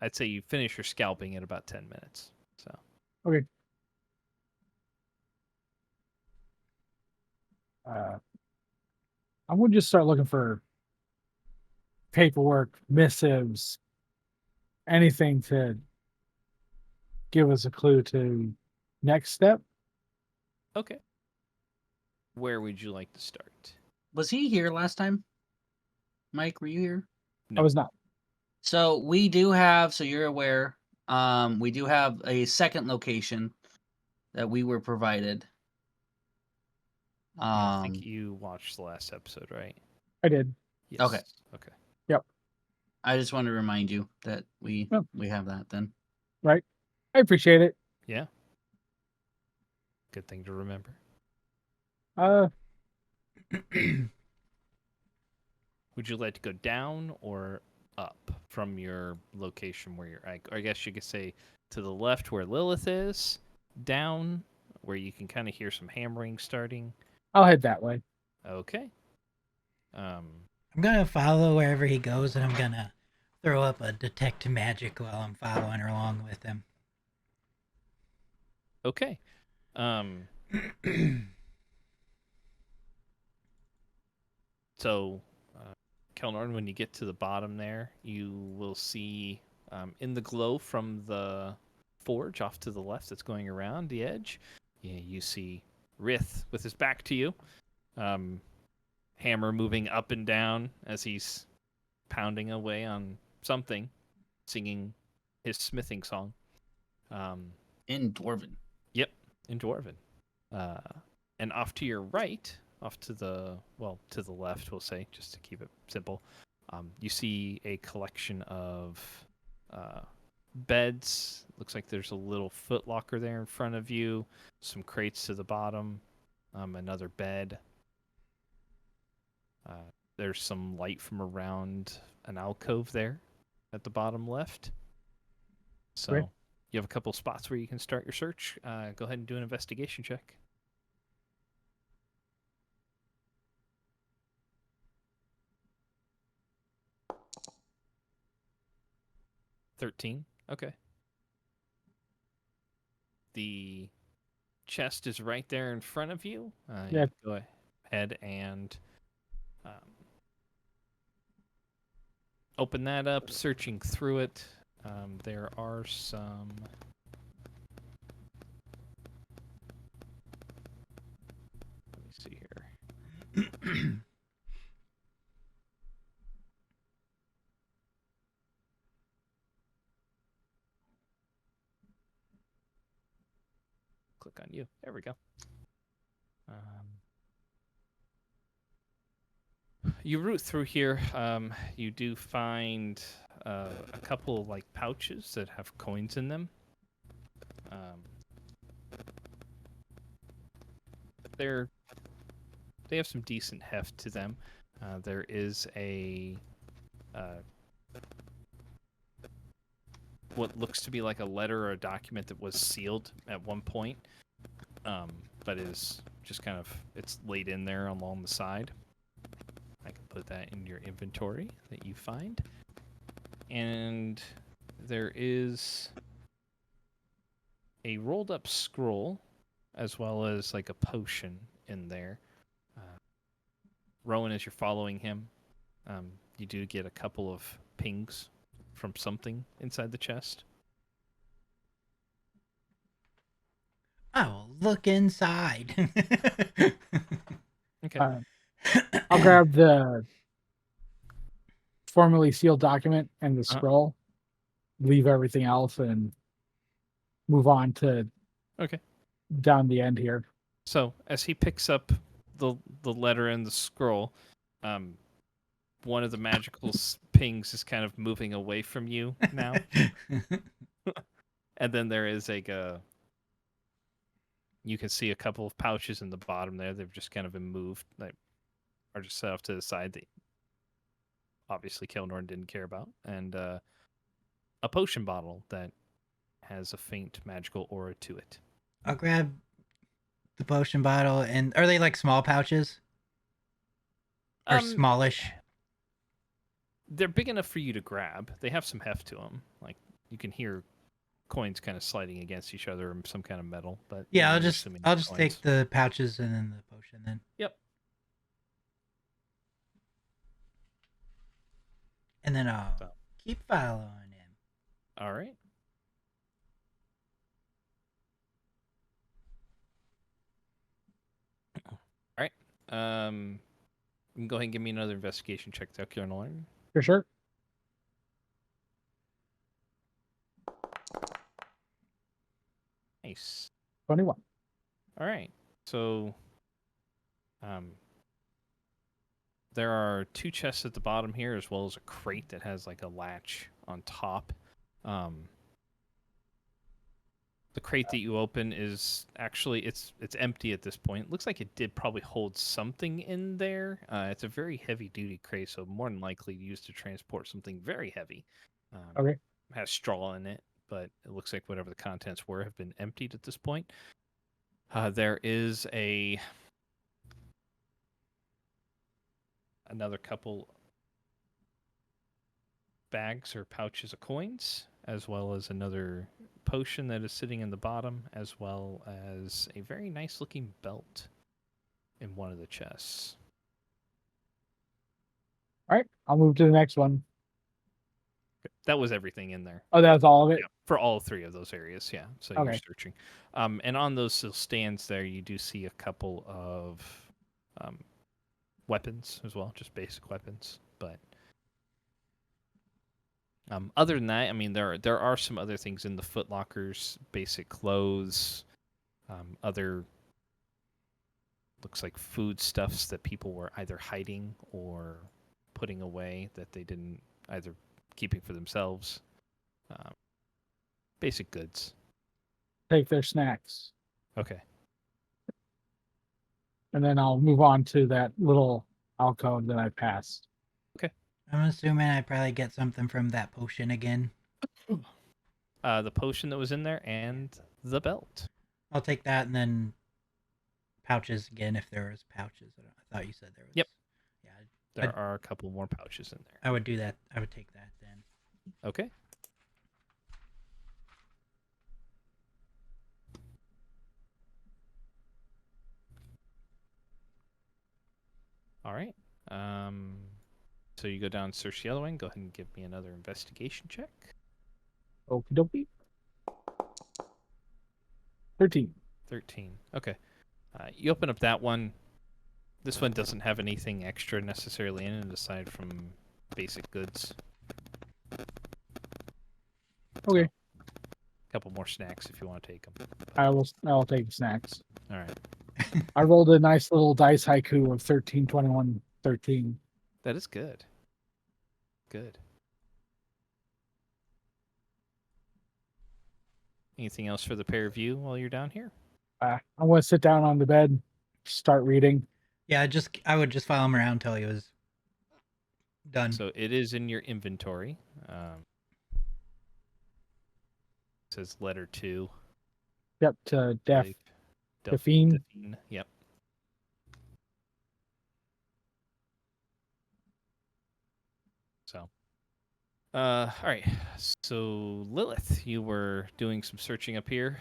I'd say you finish your scalping in about 10 minutes. So Okay. I would just start looking for paperwork, missives, anything to give us a clue to next step. okay. Where would you like to start? Was he here last time? Mike, were you here? No. I was not. So we do have, so you're aware, we do have a second location that we were provided. Yeah, I think you watched the last episode, right? I did. Yes. Okay. Okay. I just want to remind you that we Oh. have that then. Right. I appreciate it. Yeah. Good thing to remember. Would you like to go down or up from your location where you're at? Or I guess you could say to the left where Lilith is, down where you can kind of hear some hammering starting. I'll head that way. Okay. I'm gonna follow wherever he goes, and I'm gonna throw up a detect magic while I'm following along with him. Okay. So, Kelnorn, when you get to the bottom there, you will see in the glow from the forge off to the left that's going around the edge, you see Rith with his back to you, hammer moving up and down as he's pounding away on something, singing his smithing song. In Dwarven. Yep, in Dwarven. And off to your right, off to the left, we'll say, just to keep it simple, you see a collection of beds. Looks like there's a little foot locker there in front of you, some crates to the bottom, another bed. There's some light from around an alcove there at the bottom left. So Great. you have a couple spots where you can start your search. Go ahead and do an investigation check. 13. Okay. The chest is right there in front of you. Yeah. Go ahead and open that up, searching through it. There are some... Let me see here. Click on you. There we go. You root through here. You do find a couple like pouches that have coins in them. They're some decent heft to them. There is a what looks to be like a letter or a document that was sealed at one point, but is just kind of it's laid in there along the side. I can put that in your inventory that you find, and there is a rolled up scroll as well as like a potion in there. Rowan, as you're following him, you do get a couple of pings from something inside the chest. I will look inside. Okay. I'll grab the formally sealed document and the Uh-huh. scroll, leave everything else, and move on to Okay. down the end here. So as he picks up the letter and the scroll, one of the magical pings is kind of moving away from you now, and then there is you can see a couple of pouches in the bottom there. They've just kind of been moved, like are just set off to the side that obviously Kelnorn didn't care about, and a potion bottle that has a faint magical aura to it. I'll grab the potion bottle. And are they like small pouches? Or smallish? They're big enough for you to grab. They have some heft to them. Like you can hear coins kind of sliding against each other in some kind of metal. But Yeah, I'm I'll just assuming take coins. the pouches and then the potion then. Yep. And then I'll So. keep following him. All right. All right. You can go ahead and give me another investigation check, there, Kelnorn. For sure. Nice. 21. All right. So, there are two chests at the bottom here, as well as a crate that has like a latch on top. The crate that you open is actually it's empty at this point. Looks like it did probably hold something in there. It's a very heavy duty crate, so more than likely used to transport something very heavy. Okay. Has straw in it, but it looks like whatever the contents were have been emptied at this point. There is another couple bags or pouches of coins, as well as another potion that is sitting in the bottom, as well as a very nice looking belt in one of the chests. All right. I'll move to the next one. That was everything in there. Oh, that's all of it? Yeah, for all three of those areas, yeah. So you're Okay. searching. And on those stands there, you do see a couple of weapons as well, just basic weapons. But other than that, I mean, there are some other things in the footlockers, basic clothes, other looks like foodstuffs that people were either hiding or putting away that they didn't either keeping for themselves. Basic goods. Take their snacks. Okay. And then I'll move on to that little alcove that I passed. I'm assuming I probably get something from that potion again. The potion that was in there and the belt. I'll take that and then pouches again if there was pouches. I thought you said there was. Yep. Yeah, There are a couple more pouches in there. I would do that. I would take that then. Okay. All right. So you go down, search the other one. Go ahead and give me another investigation check. Okie dokie. 13. 13. Okay. You open up that one. This one doesn't have anything extra necessarily in it aside from basic goods. Okay. A couple more snacks if you want to take them. I'll take the snacks. All right. I rolled a nice little dice haiku of 13, 21, 13. That is good. Good. Anything else for the pair of you while you're down here? I'm going to sit down on the bed, start reading. Yeah, I would just follow him around until he was done. So it is in your inventory. It says letter 2. Yep, to believe. Delphine. Delphine, yep. So, all right. So Lilith, you were doing some searching up here.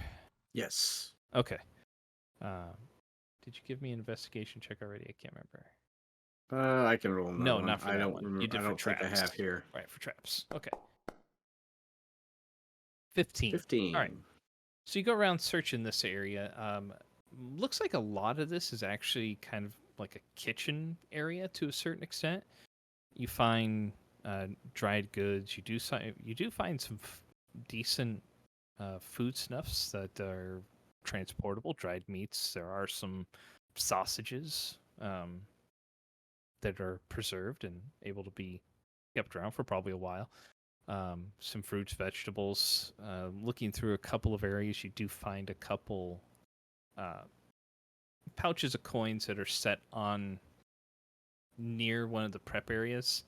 Yes. Okay. Did you give me an investigation check already? I can't remember. I can roll another No, one. not for I that don't one. remember. You did I for don't think I traps. have here. Right, for traps. Okay. 15. 15. All right. So you go around searching this area. Looks like a lot of this is actually kind of like a kitchen area to a certain extent. You find dried goods. You do find some decent food snuffs that are transportable. Dried meats. There are some sausages that are preserved and able to be kept around for probably a while. Some fruits, vegetables. Looking through a couple of areas, you do find a couple pouches of coins that are set on near one of the prep areas.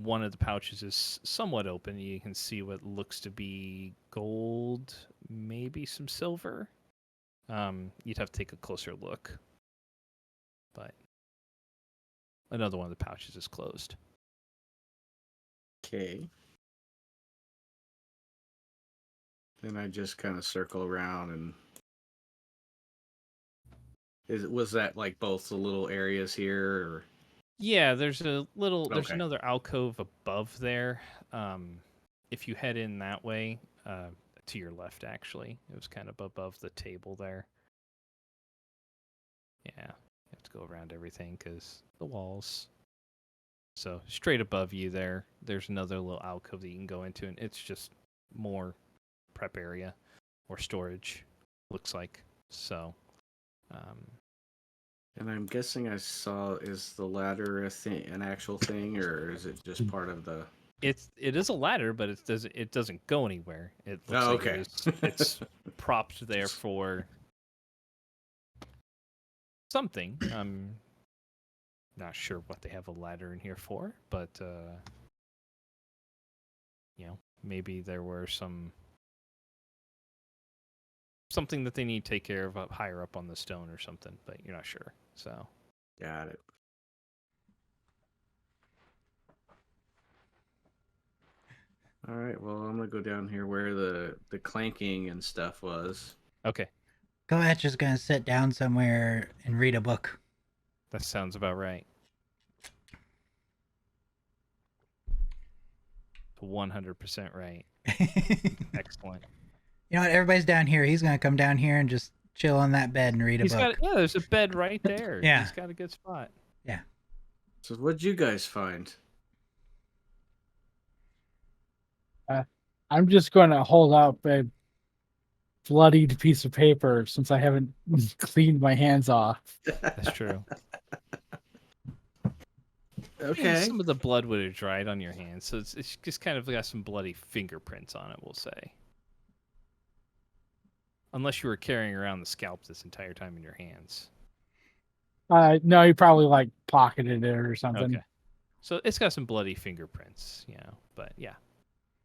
One of the pouches is somewhat open. You can see what looks to be gold, maybe some silver. You'd have to take a closer look. But another one of the pouches is closed. Okay. Then I just kind of circle around and was that like both the little areas here or Yeah, there's Okay. another alcove above there. If you head in that way, to your left actually. It was kind of above the table there. Yeah, you have to go around everything because the walls. So straight above you there's another little alcove that you can go into, and it's just more prep area or storage, looks like. So, and I'm guessing I saw is the ladder an actual thing or is it just part of the it is a ladder, but it doesn't go anywhere. It looks Oh, like okay. it's propped there for something. I'm not sure what they have a ladder in here for, but maybe there were something that they need to take care of up higher up on the stone or something, but you're not sure. So Got it. All right, well, I'm gonna go down here where the clanking and stuff was. okay, Koach is gonna sit down somewhere and read a book. that sounds about right. 100% right. Excellent. You know what? Everybody's down here. He's gonna come down here and just chill on that bed and read a book. There's a bed right there. Yeah. He's got a good spot. Yeah. So what'd you guys find? I'm just going to hold up a bloodied piece of paper since I haven't cleaned my hands off. That's true. Okay. Some of the blood would have dried on your hands, so it's just kind of got some bloody fingerprints on it, we'll say. Unless you were carrying around the scalp this entire time in your hands. No, you probably like pocketed it or something. Okay. So it's got some bloody fingerprints, but yeah.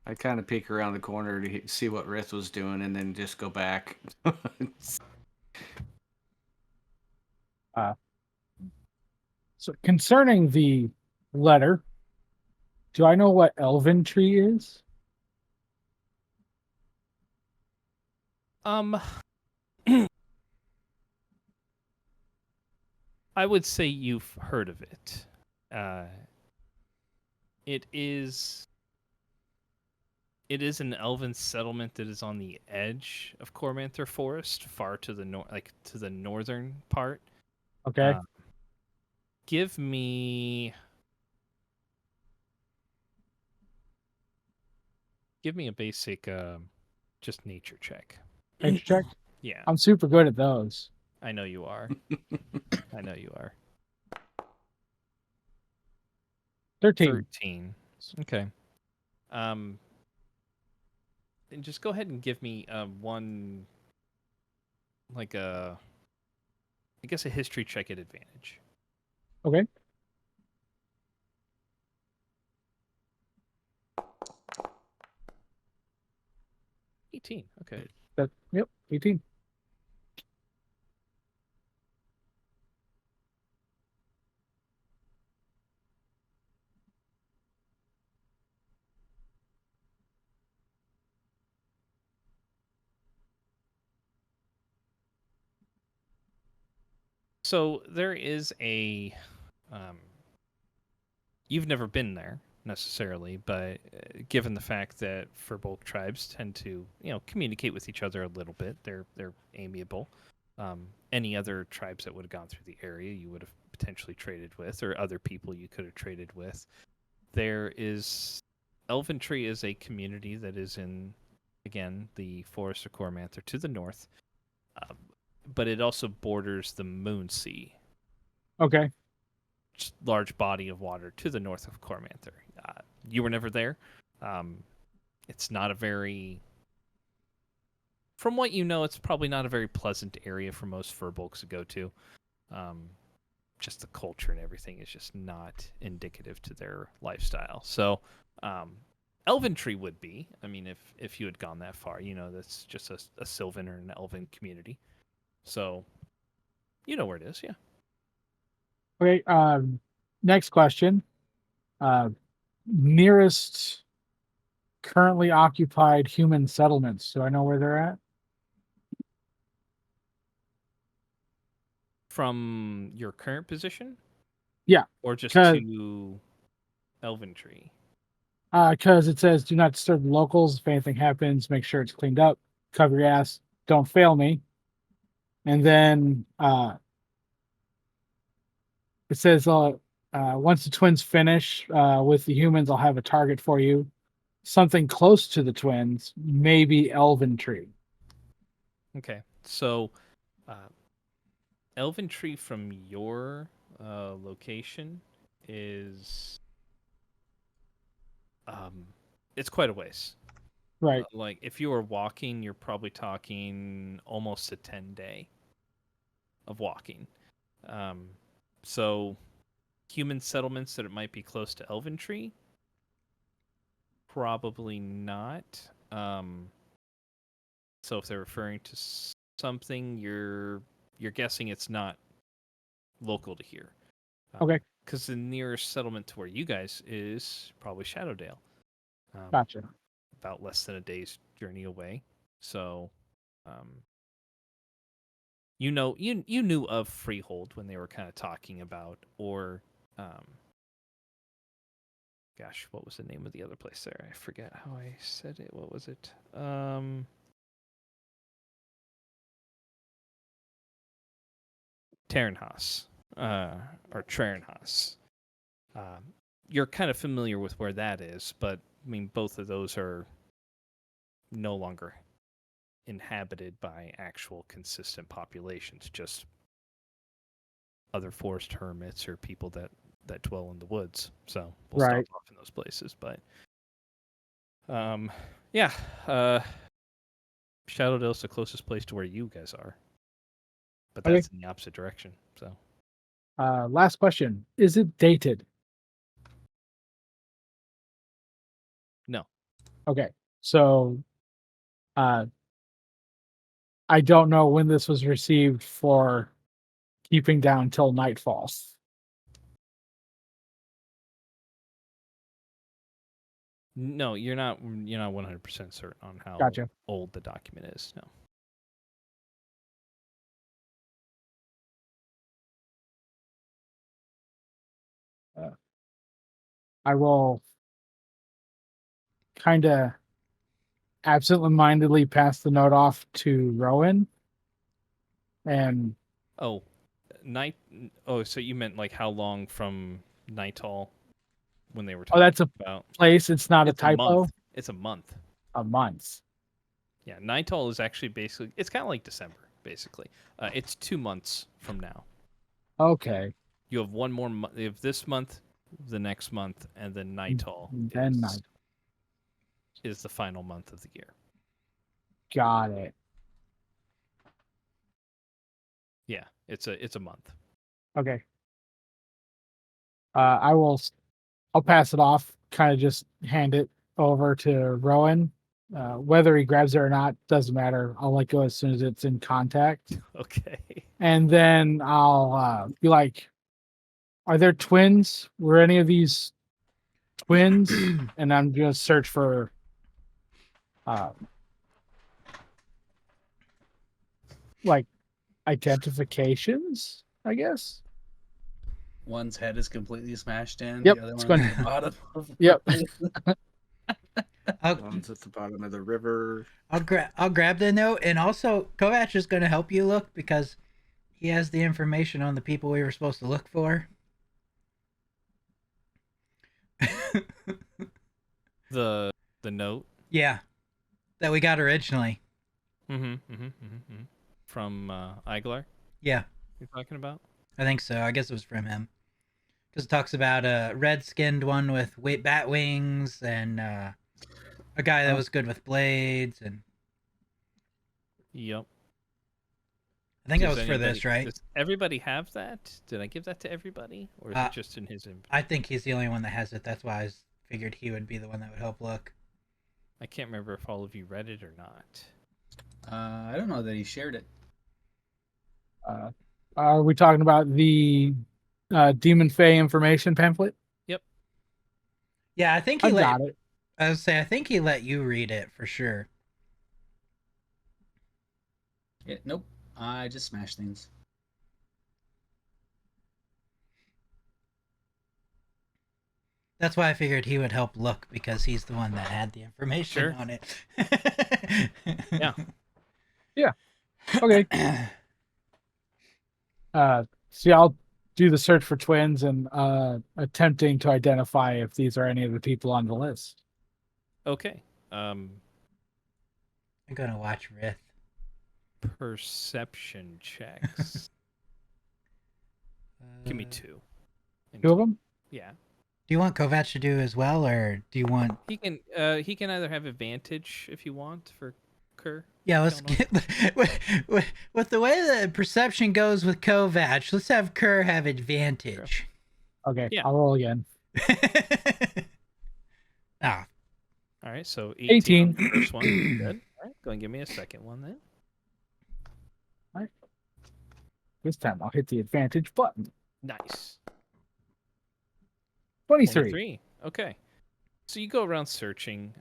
I kind of peek around the corner to see what Rith was doing and then just go back. So concerning the letter, do I know what elven tree is? I would say you've heard of it. It is an elven settlement that is on the edge of Cormanther Forest, far to the north, like to the northern part. Okay. Give me a basic just nature check. Nature check? Yeah, I'm super good at those. I know you are. I know you are. 13. 13. Okay. And just go ahead and give me one, like a I guess a history check at advantage. Okay. $18. Okay. Yep, 18. So there is you've never been there necessarily, but given the fact that Furbolg tribes tend to, communicate with each other a little bit, they're amiable. Any other tribes that would have gone through the area, you would have potentially traded with, or other people you could have traded with. There is Elventree is a community that is in, again, the Forest of Cormanther to the north, but it also borders the Moonsea, Okay. large body of water to the north of Cormanther. You were never there. It's not a very, from what you know, it's probably not a very pleasant area for most Furbolgs to go to. Just the culture and everything is just not indicative to their lifestyle. So, Elventree would be. I mean, if you had gone that far, that's just a Sylvan or an Elven community. So, you know where it is, yeah. Okay. Next question. Nearest currently occupied human settlements. Do I know where they're at? From your current position? Yeah. Or just 'Cause- to Elventree? Because it says do not disturb the locals. If anything happens, make sure it's cleaned up. Cover your ass. Don't fail me. And then it says once the twins finish with the humans, I'll have a target for you. Something close to the twins, maybe Elventree. Okay. So, Elventree from your location is it's quite a ways. Right. Like if you were walking, you're probably talking almost a 10-day of walking. So human settlements that it might be close to Elventree, probably not. So if they're referring to something, you're guessing it's not local to here. Okay. Because the nearest settlement to where you guys is probably Shadowdale. Gotcha. About less than a day's journey away. So, you knew of Freehold when they were kind of talking about, or, gosh, what was the name of the other place there? I forget how I said it. What was it? Terrenhaus, or Trerenhaus. You're kind of familiar with where that is, but I mean, both of those are no longer inhabited by actual consistent populations, just other forest hermits or people that dwell in the woods. So we'll Right. stop off in those places. But yeah, Shadowdale's the closest place to where you guys are, but Okay. that's in the opposite direction. So Last question. Is it dated? no. Okay. So I don't know when this was received for keeping down till nightfall. No, you're not 100% certain on how Gotcha. old the document is. No. I will kind of absentmindedly pass the note off to Rowan. And Oh, night. Oh, so you meant like how long from Nighthall when they were talking that's a about? place, it's not It's a typo. month. It's a month. A month. Yeah, Nighthall is actually basically, it's kind of like December, basically. It's 2 months from now. Okay. You have one more month. You have this month, the next month, and then Nighthall Then night. is the final month of the year. Got it. Yeah, it's a month. Okay. I'll pass it off, kind of just hand it over to Rowan. Whether he grabs it or not doesn't matter. I'll let go as soon as it's in contact. Okay. And then I'll be like, are there twins? Were any of these twins? And I'm going to search for like identifications, I guess. One's head is completely smashed in. Yep, The other it's one's going- at the bottom. Yep. One's at the bottom of the river. I'll grab the note, and also Kovac is going to help you look because he has the information on the people we were supposed to look for. The note. Yeah, that we got originally. From Iglar. Yeah, You're talking about? I think so. I guess it was from him because it talks about a red-skinned one with bat wings and a guy that was good with blades, and Yep. I think that Does was for this, right? Does everybody have that? Did I give that to everybody, or is it just in his inventory? I think he's the only one that has it. That's why I figured he would be the one that would help look. I can't remember if all of you read it or not. I don't know that he shared it. Are we talking about the Demon Fae information pamphlet? Yeah, I think I he let. got it. I would say I think he let you read it for sure. Yeah, nope. I just smashed things. That's why I figured he would help look because he's the one that had the information Sure. on it. Yeah. Okay. See, I'll do the search for twins and attempting to identify if these are any of the people on the list. Okay. I'm gonna watch Rith. Perception checks. Give me 2. Two of them? Yeah. Do you want Kovac to do as well, or do you want? He can either have advantage if you want for Kerr. Yeah, let's Don't get with the way the perception goes with Kovac. Let's have Kerr have advantage. Okay, Yeah. I'll roll again. Ah, All right, so 18. 18 on the first one. Good. All right, go and give me a second one then. This time I'll hit the advantage button. Nice. 23. 23. Okay. So you go around searching,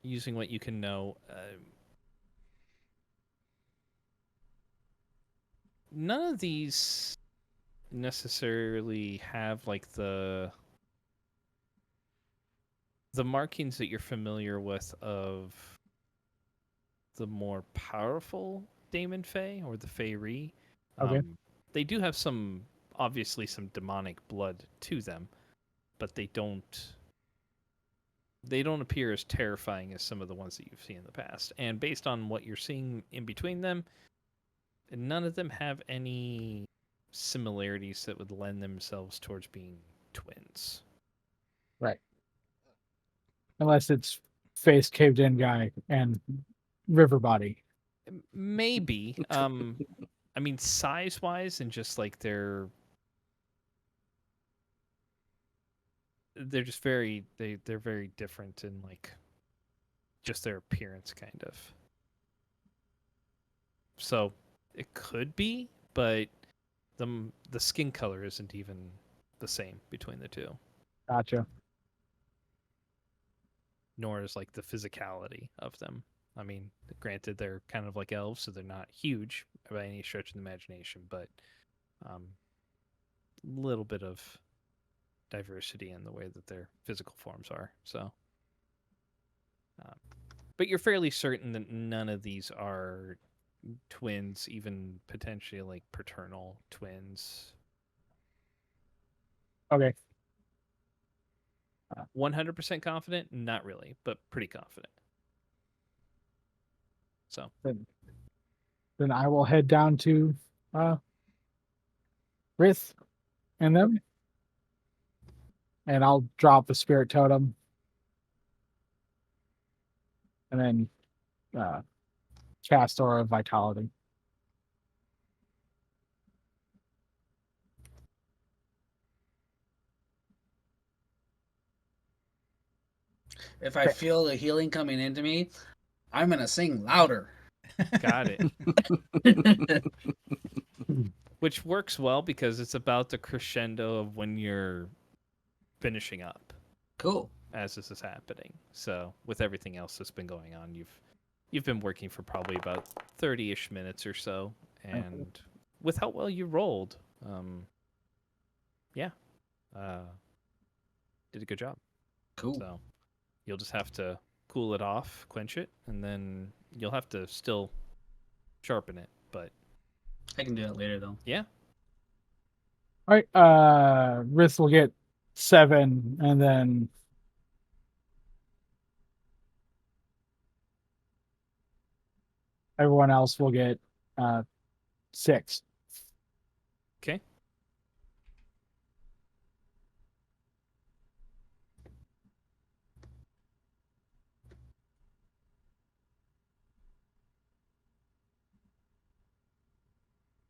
using what you can know. None of these necessarily have like the markings that you're familiar with of the more powerful Daemon Fae or the Fae-Ree. Okay. They do have obviously some demonic blood to them, but they don't appear as terrifying as some of the ones that you've seen in the past. And based on what you're seeing in between them, none of them have any similarities that would lend themselves towards being twins. Right. Unless it's face caved in guy and river body. Maybe. I mean, size-wise and just like they're just they're very different in like just their appearance kind of. So it could be, but the skin color isn't even the same between the two, Gotcha. nor is like the physicality of them. I mean, granted, they're kind of like elves, so they're not huge by any stretch of the imagination, but little bit of diversity in the way that their physical forms are. So, but you're fairly certain that none of these are twins, even potentially like paternal twins. Okay. 100% confident? Not really, but pretty confident. So Then I will head down to Rith and them. And I'll drop the spirit totem. And then cast Aura of Vitality. If I feel the healing coming into me, I'm gonna sing louder. Got it. Which works well because it's about the crescendo of when you're finishing up Cool. as this is happening. So with everything else that's been going on, you've been working for probably about 30-ish minutes or so, and with how well you rolled, yeah, did a good job. Cool. So you'll just have to cool it off, quench it, and then you'll have to still sharpen it. But I can do that later though. yeah, All right. Riss will get 7, and then everyone else will get 6. okay.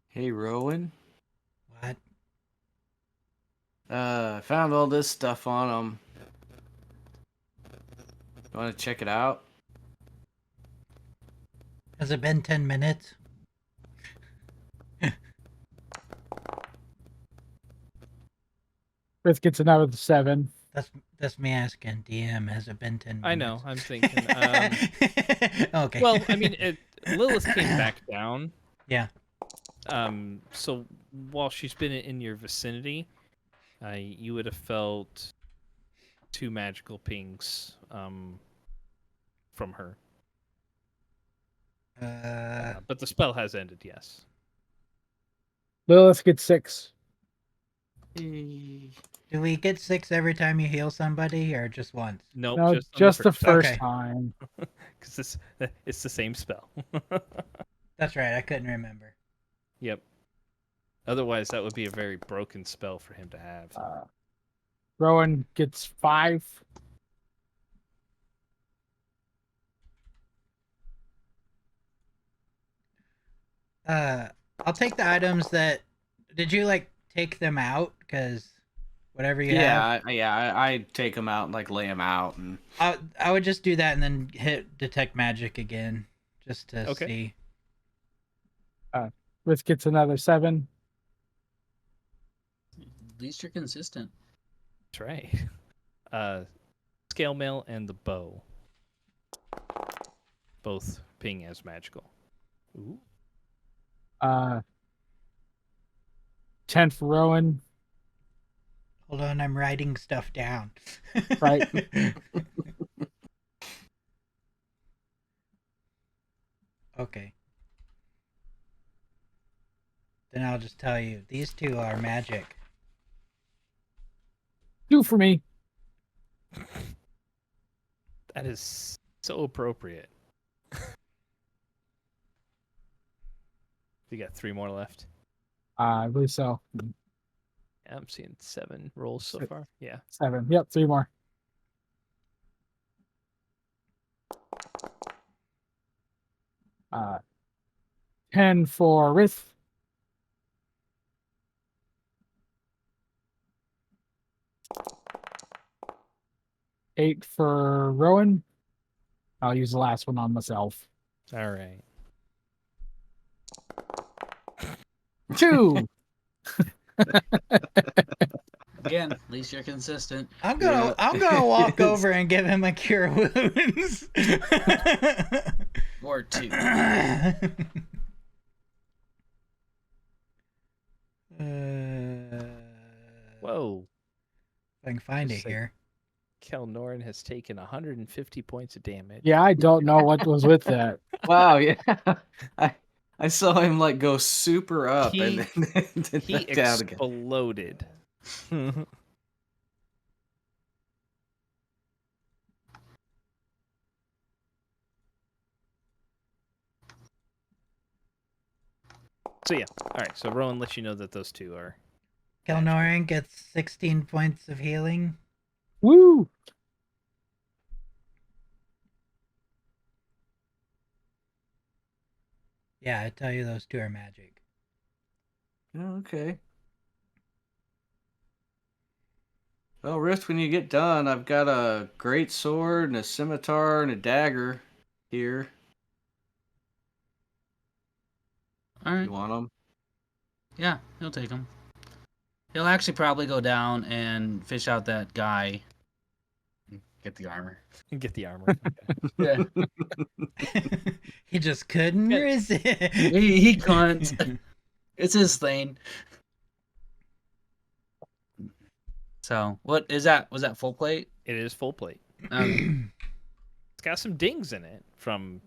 Hey, Rowan. What? I found all this stuff on them. You want to check it out? Has it been 10 minutes? Riss gets another 7. That's me asking DM. Has it been 10 minutes? I know. I'm thinking. Okay. Well, I mean, Lilith came back down. Yeah. So while she's been in your vicinity, you would have felt 2 magical pings from her. But the spell has ended, yes. Lilith gets 6. Do we get 6 every time you heal somebody, or just once? Nope, No, just, just the first Okay. time. because it's the same spell. That's right. I couldn't remember. Yep. Otherwise, that would be a very broken spell for him to have. Rowan gets 5. I'll take the items that. Did you like take them out? Because whatever you have. I take them out and like lay them out and. I would just do that and then hit detect magic again, just to Okay. see. Riss gets another 7. At least you're consistent. That's right. Scale mail and the bow. Both ping as magical. Ooh. 10 for Rowan. Hold on, I'm writing stuff down. Right. Okay. Then I'll just tell you, these 2 are magic. 2 for me. That is so appropriate. You got 3 more left. I believe so. Yeah, I'm seeing 7 rolls so Six. far. Yeah. 7. Yep, 3 more. Uh, 10 for Riss. 8 for Rowan. I'll use the last one on myself. All right. 2. Again, at least you're consistent. I'm gonna walk over and give him a cure wounds. Or 2. Whoa. If I can find Just it here. Kelnoran has taken 150 points of damage. Yeah, I don't know what was with that. Wow, yeah. I saw him like go super up He- and then He back down again. exploded. So yeah, all right. So Rowan lets you know that those 2 are. Kelnoran gets 16 points of healing. Woo! Yeah, I tell you, those two are magic. Oh, okay. Well, Rift, when you get done, I've got a great sword and a scimitar and a dagger here. All right. You want them? Yeah, he'll take them. He'll actually probably go down and fish out that guy. Get the armor. And get the armor. Yeah. He just couldn't Yeah. resist. He can't. It's his thing. So, what is that? Was that full plate? It is full plate. Okay. It's got some dings in it from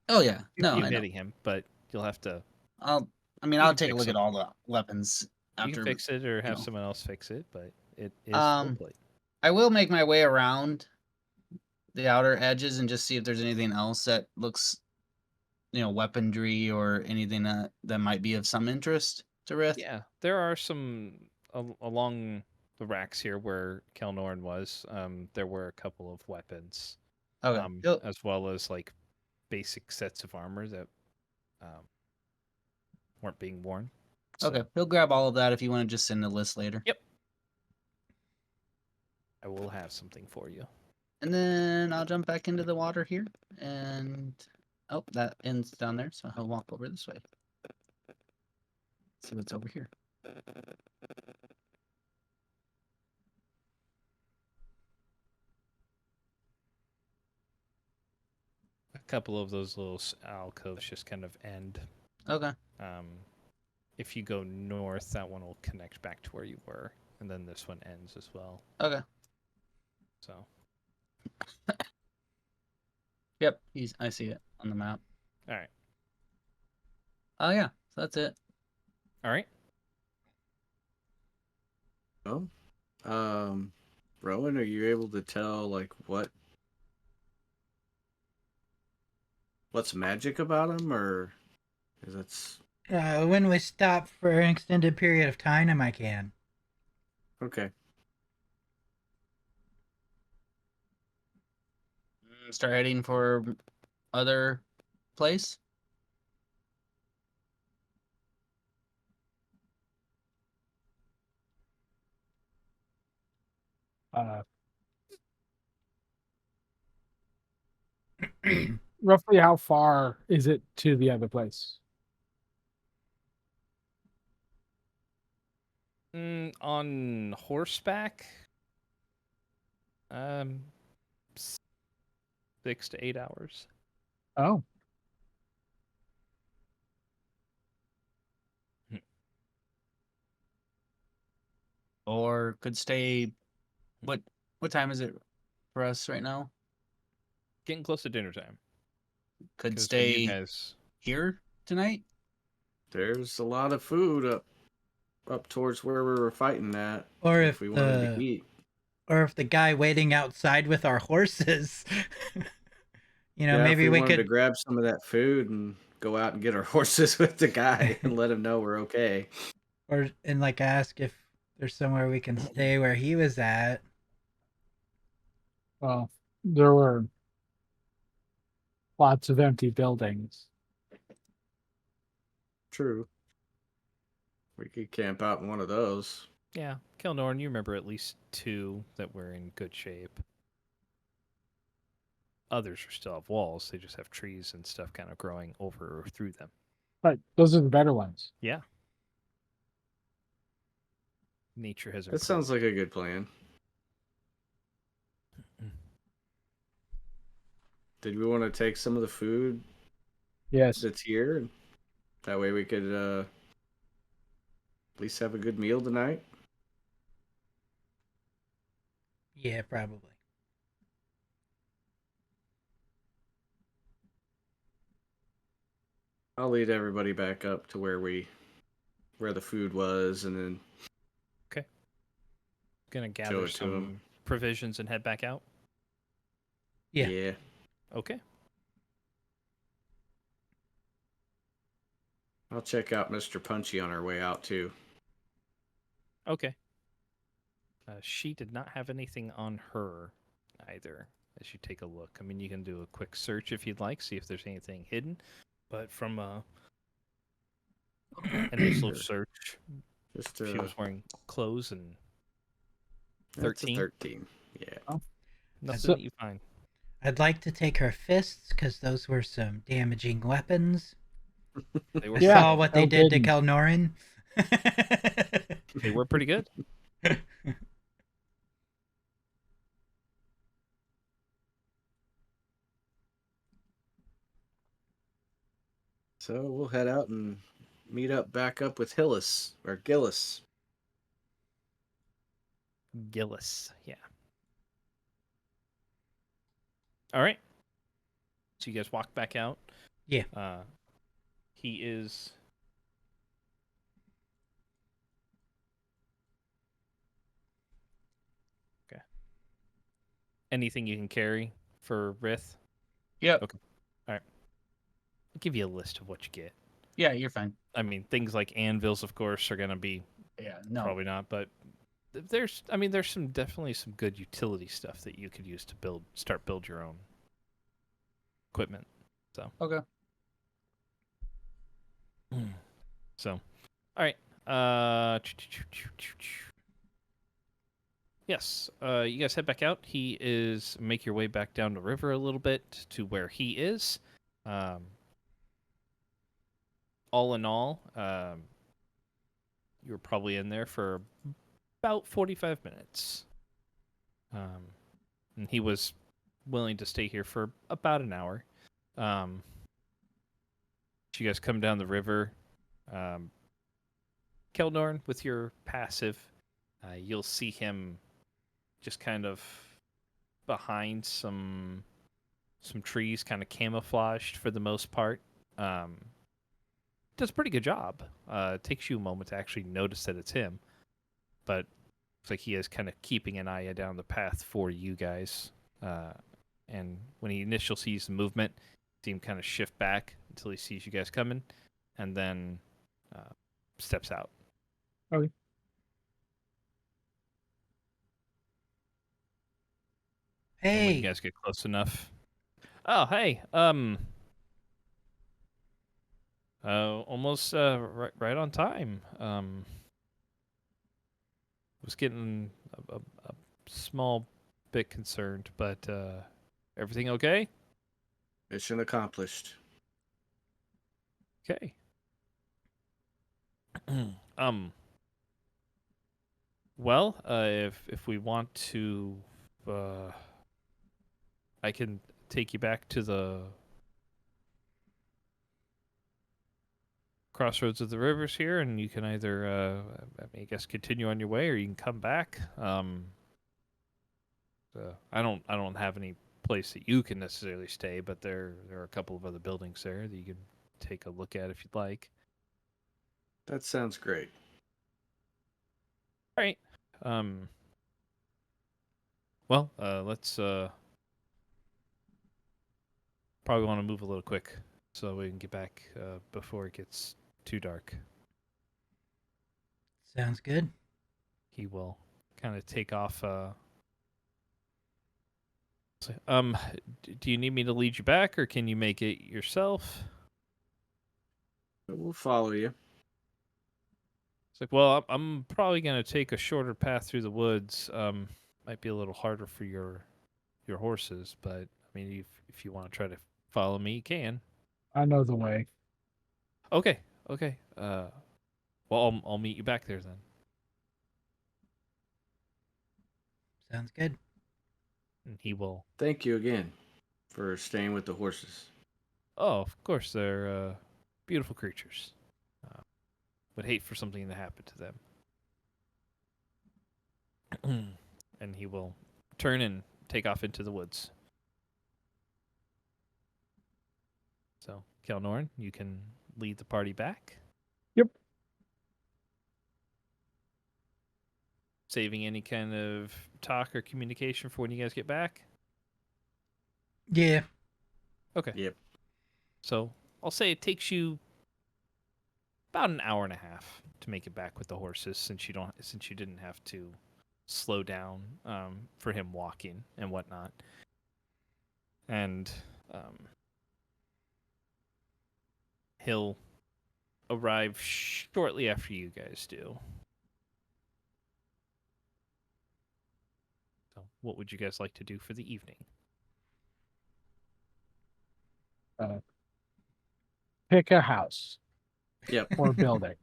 Oh yeah. No, you I know. hitting him, but you'll have to. I'll You I'll can take a fix look at them. all the weapons You after. can fix it or have know. someone else fix it, but it is full Um, plate. I will make my way around the outer edges and just see if there's anything else that looks, weaponry or anything that might be of some interest to Rith. Yeah, there are some along the racks here where Kelnorn was. There were a couple of weapons, Okay. He'll- as well as like basic sets of armor that weren't being worn. So okay. He'll grab all of that if you want to just send a list later. Yep. I will have something for you. And then I'll jump back into the water here, and that ends down there, so he'll walk over this way. See what's over here. A couple of those little alcoves just kind of end. Okay. If you go north, that one will connect back to where you were, and then this one ends as well. Okay. So Yep. I see it on the map. all right, Oh yeah. So that's it. all right. Oh. Rowan, are you able to tell like what's magic about him, or is that's When we stop for an extended period of time, I can. okay? Start heading for other place. Roughly how far is it to the other place? On horseback, 6 to 8 hours. Oh, Or could stay. What time is it for us right now? Getting close to dinner time. Could 'Cause for stay you guys. here tonight. There's a lot of food up towards where we were fighting at. Or if we wanted to eat. Or if the guy waiting outside with our horses, Yeah, maybe if we wanted to could. grab some of that food and go out and get our horses with the guy and let him know we're okay. And like ask if there's somewhere we can stay where he was at. well, there were lots of empty buildings. True. We could camp out in one of those. Yeah, Kelnorn, you remember at least 2 that were in good shape. Others are still have walls. They just have trees and stuff kind of growing over or through them. Right, those are the better ones. Yeah. Nature has That improved. sounds like a good plan. Did we want to take some of the food Yes. that's here? And that way we could at least have a good meal tonight. Yeah, probably. I'll lead everybody back up to where the food was, and then Gonna Show gather it to some 'em. provisions and head back out. Yeah. Okay. I'll check out Mr. Punchy on our way out too. Okay. She did not have anything on her either. As you take a look, I mean, you can do a quick search if you'd like, see if there's anything hidden. but from initial search, Just she was wearing clothes and that's a 13. 13. Yeah. Nothing So- that you find. I'd like to take her fists because those were some damaging weapons. They were I Yeah, saw what they no did to kidding. Kelnorin. they were pretty good. So we'll head out and meet up back up with Hillis or Gillis. Gillis, yeah. All right. So you guys walk back out. Yeah. He is. Okay. Anything you can carry for Rith? Yep. Okay. All right. I'll give you a list of what you get. Yeah, you're fine. I mean, things like anvils, of course, are gonna be Yeah, no. probably not, but there's some definitely some good utility stuff that you could use to build your own equipment. So Okay. So, all right. Yes. You guys head back out. He is make your way back down the river a little bit to where he is. All in all, you were probably in there for about 45 minutes. And he was willing to stay here for about an hour. You guys come down the river. Keldorn, with your passive, you'll see him just kind of behind some trees, kind of camouflaged for the most part. Does a pretty good job. It takes you a moment to actually notice that it's him, but it's like he is kind of keeping an eye down the path for you guys. And when he initially sees the movement, see him kind of shift back until he sees you guys coming, and then steps out. Okay. And when you Hey, guys get close enough. Oh, hey. Almost right on time. Was getting a small bit concerned, but everything okay? Mission accomplished. Okay. Well, if we want to, I can take you back to the crossroads of the rivers here, and you can either, I guess, continue on your way, or you can come back. I don't have any place that you can necessarily stay, but there are a couple of other buildings there that you can take a look at if you'd like. That sounds great. All right. Well, let's probably want to move a little quick so we can get back before it gets too dark. sounds good. He will kind of take off. Do you need me to lead you back, or can you make it yourself? But we'll follow you. It's like, well, I'm probably gonna take a shorter path through the woods. Might be a little harder for your horses, but I mean, if you want to try to follow me, you can. I know the way. Okay. Well, I'll meet you back there then. Sounds good. And he will. Thank you again for staying with the horses. Oh, of course, they're beautiful creatures. Would hate for something to happen to them. And he will turn and take off into the woods. So, Kelnorn, you can lead the party back. Yep. Saving any kind of talk or communication for when you guys get back. Yeah. Okay. Yep. So I'll say it takes you about an hour and a half to make it back with the horses, since you didn't have to slow down for him walking and whatnot. And He'll arrive shortly after you guys do. So, what would you guys like to do for the evening? Pick a house Yep. or building.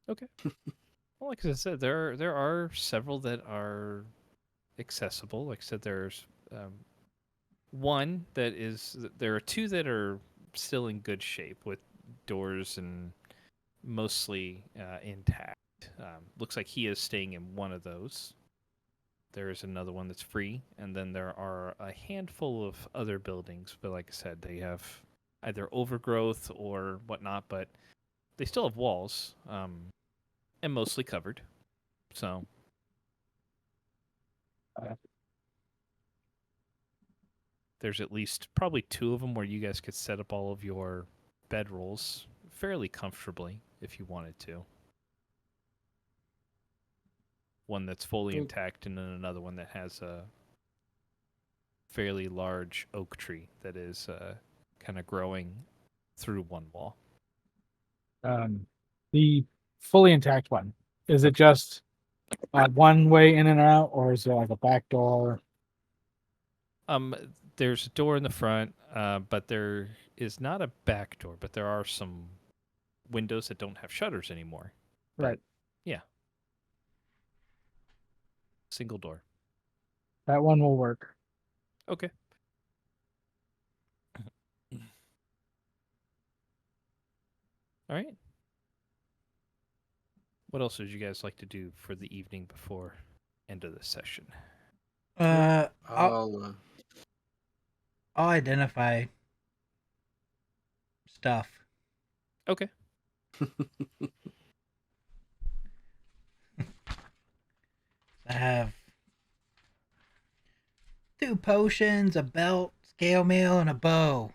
Okay. Well, like I said, there are several that are accessible. Like I said, there's one that is. There are two that are still in good shape with doors and mostly intact. Looks like he is staying in one of those. There is another one that's free, and then there are a handful of other buildings. But like I said, they have either overgrowth or whatnot, but they still have walls, and mostly covered. So there's at least probably two of them where you guys could set up all of your bedrolls fairly comfortably if you wanted to. One that's fully Cool. intact, and then another one that has a fairly large oak tree that is kind of growing through one wall. The fully intact one, is it just one way in and out, or is there like a back door? There's a door in the front, but there is not a back door, but there are some windows that don't have shutters anymore. Right. Single door. That one will work. Okay. All right. What else would you guys like to do for the evening before end of the session? I'll I'll, identify stuff. Okay. I have 2 potions, a belt, scale mail, and a bow.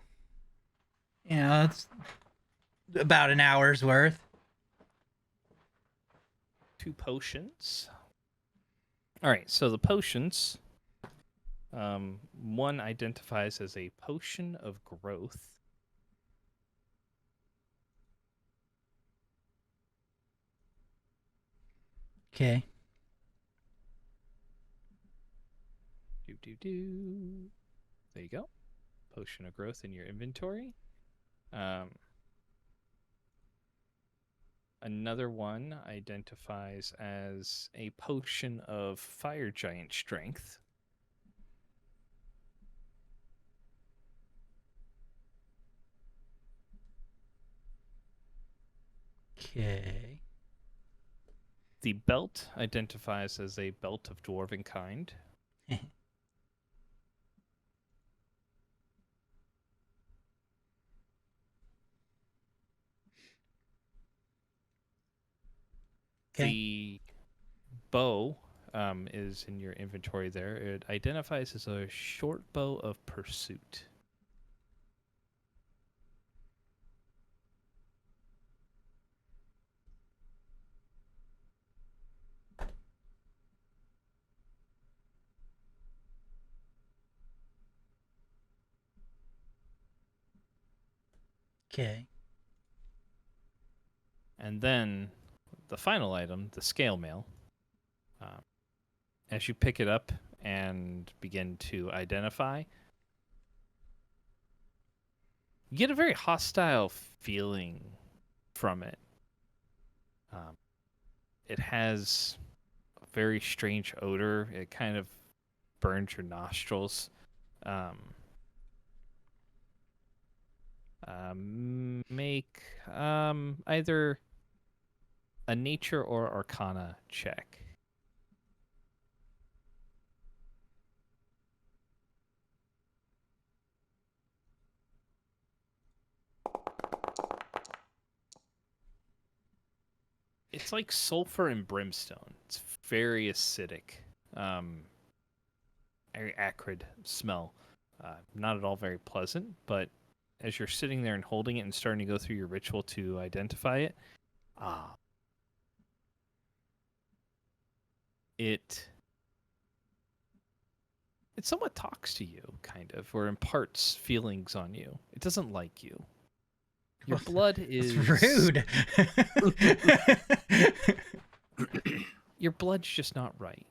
You know, it's about an hour's worth. 2 potions. All right, so the potions, one identifies as a potion of growth. Okay. There you go. Potion of growth in your inventory. Another one identifies as a potion of fire giant strength. Okay. The belt identifies as a belt of dwarven kind. Okay. The bow is in your inventory there. It identifies as a short bow of pursuit. Okay. And then the final item, the scale mail. As you pick it up and begin to identify, you get a very hostile feeling from it. It has a very strange odor. It kind of burns your nostrils. Make either a nature or arcana check. It's like sulfur and brimstone. It's very acidic, very acrid smell. Not at all very pleasant, but as you're sitting there and holding it and starting to go through your ritual to identify it, it somewhat talks to you, kind of, or imparts feelings on you. It doesn't like you. Your blood It's is rude. Your blood's just not right.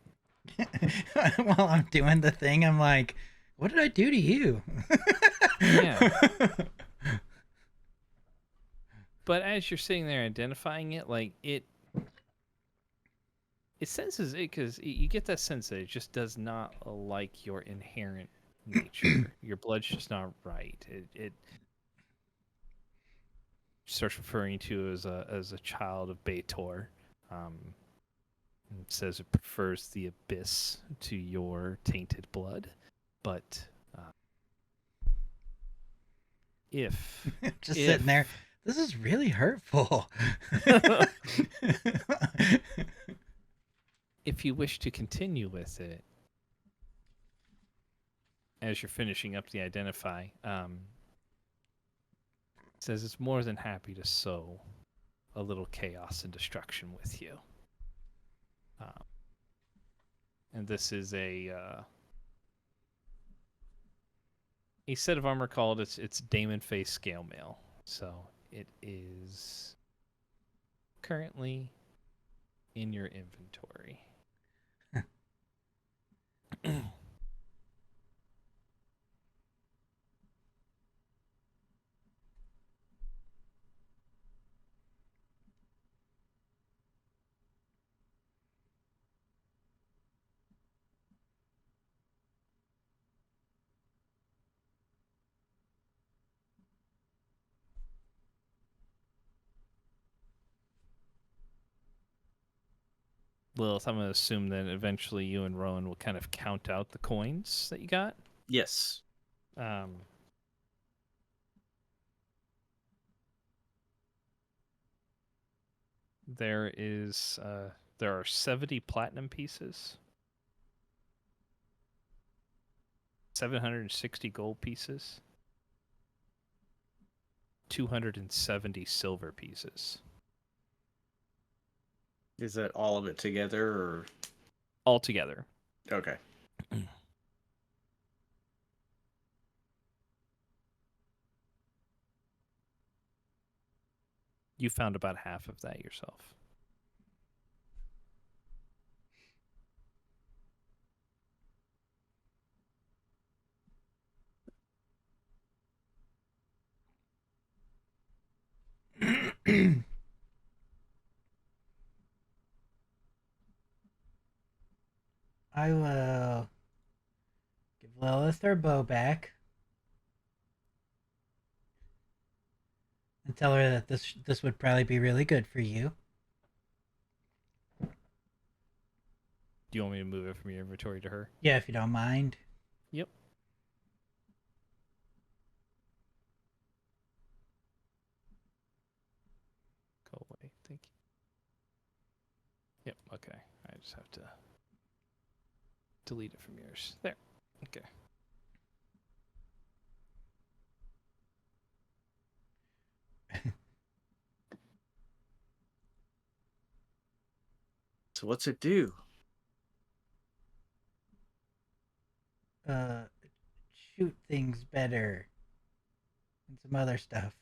While I'm doing the thing, I'm like, what did I do to you? Yeah. But as you're sitting there identifying it, like it senses it because you get that sense that it just does not like your inherent nature. Your blood's just not right. It starts referring to you as a child of Bator. It says it prefers the abyss to your tainted blood, but if Just sitting there, this is really hurtful. if you wish to continue with it, as you're finishing up the identify, it says it's more than happy to sow a little chaos and destruction with you. And this is a set of armor called it's Damon Face Scale Mail. So it is currently in your inventory. Lilith, I'm going to assume that eventually you and Rowan will kind of count out the coins that you got. Yes. There are 70 platinum pieces, 760 gold pieces, 270 silver pieces. Is that all of it together, or All together. okay? You found about half of that yourself. I will give Lilith her bow back and tell her that this would probably be really good for you. Do you want me to move it from your inventory to her? Yeah, if you don't mind. Yep. Go away. Thank you. Yep. Okay. I just have to delete it from yours. There. Okay. So what's it do? Shoot things better and some other stuff.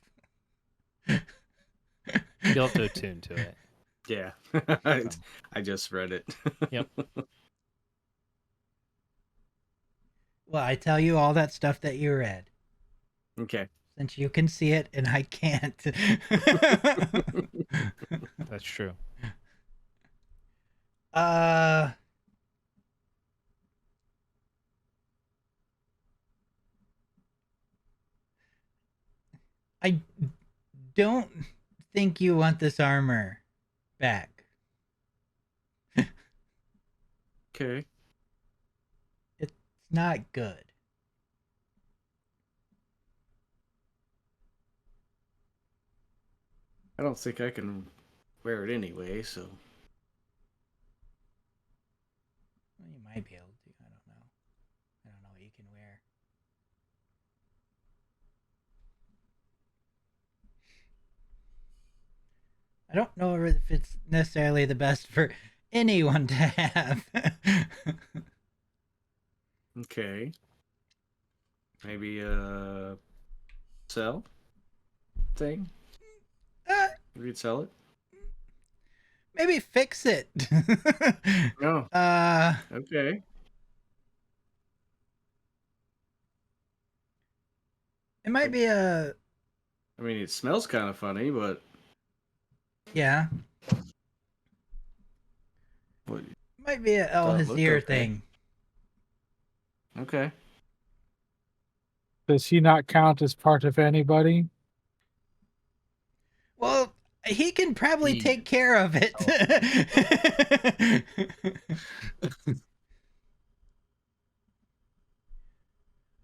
You'll have to attune to it. Yeah, I just read it. Yep. Well, I tell you all that stuff that you read, Okay. since you can see it and I can't. That's true. I don't think you want this armor back. Okay. It's not good. I don't think I can wear it anyway, so. Well, you might be able to. I don't know. I don't know what you can wear. I don't know if it's necessarily the best for anyone to have. Okay. Maybe a cell thing? We could sell it. Maybe fix it. Oh, uh, okay. it might be a I mean, it smells kind of funny, but yeah. what? Might be a El Thought it looked Hazir okay. thing. Okay. Does he not count as part of anybody? Well, he can probably He- take care of it.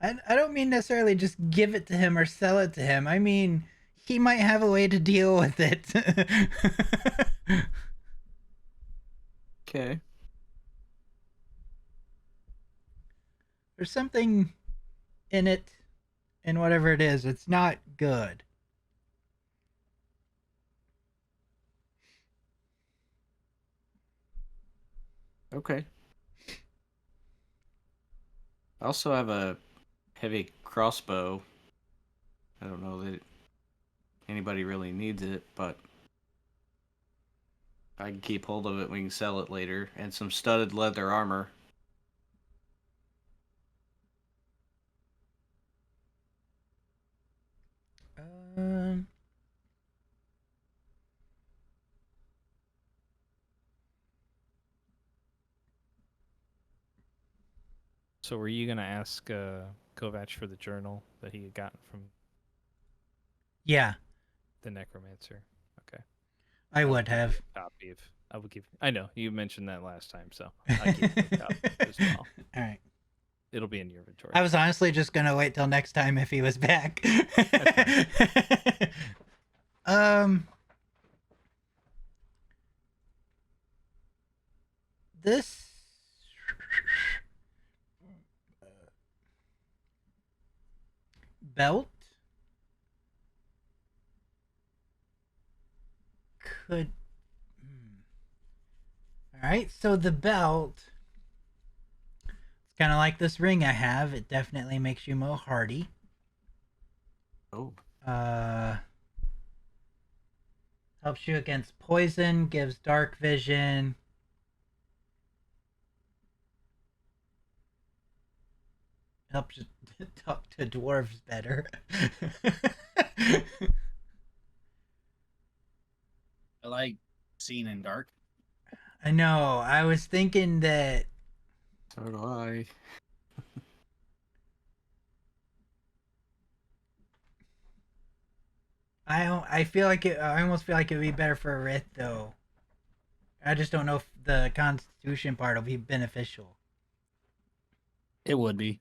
I don't mean necessarily just give it to him or sell it to him. I mean, he might have a way to deal with it. Okay. There's something in it, and whatever it is, it's not good. Okay. I also have a heavy crossbow. I don't know that anybody really needs it, but I can keep hold of it. We can sell it later. And some studded leather armor. Um, So were you gonna ask Kovac for the journal that he had gotten from yeah, the necromancer? Okay. I I'll would give you have. a copy of. I will give. I know you mentioned that last time, so I gave you a copy as well. All right. It'll be in your inventory. I was honestly just gonna wait till next time if he was back. um, this belt could. All right, so the belt. It's kind of like this ring I have. It definitely makes you more hardy. Oh. Helps you against poison, gives dark vision. Helps you talk to dwarves better. I like seeing in dark. I know. I was thinking that So do I. I feel like it. I almost feel like it would be better for a Rith though. I just don't know if the Constitution part will be beneficial. It would be.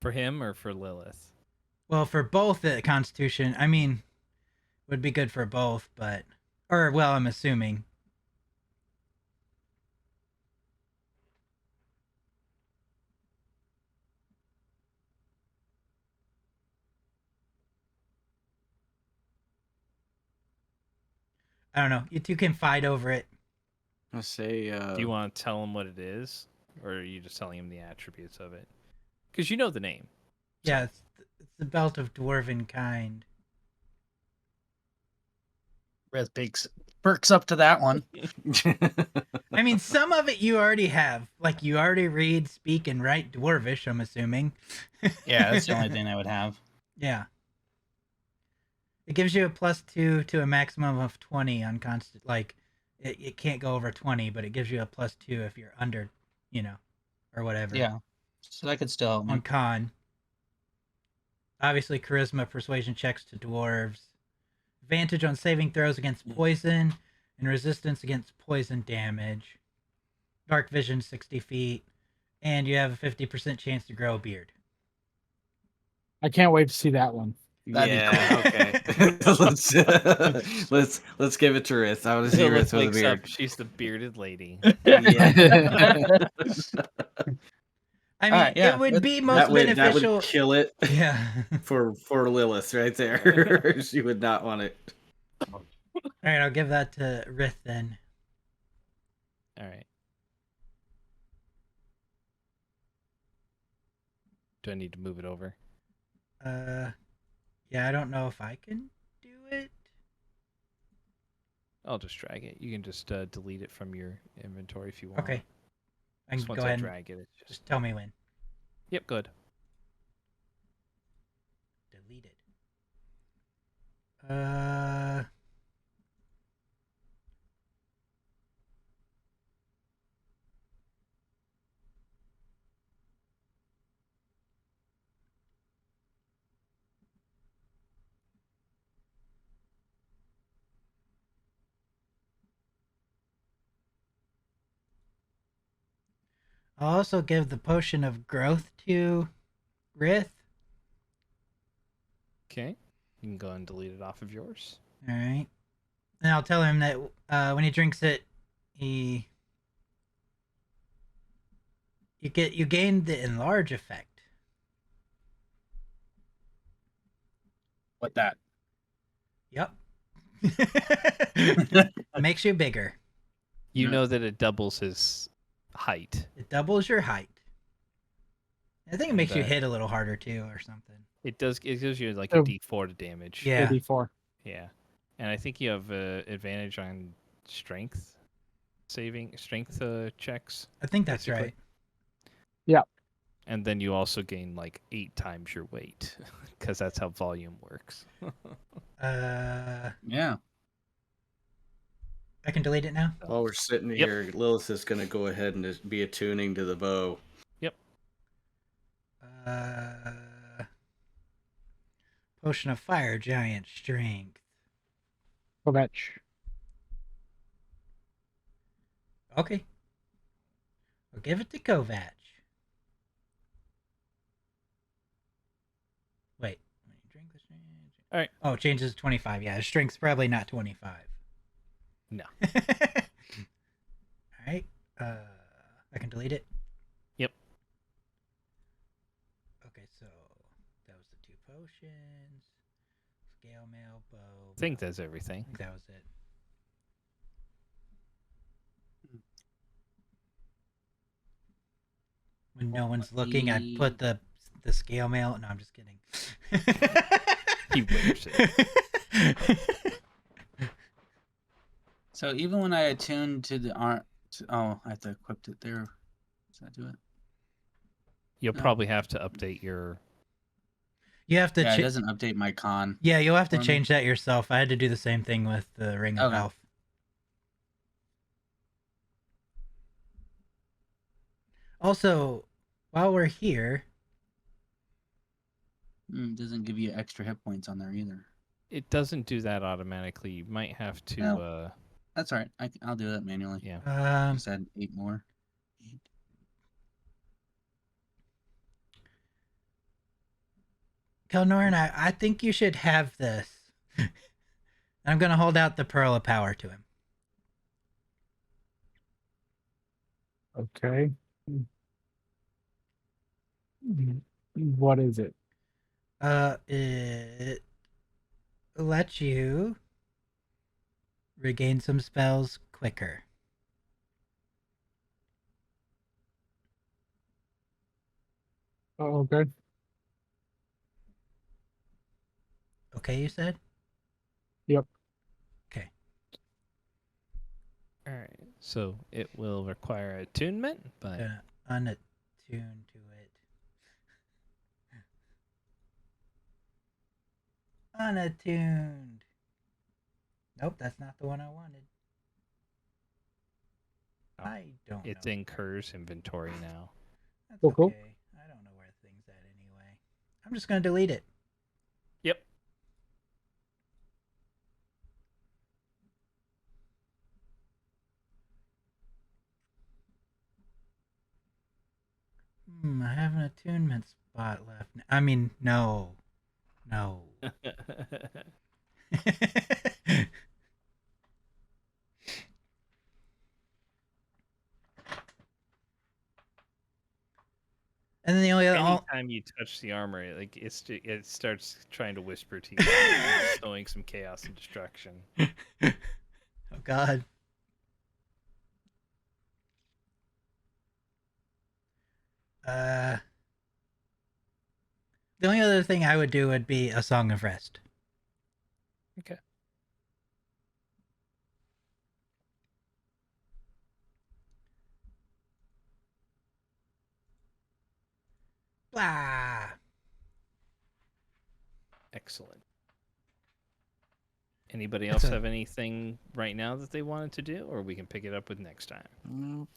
For him or for Lilith? Well, for both the Constitution, I mean, would be good for both, but or well, I'm assuming. I don't know. You two can fight over it. I say. Do you want to tell him what it is, or are you just telling him the attributes of it? Because you know the name. Yeah, it's the belt of dwarven kind. Red perks up to that one. I mean, some of it you already have. Like, you already read, speak, and write Dwarvish, I'm assuming. Yeah, that's the only thing I would have. Yeah. It gives you a +2 to a maximum of 20 on constant. Like, it can't go over 20, but it gives you a +2 if you're under, or whatever. Yeah. So that could still help me. On con. Obviously, charisma, persuasion checks to dwarves. Advantage on saving throws against poison, and resistance against poison damage. Dark vision 60 feet, and you have a 50% chance to grow a beard. I can't wait to see that one. Yeah. Okay. let's give it to Rith. I want to see Lilith Rith with a wakes beard. up. She's the bearded lady. Yeah. I mean, Alright, yeah, it would be that most would beneficial. kill it Yeah. for Lilith right there. She would not want it. All right, I'll give that to Rith then. All right. Do I need to move it over? Yeah, I don't know if I can do it. I'll just drag it. You can just delete it from your inventory if you want. Okay. I Just can once go I ahead and drag it, it's just just tell me when. Yep, good. Deleted. I'll also give the potion of growth to Rith. Okay. You can go and delete it off of yours. All right. And I'll tell him that when he drinks it, you gain the enlarge effect. What that? Yep. Makes you bigger. You Yeah. know that it doubles his height. It doubles your height. I think it And makes you that- hit a little harder too, or something. It does. It gives you like Oh. a D4 to damage. Yeah. 84. Yeah. And I think you have advantage on strength checks. I think that's basically. right. And then you also gain like 8 times your weight because that's how volume works. Yeah. I can delete it now. While we're sitting Yep. here, Lilith is going to go ahead and just be attuning to the bow. Potion of fire, giant strength. Kovetch. Okay. I'll give it to Kovac. Wait. When you drink the strength. All right. Oh, it changes to 25. Yeah, his strength's probably not 25. No. All right. I can delete it. Yep. Okay, so that was the 2 potions. Scale mail, bow. I think that's everything. I think that was it. When no one's looking, I put the scale mail. No, I'm just kidding. He wears it. So even when I attune to the arm, I have to equip it there. Does that do it? You'll No. probably have to update your. You have to. Yeah, it doesn't update my con. Yeah, you'll have to for me. change that yourself. I had to do the same thing with the Ring of Okay. Health. Also, while we're here, Doesn't give you extra hit points on there either. It doesn't do that automatically. You might have to. No. That's all right. I'll do that manually. Yeah. Just add 8 more. 8. Kelnoran, I think you should have this. I'm gonna hold out the Pearl of Power to him. Okay. What is it? It lets you regain some spells quicker. Oh, okay. Okay, you said? Yep. Okay. All right. So it will require attunement, but Unattune to it. Unattuned. Nope, that's not the one I wanted. Oh, I don't it's know. in Kerr's inventory now. That's Cool, cool. okay. I don't know where things at anyway. I'm just gonna delete it. Yep. I have an attunement spot left. I mean, no. No. And then the only other. Anytime you touch the armor, it starts trying to whisper to you, sowing some chaos and destruction. Oh God. The only other thing I would do would be a Song of Rest. Okay. Blah. Excellent. Anybody That's else a- have anything right now that they wanted to do, or we can pick it up with next time? Nope.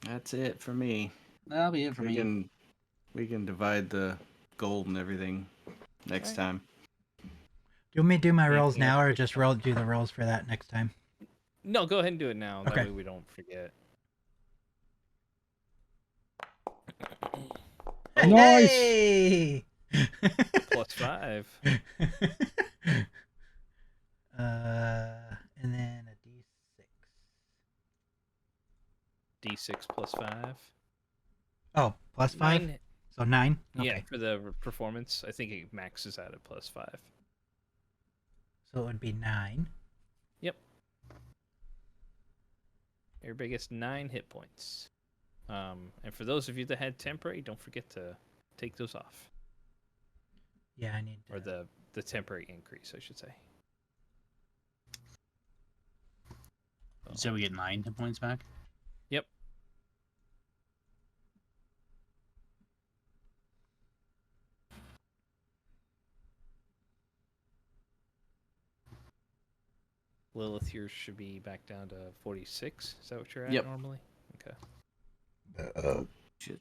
That's it for me. That'll be it for me. We can divide the gold and everything next Alright. time. Do you want me to do my rolls Anything now, else? or just do the rolls for that next time? No, go ahead and do it now. That Okay. way we don't forget. Nice. Hey! +5. And then a D6. D6 +5. Oh, +5? 9. So 9? Okay. Yeah, for the performance, I think it maxes out at +5. So it would be 9. Everybody gets 9 hit points. And for those of you that had temporary, don't forget to take those off. Yeah, I need to. Or the temporary increase, I should say. So we get 9 hit points back? Yep. Lilith, yours should be back down to 46. Is that what you're at Yep. normally? Okay. Shit.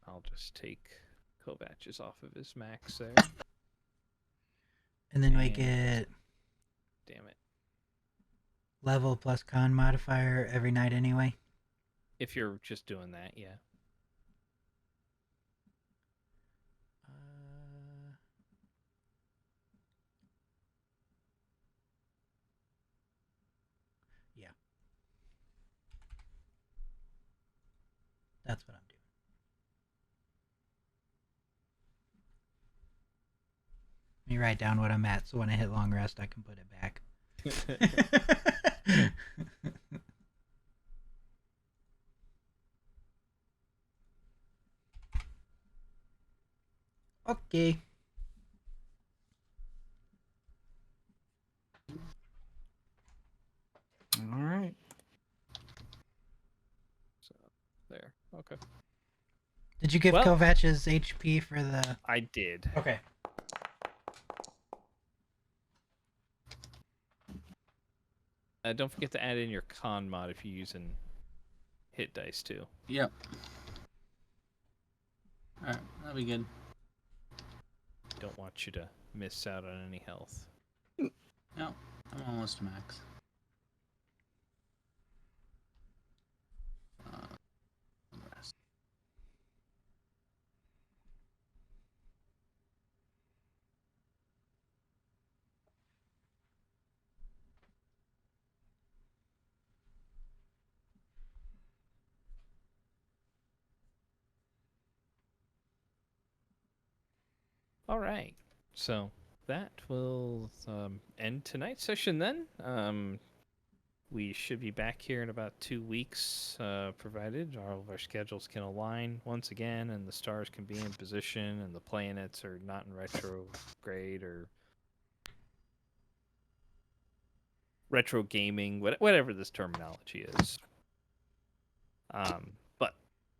I'll just take Kovach's off of his max there. And then we and- get Damn it. level plus con modifier every night anyway. If you're just doing that, yeah. Yeah. That's what I'm doing. Let me write down what I'm at so when I hit long rest I can put it back. Okay. All right. So there. Okay. Did you give Well- Kovach's HP for the... I did. Okay. Don't forget to add in your con mod if you're using hit dice too. Yep. Alright, that'll be good. Don't want you to miss out on any health. No, I'm almost to max. Rest. All right. So that will end tonight's session then. We should be back here in about 2 weeks, provided all of our schedules can align once again and the stars can be in position and the planets are not in retrograde or retro gaming, whatever this terminology is. But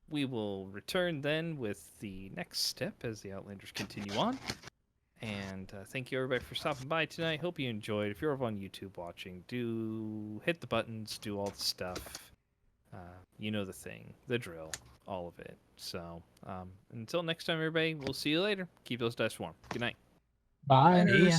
we will return then with the next step as the Outlanders continue on. And thank you everybody for stopping by tonight. Hope you enjoyed. If you're over on YouTube watching, do hit the buttons, do all the stuff. You know the thing, the drill, all of it. So until next time, everybody, we'll see you later. Keep those dice warm. Good night. Bye. Yeah.